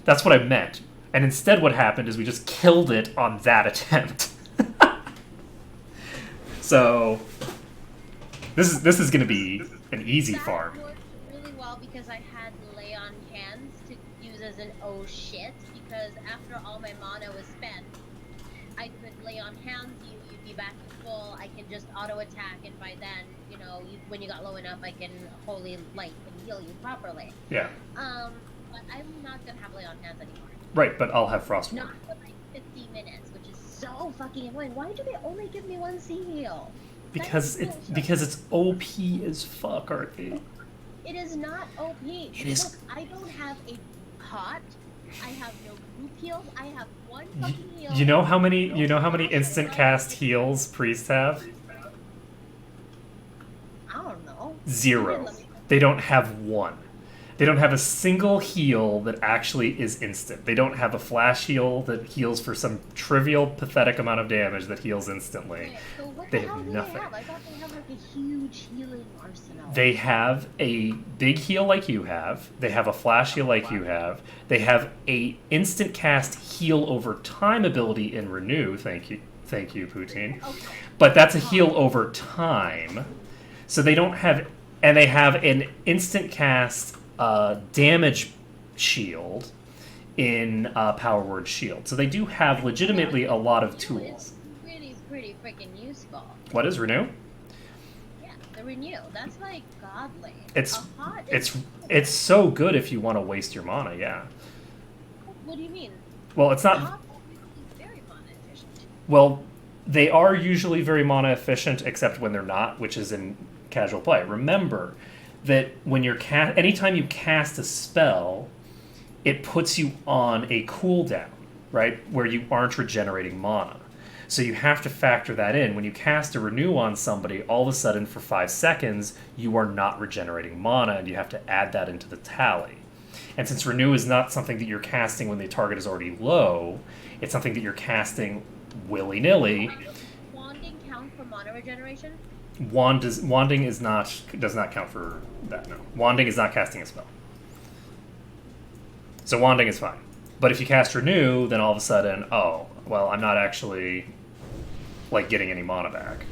That's what I meant. And instead what happened is we just killed it on that attempt. So this is going to be an easy farm. That worked really well because I had lay on hands to use as an oh shit, because after all my mana was spent, I could lay on hands you be back to full. I can just auto attack, and by then, you know, when you got low enough, I can holy light and heal you properly. Yeah. But I'm not gonna have lay on hands anymore. Right, but I'll have Frost Not Ward. for like 50 minutes, which is so fucking annoying. Why do they only give me 1 C heal? Because it's OP as fuck, Archie. It is not OP. It is. Look, I don't have a pot. I have no group heals. I have 1 fucking heal. You know how many instant cast heals priests have? I don't know. 0. They don't have 1. They don't have a single heal that actually is instant. They don't have a flash heal that heals for some trivial, pathetic amount of damage that heals instantly. Okay, so what They the hell have do nothing. they have? I thought they have like a huge healing arsenal. They have a big heal like you have. They have a flash heal like you have. They have a instant cast heal over time ability in Renew. Thank you, Poutine. Okay. But that's a heal over time. So they don't have, and they have an instant cast damage shield in Power Word Shield. So they do have legitimately a lot of tools. It's pretty freaking useful. What is Renew? Yeah, the renew. That's like godly. It's A hot is- it's so good if you want to waste your mana. Yeah. What do you mean? Well, it's not. Hot is very mana efficient. Well, they are usually very mana efficient, except when they're not, which is in casual play. Remember that when you're anytime you cast a spell, it puts you on a cooldown, right, where you aren't regenerating mana. So you have to factor that in. When you cast a Renew on somebody, all of a sudden for 5 seconds, you are not regenerating mana, and you have to add that into the tally. And since Renew is not something that you're casting when the target is already low, it's something that you're casting willy-nilly. Wanding count for mana regeneration? Wanding does not count for that, no. Wanding is not casting a spell. So Wanding is fine. But if you cast Renew, then all of a sudden, oh, well, I'm not actually, like, getting any mana back.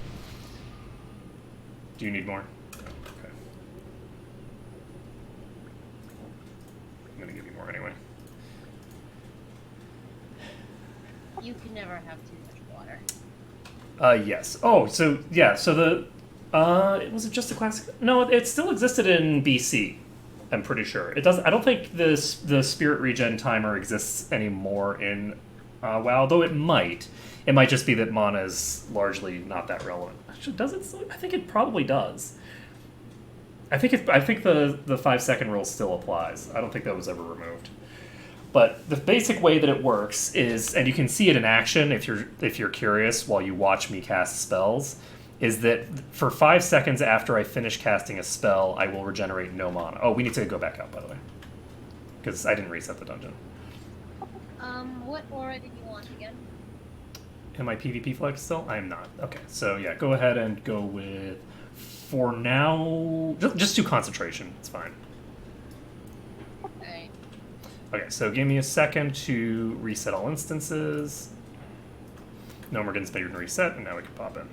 Do you need more? Okay. I'm gonna give you more anyway. You can never have too much water. Yes. Oh, so, yeah, so the, was it just a classic? No, it still existed in BC. I'm pretty sure it does. I don't think the spirit regen timer exists anymore in WoW, though it might. It might just be that mana is largely not that relevant. Actually, does it? I think it probably does. I think the 5-second rule still applies. I don't think that was ever removed. But the basic way that it works is, and you can see it in action if you're curious while you watch me cast spells, is that for 5 seconds after I finish casting a spell, I will regenerate no mana. Oh, we need to go back out, by the way, because I didn't reset the dungeon. What aura did you want again? Am I PvP flex still? I am not. Okay, so yeah, go ahead and go with, for now, just do concentration. It's fine. Okay. Okay, so give me a second to reset all instances. Nomergan's been reset, and now we can pop in.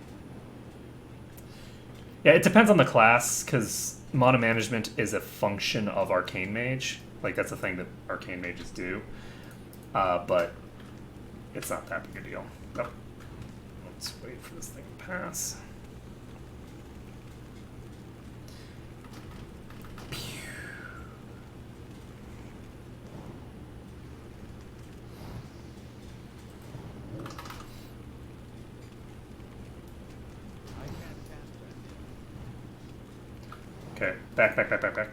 Yeah, it depends on the class, because mana management is a function of Arcane Mage. Like, that's a thing that Arcane Mages do. But it's not that big a deal. Oh. Let's wait for this thing to pass. Okay, back. Okay.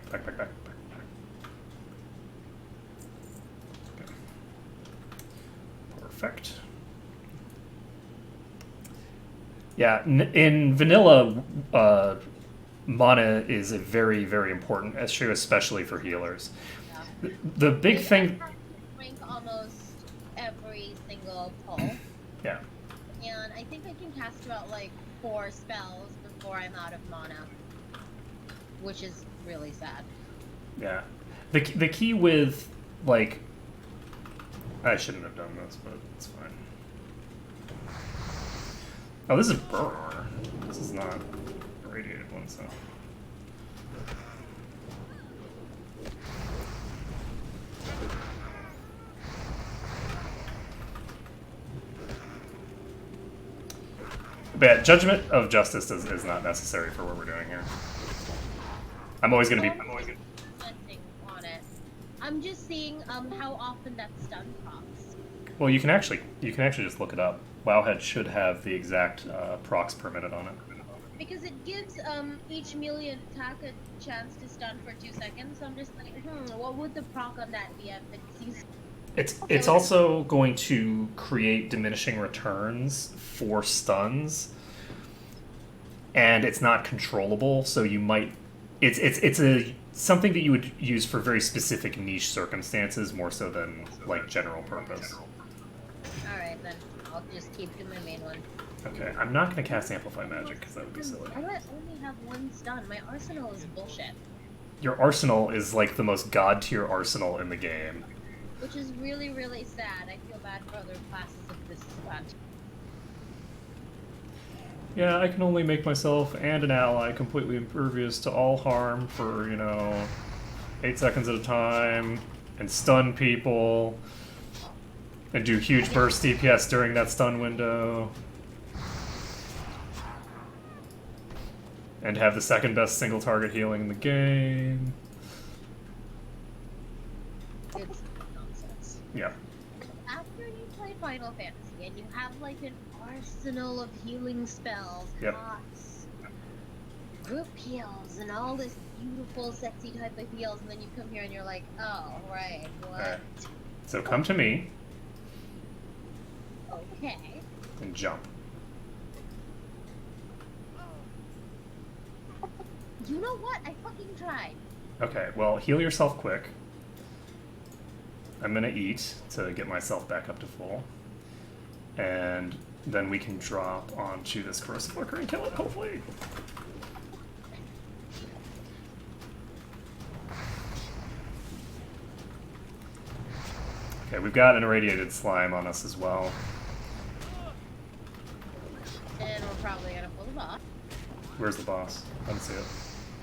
Perfect. Yeah, in vanilla, mana is a very, very important issue, especially for healers. Yeah. The big thing... Rank almost every single pull. Yeah. And I think I can cast about like 4 spells before I'm out of mana. Which is really sad. Yeah. The key with, like... I shouldn't have done this, but it's fine. Oh, this is Burr. This is not a radiated one, so... But Judgment of Justice is not necessary for what we're doing here. I'm always gonna be. Commenting on it. I'm just seeing how often that stun procs. Well, you can actually just look it up. Wowhead should have the exact procs per minute on it. Because it gives each melee attack a chance to stun for 2 seconds. So I'm just like, what would the proc on that be? It's also going to create diminishing returns for stuns, and it's not controllable. So you might, it's a something that you would use for very specific niche circumstances more so than like general purpose. All right, then I'll just keep to my main one. Okay, I'm not going to cast Amplify Magic because that would be silly. Why do I only have 1 stun? My arsenal is bullshit. Your arsenal is like the most god tier arsenal in the game. Which is really, really sad. I feel bad for other classes if this is bad. Yeah, I can only make myself and an ally completely impervious to all harm for, 8 seconds at a time, and stun people, and do huge burst DPS during that stun window. And have the second best single target healing in the game. It's nonsense. Yeah. After you play Final Fantasy and you have like an arsenal of healing spells, Yep. pots, group heals, and all this beautiful, sexy type of heals, and then you come here and you're like, oh, right, what? Alright. So come to me Okay. and jump. You know what? I fucking tried. Okay, well, heal yourself quick. I'm gonna eat to get myself back up to full. And then we can drop onto this corrosive lurker and kill it, hopefully. Okay, we've got an irradiated slime on us as well. And we're probably gonna pull the boss. Where's the boss? I don't see it.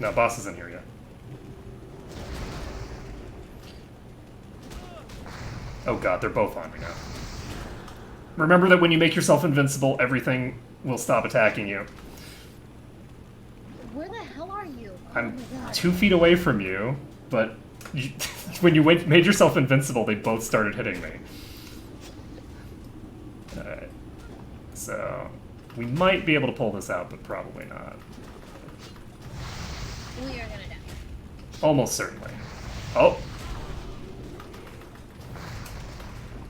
No, boss isn't here yet. Oh god, they're both on me now. Remember that when you make yourself invincible, everything will stop attacking you. Where the hell are you? Oh I'm my god. 2 feet away from you, but when you made yourself invincible, they both started hitting me. Alright. So, we might be able to pull this out, but probably not. We are gonna die. Almost certainly. Oh!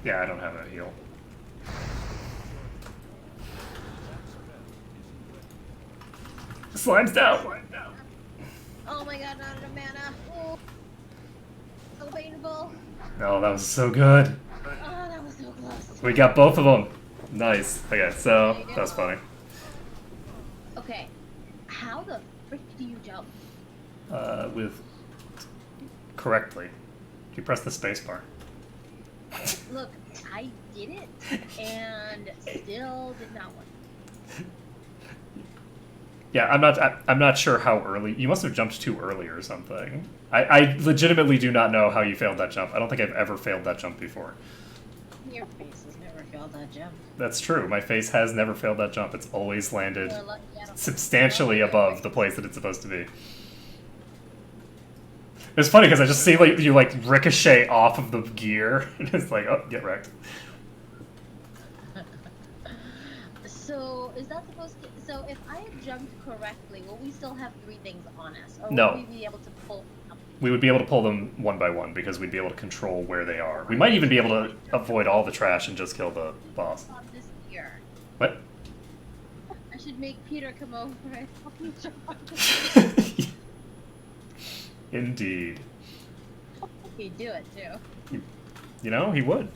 Yeah, I don't have a heal. Slime's down! Oh my god, not enough mana. Oh. So painful. Oh, that was so good. Oh, that was so close. We got both of them. Nice. Okay, so that's funny. Okay. How the frick do you jump? With correctly. You press the space bar. Look, I did it, and still did not work. Yeah, I'm not sure how early. You must have jumped too early or something. I legitimately do not know how you failed that jump. I don't think I've ever failed that jump before. Your face has never failed that jump. That's true. My face has never failed that jump. It's always landed You're lucky I don't- substantially above the place that it's supposed to be. It's funny because I just see like you like ricochet off of the gear, and it's like, oh, get wrecked. So, is that supposed to... So, if I had jumped correctly, will we still have 3 things on us? Or No. will we be able to pull... We would be able to pull them one by one because we'd be able to control where they are. We might even be able to avoid all the trash and just kill the boss. On this gear? What? I should make Peter come over and help me jump on this. Indeed. He'd do it, too. You know, he would.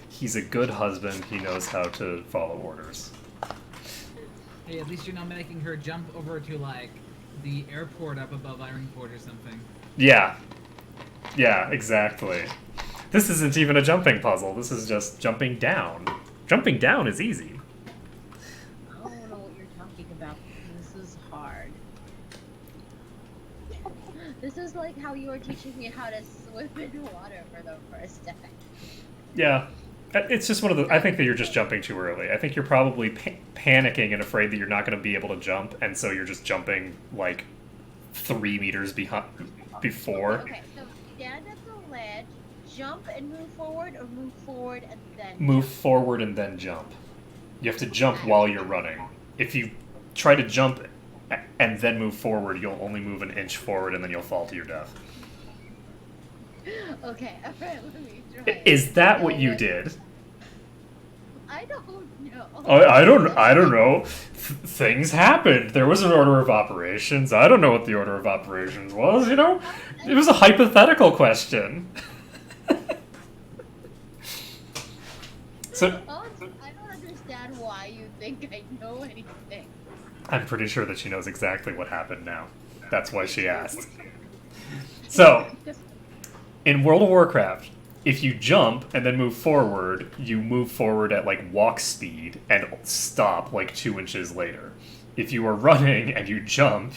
He's a good husband. He knows how to follow orders. Hey, at least you're not making her jump over to, like, the airport up above Ironport or something. Yeah. Yeah, exactly. This isn't even a jumping puzzle. This is just jumping down. Jumping down is easy. I don't know what you're talking about. This is hard. This is like how you were teaching me how to swim in water for the first time. Yeah. It's just one of the. I think that you're just jumping too early. I think you're probably panicking and afraid that you're not going to be able to jump, and so you're just jumping like 3 meters before. Okay, so stand at the ledge, jump and move forward, or move forward and then Move forward and then jump. You have to jump while you're running. If you try to jump and then move forward, you'll only move an inch forward and then you'll fall to your death. Okay, alright, let me try. Is that what you did? I don't know. I don't know. Things happened. There was an order of operations. I don't know what the order of operations was, you know? It was a hypothetical question. So I don't understand why you think I know anything. I'm pretty sure that she knows exactly what happened now. That's why she asked. So, in World of Warcraft, if you jump and then move forward, you move forward at like walk speed and stop like 2 inches later. If you are running and you jump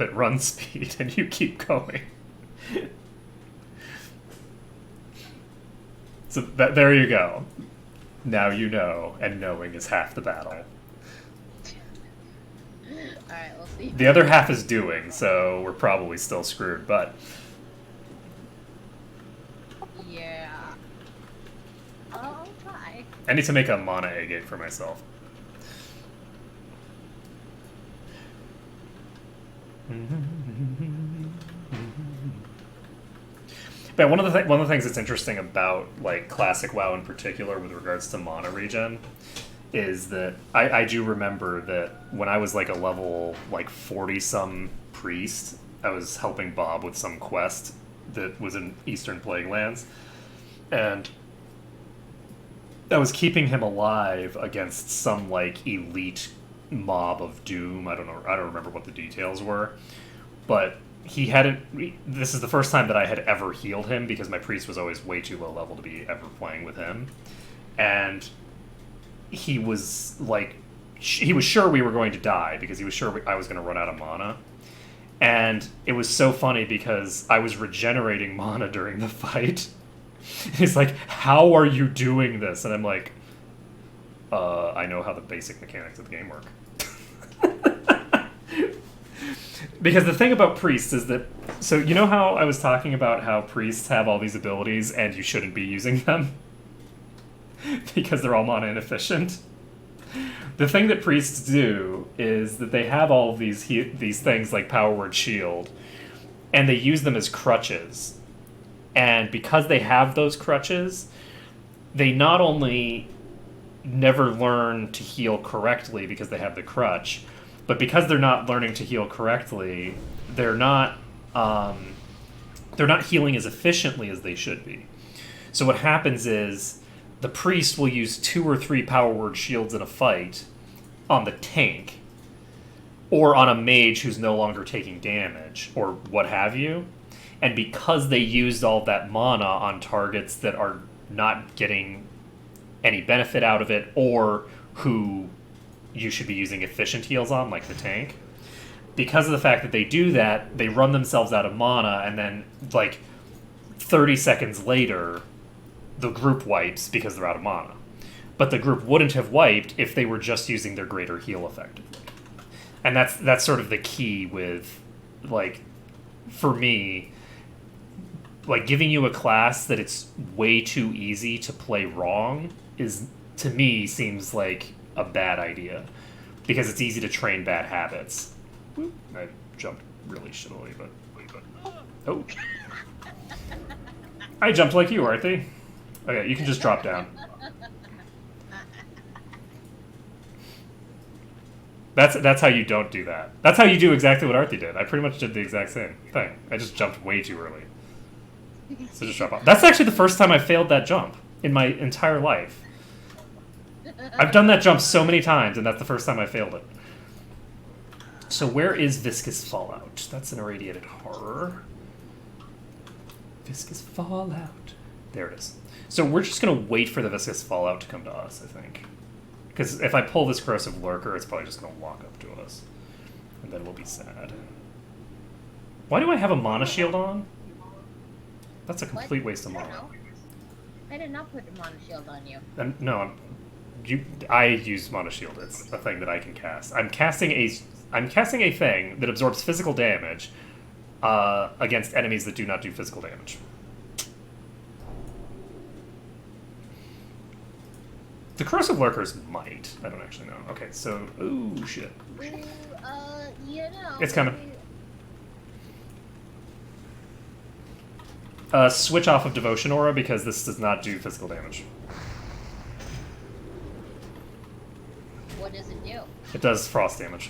at run speed and you keep going. So there you go. Now you know, and knowing is half the battle. Alright, we'll see. The other half is doing, so we're probably still screwed, but Yeah. I'll try. I need to make a mana agate for myself. But one of the things that's interesting about like classic WoW in particular, with regards to mana regen, is that I do remember that when I was like a level like 40-some priest, I was helping Bob with some quest that was in Eastern Plaguelands, and I was keeping him alive against some like elite mob of doom. I don't remember what the details were, but he hadn't. This is the first time that I had ever healed him, because my priest was always way too low level to be ever playing with him, and he was like, he was sure we were going to die because he was sure I was going to run out of mana. And it was so funny because I was regenerating mana during the fight. He's like, "How are you doing this?" And I'm like, I know how the basic mechanics of the game work." Because the thing about priests is that, so you know how I was talking about how priests have all these abilities and you shouldn't be using them? Because they're all mana inefficient. The thing that priests do is that they have all of these things like Power Word Shield, and they use them as crutches. And because they have those crutches, they not only never learn to heal correctly because they have the crutch, but because they're not learning to heal correctly, they're not healing as efficiently as they should be. So what happens is, the priest will use 2 or 3 Power Word Shields in a fight on the tank, or on a mage who's no longer taking damage, or what have you. And because they used all that mana on targets that are not getting any benefit out of it, or who you should be using efficient heals on, like the tank, because of the fact that they do that, they run themselves out of mana, and then, like, 30 seconds later, the group wipes because they're out of mana. But the group wouldn't have wiped if they were just using their greater heal effectively. And that's sort of the key with, like, for me, like, giving you a class that it's way too easy to play wrong is, to me, seems like a bad idea. Because it's easy to train bad habits. I jumped really shittily, but... Oh. I jumped like you, Arthi. Okay, you can just drop down. That's how you don't do that. That's how you do exactly what Arthi did. I pretty much did the exact same thing. I just jumped way too early. So just drop off. That's actually the first time I failed that jump in my entire life. I've done that jump so many times, and that's the first time I failed it. So where is Viscous Fallout? That's an irradiated horror. Viscous Fallout. There it is. So we're just going to wait for the Viscous Fallout to come to us, I think. Because if I pull this Corrosive Lurker, it's probably just going to walk up to us. And then we'll be sad. Why do I have a mana shield on? That's a complete waste of mana. I I did not put a mono shield on you. No, I use Mono Shield. It's a thing that I can cast. I'm casting a thing that absorbs physical damage against enemies that do not do physical damage. The Corrosive Lurkers might. I don't actually know. Okay, so... Ooh, shit. Ooh, you know... It's coming. Switch off of Devotion Aura because this does not do physical damage. What does it do? It does frost damage.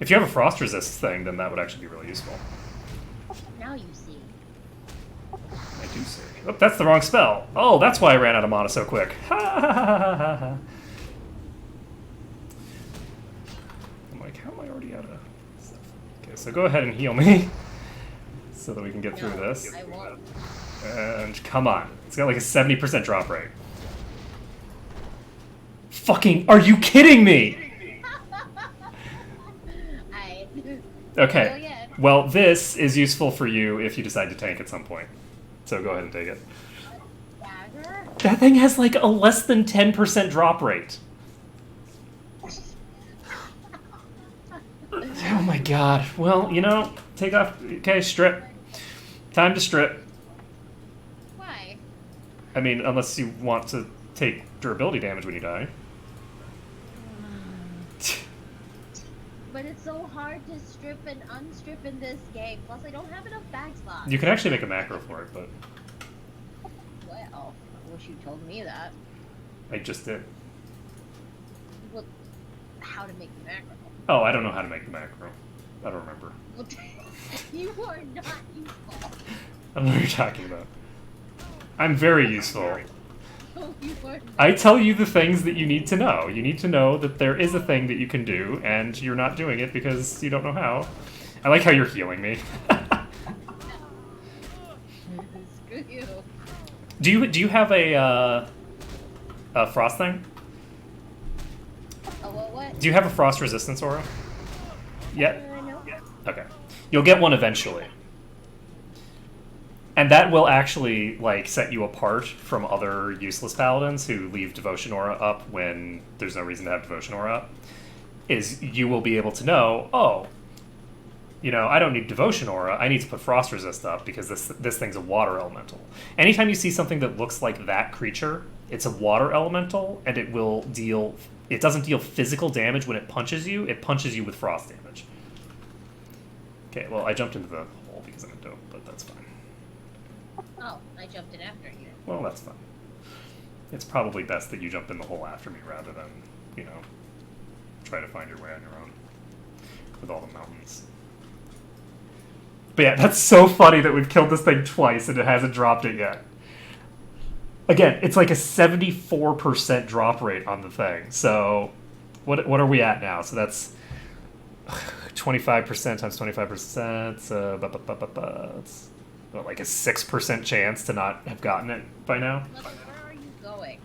If you have a frost resist thing, then that would actually be really useful. Now you see. I do see. Oh, that's the wrong spell. Oh, that's why I ran out of mana so quick. I'm like, how am I already out of stuff? Okay, so go ahead and heal me so that we can get through this. I won't. And come on. It's got like a 70% drop rate. Fucking, are you kidding me? Okay. Well, this is useful for you if you decide to tank at some point. So go ahead and take it. Dagger? That thing has like a less than 10% drop rate. Oh my god. Well, you know, take off. Okay, strip. Time to strip. Why? I mean, unless you want to take durability damage when you die. But it's so hard to strip and unstrip in this game. Plus, I don't have enough bag spots. You can actually make a macro for it, but Well, I wish you told me that. I just did. Well, how to make the macro. Oh, I don't know how to make the macro. I don't remember. You are not useful. I don't know what you're talking about. I'm very useful. No, you are not. I tell you the things that you need to know. You need to know that there is a thing that you can do, and you're not doing it because you don't know how. I like how you're healing me. Screw you. Do you have a frost thing? Oh, what? Do you have a frost resistance aura? Yet? No. Okay. You'll get one eventually. And that will actually, like, set you apart from other useless paladins who leave Devotion Aura up when there's no reason to have Devotion Aura up. Is you will be able to know, oh, you know, I don't need Devotion Aura, I need to put Frost Resist up because this thing's a water elemental. Anytime you see something that looks like that creature, it's a water elemental, and it will deal... It doesn't deal physical damage when it punches you with frost damage. Okay, well, I jumped into the hole because I'm a dope, but that's fine. Oh, I jumped in after you. Well, that's fine. It's probably best that you jump in the hole after me rather than, you know, try to find your way on your own with all the mountains. But yeah, that's so funny that we've killed this thing twice and it hasn't dropped it yet. Again, it's like a 74% drop rate on the thing. So what are we at now? So that's 25% times 25%. It's what, like a 6% chance to not have gotten it by now. Where are you going?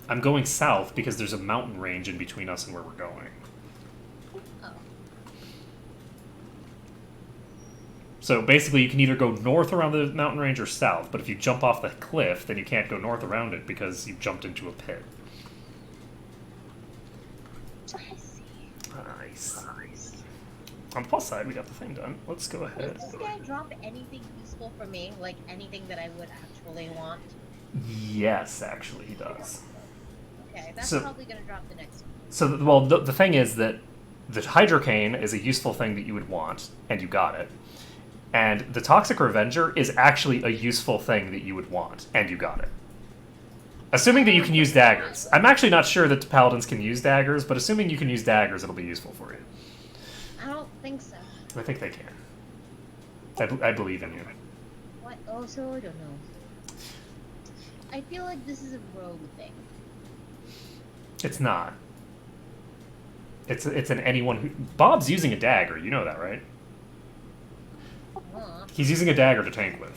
I'm going south because there's a mountain range in between us and where we're going. Oh. So basically you can either go north around the mountain range or south, but if you jump off the cliff, then you can't go north around it because you jumped into a pit. I see. Nice. On the plus side, we got the thing done. Let's go ahead. Does this guy drop anything useful for me? Like anything that I would actually want? Yes, actually, he does. Okay, that's So- probably gonna drop the next one. So, well, the thing is that the Hydrocane is a useful thing that you would want, and you got it. And the Toxic Revenger is actually a useful thing that you would want, and you got it. Assuming that you can use daggers. I'm actually not sure that the Paladins can use daggers, but assuming you can use daggers, it'll be useful for you. I don't think so. I think they can. I believe in you. What? Oh, so I don't know. I feel like this is a rogue thing. It's not. It's an anyone who... Bob's using a dagger, you know that, right? Huh. He's using a dagger to tank with.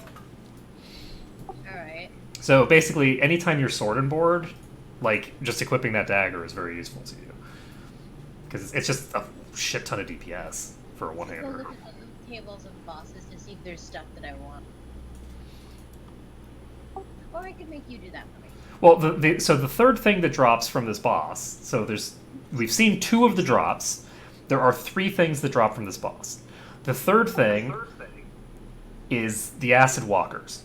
Alright. So basically, anytime you're sword and board, like, just equipping that dagger is very useful to you. Because it's just a shit ton of DPS for a Go one-hander. look at the tables of bosses to see if there's stuff that I want. Or I could make you do that for me. Well, so the third thing that drops from this boss. So we've seen 2 of the drops. There are 3 things that drop from this boss. The third thing is the acid walkers,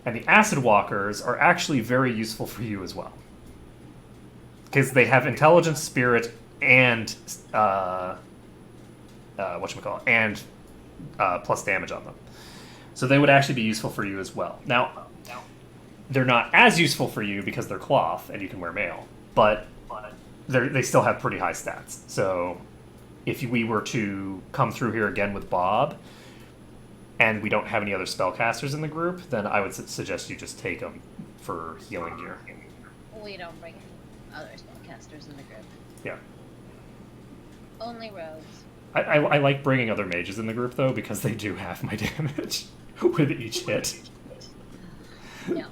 and the acid walkers are actually very useful for you as well, because they have intelligence, spirit, and and plus damage on them. So they would actually be useful for you as well. Now, they're not as useful for you because they're cloth and you can wear mail, but they still have pretty high stats. So if we were to come through here again with Bob, and we don't have any other spellcasters in the group, then I would suggest you just take them for healing gear. We don't bring other spellcasters in the group. Yeah. Only rogues. I like bringing other mages in the group, though, because they do half my damage with each hit. No.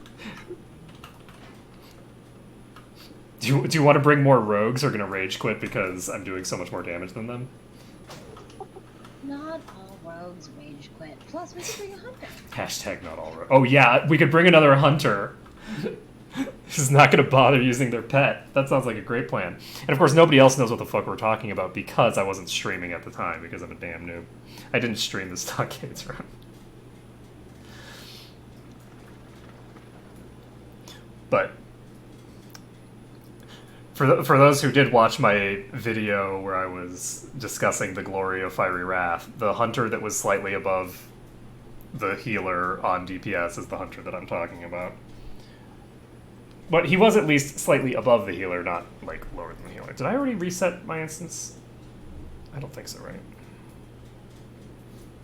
Do you want to bring more rogues, or going to rage quit because I'm doing so much more damage than them? Not all rogues rage quit. Plus, we could bring a hunter. Hashtag not all rogues. Oh yeah, we could bring another hunter. Who's not going to bother using their pet. That sounds like a great plan. And of course, nobody else knows what the fuck we're talking about because I wasn't streaming at the time because I'm a damn noob. I didn't stream the Stockades run. But for those who did watch my video where I was discussing the glory of Fiery Wrath, the hunter that was slightly above the healer on DPS is the hunter that I'm talking about. But he was at least slightly above the healer, not, like, lower than the healer. Did I already reset my instance? I don't think so, right?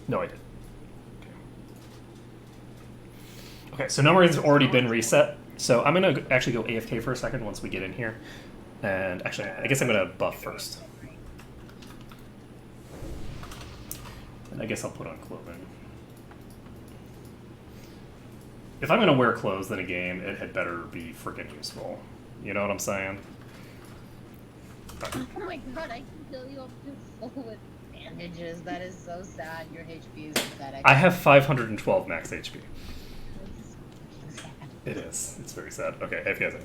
No, I did. Okay, so Number has already been reset. So I'm going to actually go AFK for a second once we get in here. And actually, I guess I'm going to buff first. And I guess I'll put on clothing. If I'm going to wear clothes in a game, it had better be freaking useful. You know what I'm saying? Oh my god, I can fill you up to full with bandages. That is so sad. Your HP is pathetic. I have 512 max HP. It is. It's very sad. Okay, if you guys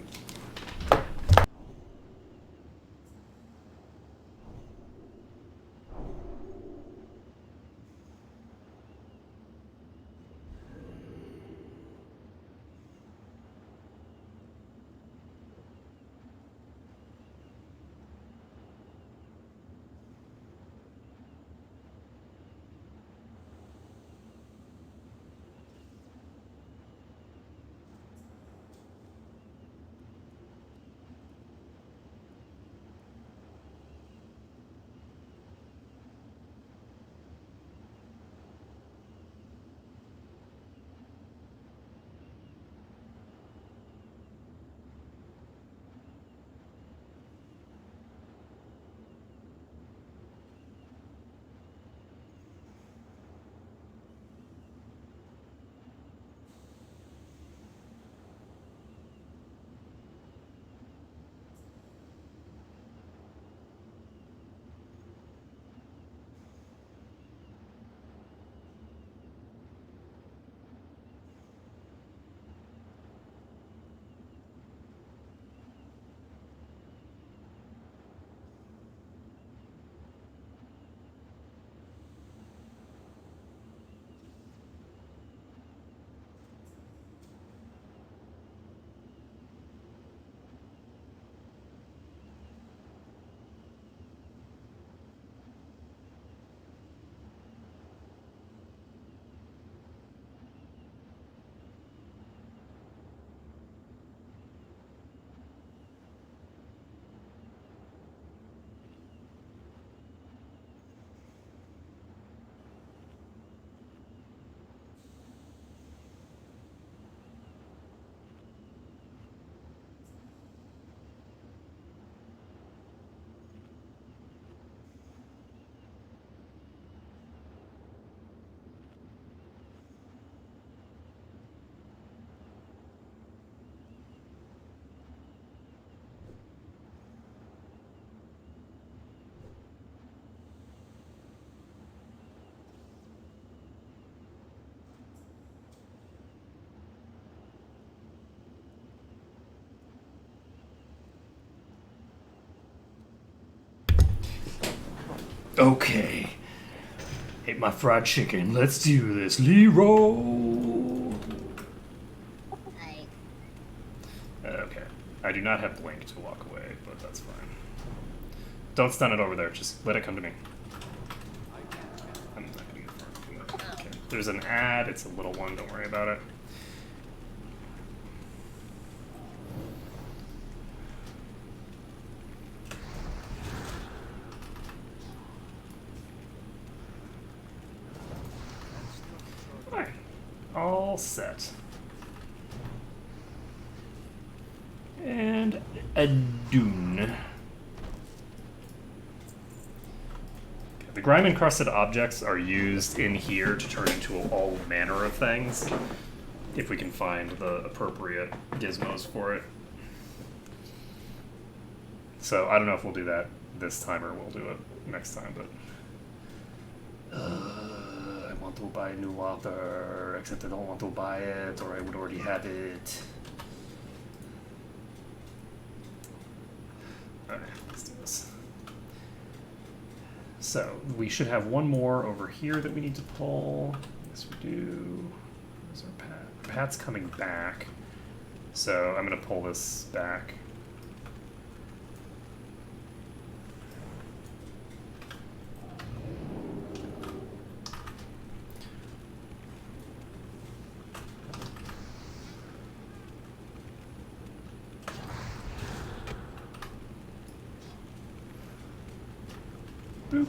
Okay. Ate my fried chicken. Let's do this. Leroy. I Okay. I do not have blink to walk away, but that's fine. Don't stun it over there. Just let it come to me. I'm not gonna get far. Okay. There's an ad. It's a little one. Don't worry about it. Alright. All set. And a dune. Okay, the grime encrusted objects are used in here to turn into all manner of things, if we can find the appropriate gizmos for it. So I don't know if we'll do that this time or we'll do it next time, but I want to buy new water, except I don't want to buy it, or I would already have it. Alright, let's do this. So, we should have one more over here that we need to pull. Yes, we do. Where's our Pat? Pat's coming back. So, I'm going to pull this back. Boop.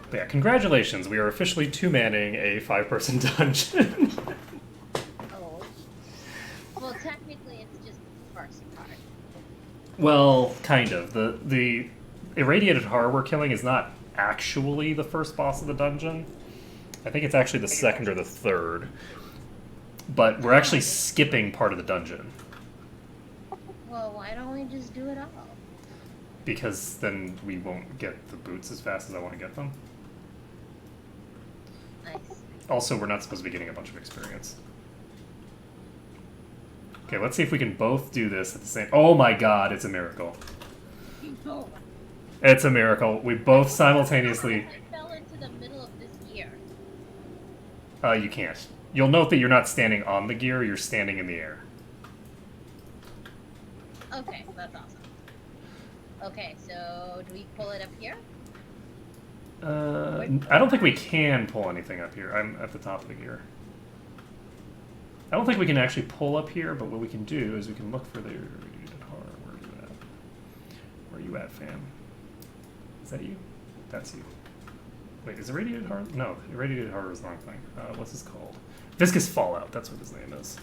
But yeah, congratulations. We are officially two-manning a 5-person dungeon. oh. Well, technically, it's just the first part. Well, kind of. The irradiated horror we're killing is not actually the first boss of the dungeon. I think it's actually the second or the third. But we're actually skipping part of the dungeon. Well, why don't we just do it all? Because then we won't get the boots as fast as I want to get them. Nice. Also, we're not supposed to be getting a bunch of experience. Okay, let's see if we can both do this at the same... Oh my god, it's a miracle. Oh. It's a miracle. We both simultaneously... I fell into the middle of this gear. You can't. You'll note that you're not standing on the gear, you're standing in the air. Okay, that's awesome. Okay, so do we pull it up here? I don't think we can pull anything up here. I'm at the top of the gear. I don't think we can actually pull up here, but what we can do is we can look for the irradiated horror. Where are you at? Where are you at, fam? Is that you? That's you. Wait, is irradiated horror? No, irradiated horror is the wrong thing. What's this called? Viscous Fallout. That's what his name is.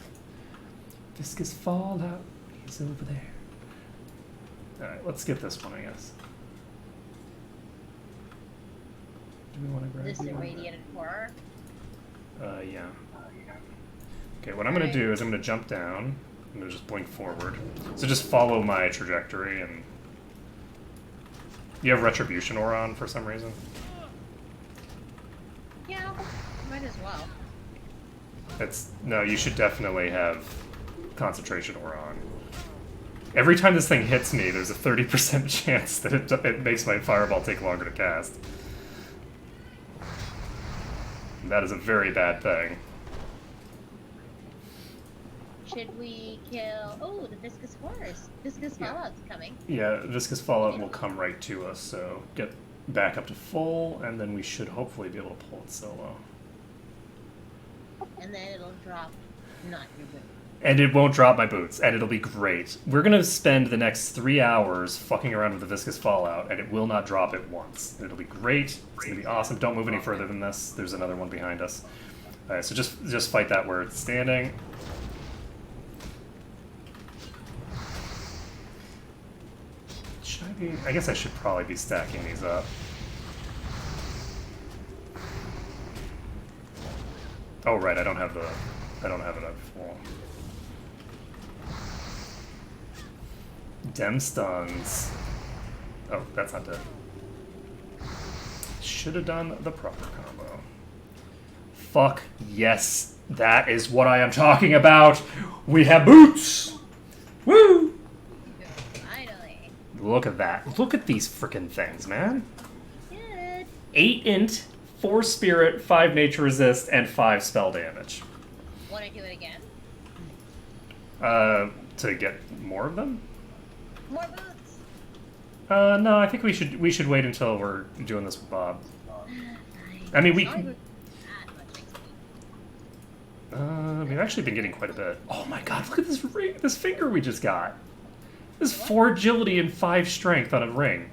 Viscous Fallout. He's over there. Alright, let's skip this one, I guess. Do we want to grab This you? irradiated horror? Yeah. Okay, what I'm going to do is I'm going to jump down. I'm going to just blink forward. So just follow my trajectory and... You have Retribution Aura on for some reason? Yeah, might as well. No, you should definitely have Concentration Aura on. Every time this thing hits me, there's a 30% chance that it makes my fireball take longer to cast. And that is a very bad thing. Should we kill... Oh, the Viscous Forest. Viscous Fallout's coming. Yeah, Viscous Fallout will come right to us, so get back up to full, and then we should hopefully be able to pull it solo. And then it'll drop not your boot. And it won't drop my boots, and it'll be great. We're going to spend the next 3 hours fucking around with the Viscous Fallout, and it will not drop it once. It'll be great. It's going to be awesome. Don't move any further than this. There's another one behind us. Alright, so just fight that where it's standing. Should I be... I guess I should probably be stacking these up. Oh, right, I don't have it up full. Dem stuns. Oh, that's not dead. Should have done the proper combo. Fuck yes, that is what I am talking about. We have boots. Woo! Look at that. Look at these freaking things, man. Good. 8 int, 4 spirit, 5 nature resist, and 5 spell damage. Want to do it again? To get more of them? More boots. No, I think we should wait until we're doing this with Bob. I mean, we can... we've actually been getting quite a bit. Oh my god, look at this ring, this finger we just got. This is 4 agility and 5 strength on a ring.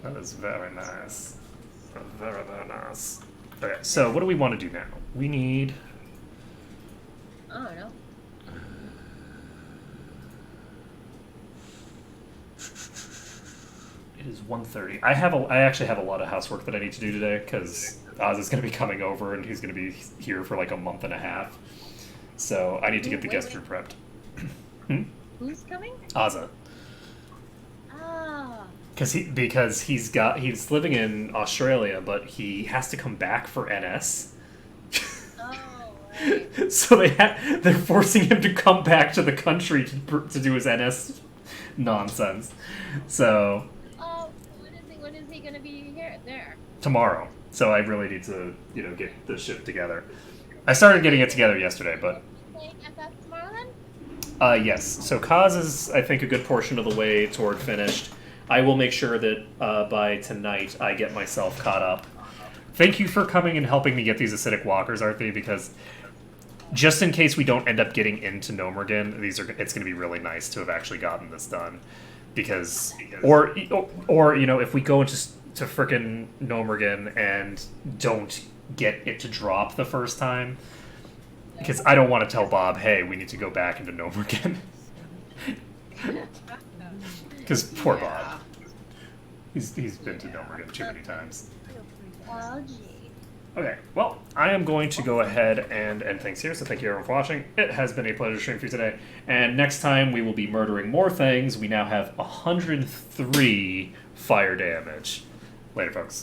That is very nice. Very, very nice. Okay, so what do we want to do now? We need... I don't know. It is 1:30. I actually have a lot of housework that I need to do today because Oz is going to be coming over and he's going to be here for like a month and a half. So I need to get the guest room prepped. Who's coming? Ozza. Ah. Because he's living in Australia, but he has to come back for NS. Oh, right. So they're forcing him to come back to the country to do his NS nonsense. So Oh, when is he gonna be here? There. tomorrow. So I really need to get the shit together. I started getting it together yesterday, but Playing FF tomorrow then? yes. So Kaz is, I think, a good portion of the way toward finished. I will make sure that by tonight I get myself caught up. Thank you for coming and helping me get these acidic walkers, Arthi, because just in case we don't end up getting into Nomergan, it's going to be really nice to have actually gotten this done. Because or if we go into frickin' Nomergan and don't get it to drop the first time, because I don't want to tell Bob, hey, we need to go back into Nomergan. Because poor Bob. He's been to Nomergan too many times. Oh, gee. Okay, well, I am going to go ahead and end things here, so thank you everyone for watching. It has been a pleasure streaming for you today, and next time we will be murdering more things. We now have 103 fire damage. Later, folks.